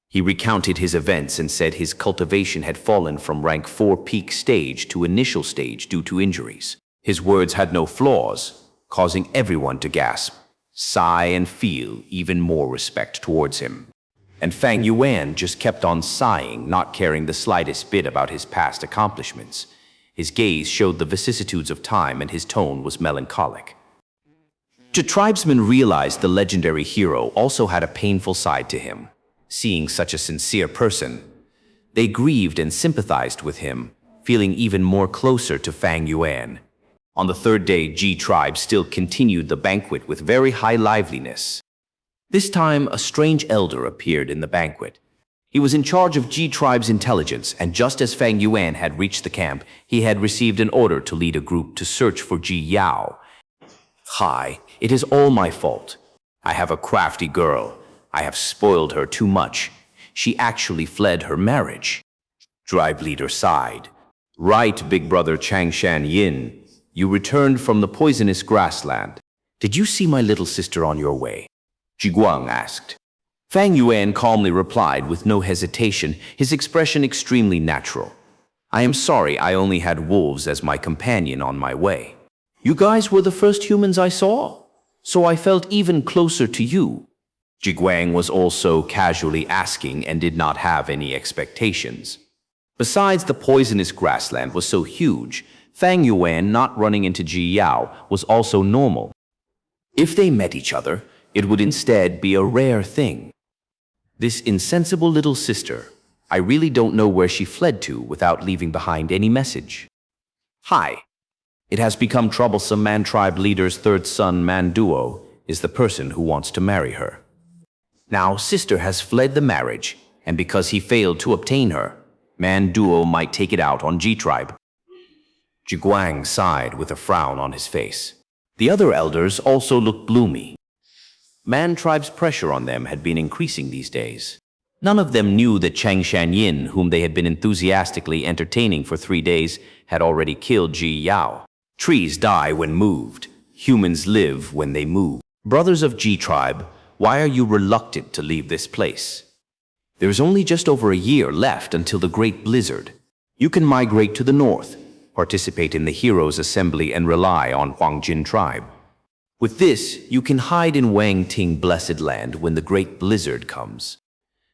He recounted his events and said his cultivation had fallen from rank 4 peak stage to initial stage due to injuries. His words had no flaws, causing everyone to gasp, sigh, and feel even more respect towards him. And Fang Yuan just kept on sighing, not caring the slightest bit about his past accomplishments. His gaze showed the vicissitudes of time, and his tone was melancholic. The tribesmen realized the legendary hero also had a painful side to him. Seeing such a sincere person, they grieved and sympathized with him, feeling even more closer to Fang Yuan. On the third day, Ji tribe still continued the banquet with very high liveliness. This time, a strange elder appeared in the banquet. He was in charge of Ji tribe's intelligence, and just as Fang Yuan had reached the camp, he had received an order to lead a group to search for Ji Yao. Hi, it is all my fault. I have a crafty girl. I have spoiled her too much. She actually fled her marriage. Tribe leader sighed. Right, big brother Xianxia, you returned from the poisonous grassland. Did you see my little sister on your way? Ji Guang asked. Fang Yuan calmly replied with no hesitation, his expression extremely natural. I am sorry, I only had wolves as my companion on my way. You guys were the first humans I saw, so I felt even closer to you. Ji Guang was also casually asking and did not have any expectations. Besides, the poisonous grassland was so huge, Fang Yuan not running into Ji Yao was also normal. If they met each other, it would instead be a rare thing. This insensible little sister, I really don't know where she fled to without leaving behind any message. Hi. It has become troublesome. Man tribe leader's third son, Man Duo, is the person who wants to marry her. Now, sister has fled the marriage, and because he failed to obtain her, Man Duo might take it out on Ji tribe. Ji Guang sighed with a frown on his face. The other elders also looked gloomy. Man tribe's pressure on them had been increasing these days. None of them knew that Xianxia, whom they had been enthusiastically entertaining for 3 days, had already killed Ji Yao. Trees die when moved. Humans live when they move. Brothers of Ji tribe, why are you reluctant to leave this place? There is only just over a year left until the Great Blizzard. You can migrate to the north, participate in the Heroes' Assembly, and rely on Huangjin tribe. With this, you can hide in Wang Ting Blessed Land when the Great Blizzard comes.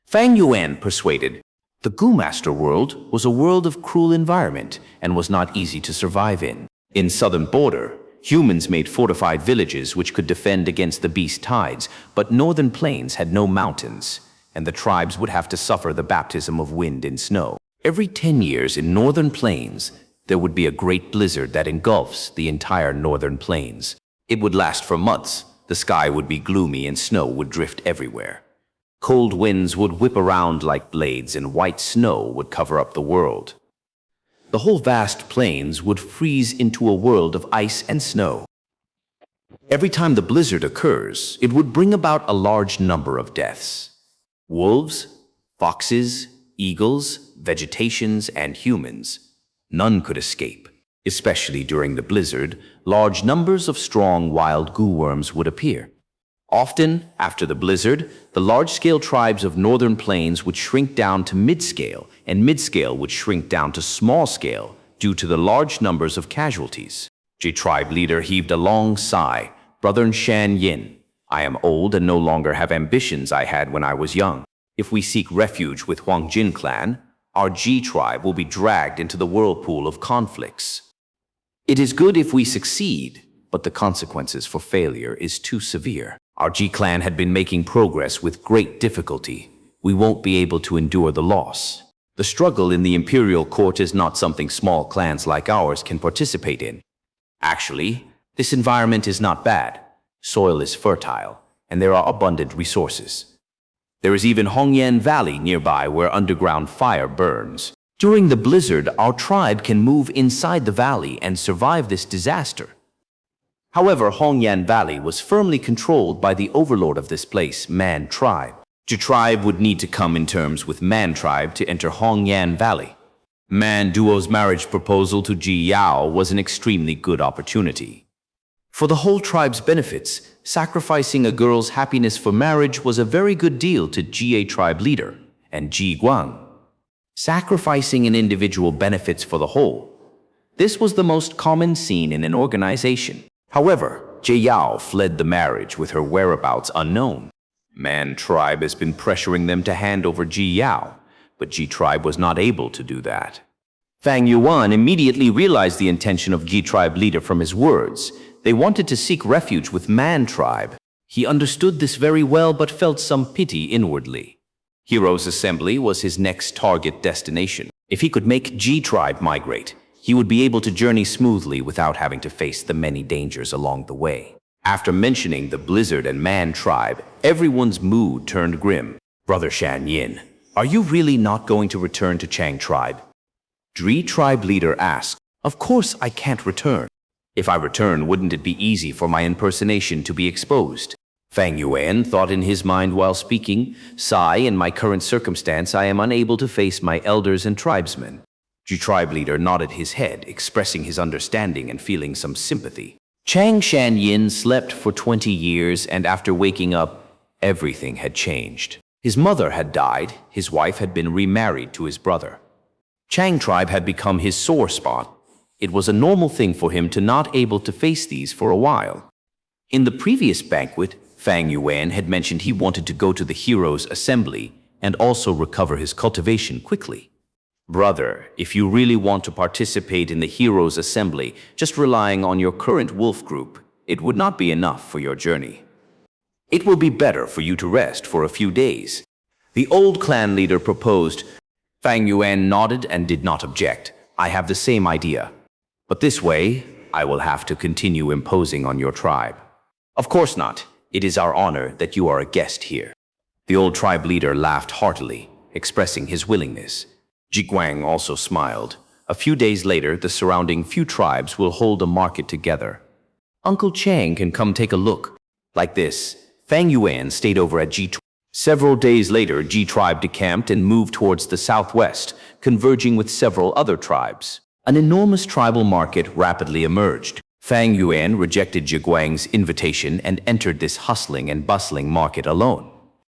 Fang Yuan persuaded. The Gu Master world was a world of cruel environment and was not easy to survive in. In southern border, humans made fortified villages which could defend against the beast tides, but northern plains had no mountains, and the tribes would have to suffer the baptism of wind and snow. Every 10 years in northern plains, there would be a great blizzard that engulfs the entire northern plains. It would last for months. The sky would be gloomy and snow would drift everywhere. Cold winds would whip around like blades and white snow would cover up the world. The whole vast plains would freeze into a world of ice and snow. Every time the blizzard occurs, it would bring about a large number of deaths. Wolves, foxes, eagles, vegetations, and humans. None could escape. Especially during the blizzard, large numbers of strong wild goo worms would appear. Often, after the blizzard, the large-scale tribes of northern plains would shrink down to mid-scale, and mid-scale would shrink down to small-scale due to the large numbers of casualties. Ji tribe leader heaved a long sigh. Brother Xianxia, I am old and no longer have ambitions I had when I was young. If we seek refuge with Huangjin clan, our G tribe will be dragged into the whirlpool of conflicts. It is good if we succeed, but the consequences for failure is too severe. Our G clan had been making progress with great difficulty. We won't be able to endure the loss. The struggle in the imperial court is not something small clans like ours can participate in. Actually, this environment is not bad. Soil is fertile, and there are abundant resources. There is even Hongyan Valley nearby where underground fire burns. During the blizzard, our tribe can move inside the valley and survive this disaster. However, Hongyan Valley was firmly controlled by the overlord of this place, Man Tribe. Zhu tribe would need to come in terms with Man Tribe to enter Hongyan Valley. Man Duo's marriage proposal to Ji Yao was an extremely good opportunity. For the whole tribe's benefits, sacrificing a girl's happiness for marriage was a very good deal to Jie tribe leader and Ji Guang. Sacrificing an individual benefits for the whole. This was the most common scene in an organization. However, Ji Yao fled the marriage with her whereabouts unknown. Man Tribe has been pressuring them to hand over Ji Yao, but Ji Tribe was not able to do that. Fang Yuan immediately realized the intention of Ji Tribe leader from his words. They wanted to seek refuge with Man Tribe. He understood this very well but felt some pity inwardly. Heroes Assembly was his next target destination. If he could make Ji Tribe migrate, he would be able to journey smoothly without having to face the many dangers along the way. After mentioning the blizzard and Man Tribe, everyone's mood turned grim. Brother Xianxia, are you really not going to return to Chang Tribe? Zhi Tribe leader asked. Of course I can't return. If I return, wouldn't it be easy for my impersonation to be exposed? Fang Yuan thought in his mind while speaking. Sigh, in my current circumstance, I am unable to face my elders and tribesmen. Zhi tribe leader nodded his head, expressing his understanding and feeling some sympathy. Chang Shanyin slept for 20 years, and after waking up, everything had changed. His mother had died, his wife had been remarried to his brother. Chang tribe had become his sore spot. It was a normal thing for him to not able to face these for a while. In the previous banquet, Fang Yuan had mentioned he wanted to go to the Heroes' Assembly and also recover his cultivation quickly. Brother, if you really want to participate in the Heroes' Assembly, just relying on your current wolf group, it would not be enough for your journey. It will be better for you to rest for a few days. The old clan leader proposed. Fang Yuan nodded and did not object. I have the same idea. But this way, I will have to continue imposing on your tribe. Of course not. It is our honor that you are a guest here. The old tribe leader laughed heartily, expressing his willingness. Ji Guang also smiled. A few days later, the surrounding few tribes will hold a market together. Uncle Chang can come take a look. Like this, Fang Yuan stayed over at Ji Tribe. Several days later, Ji Tribe decamped and moved towards the southwest, converging with several other tribes. An enormous tribal market rapidly emerged. Fang Yuan rejected Ji Guang's invitation and entered this hustling and bustling market alone.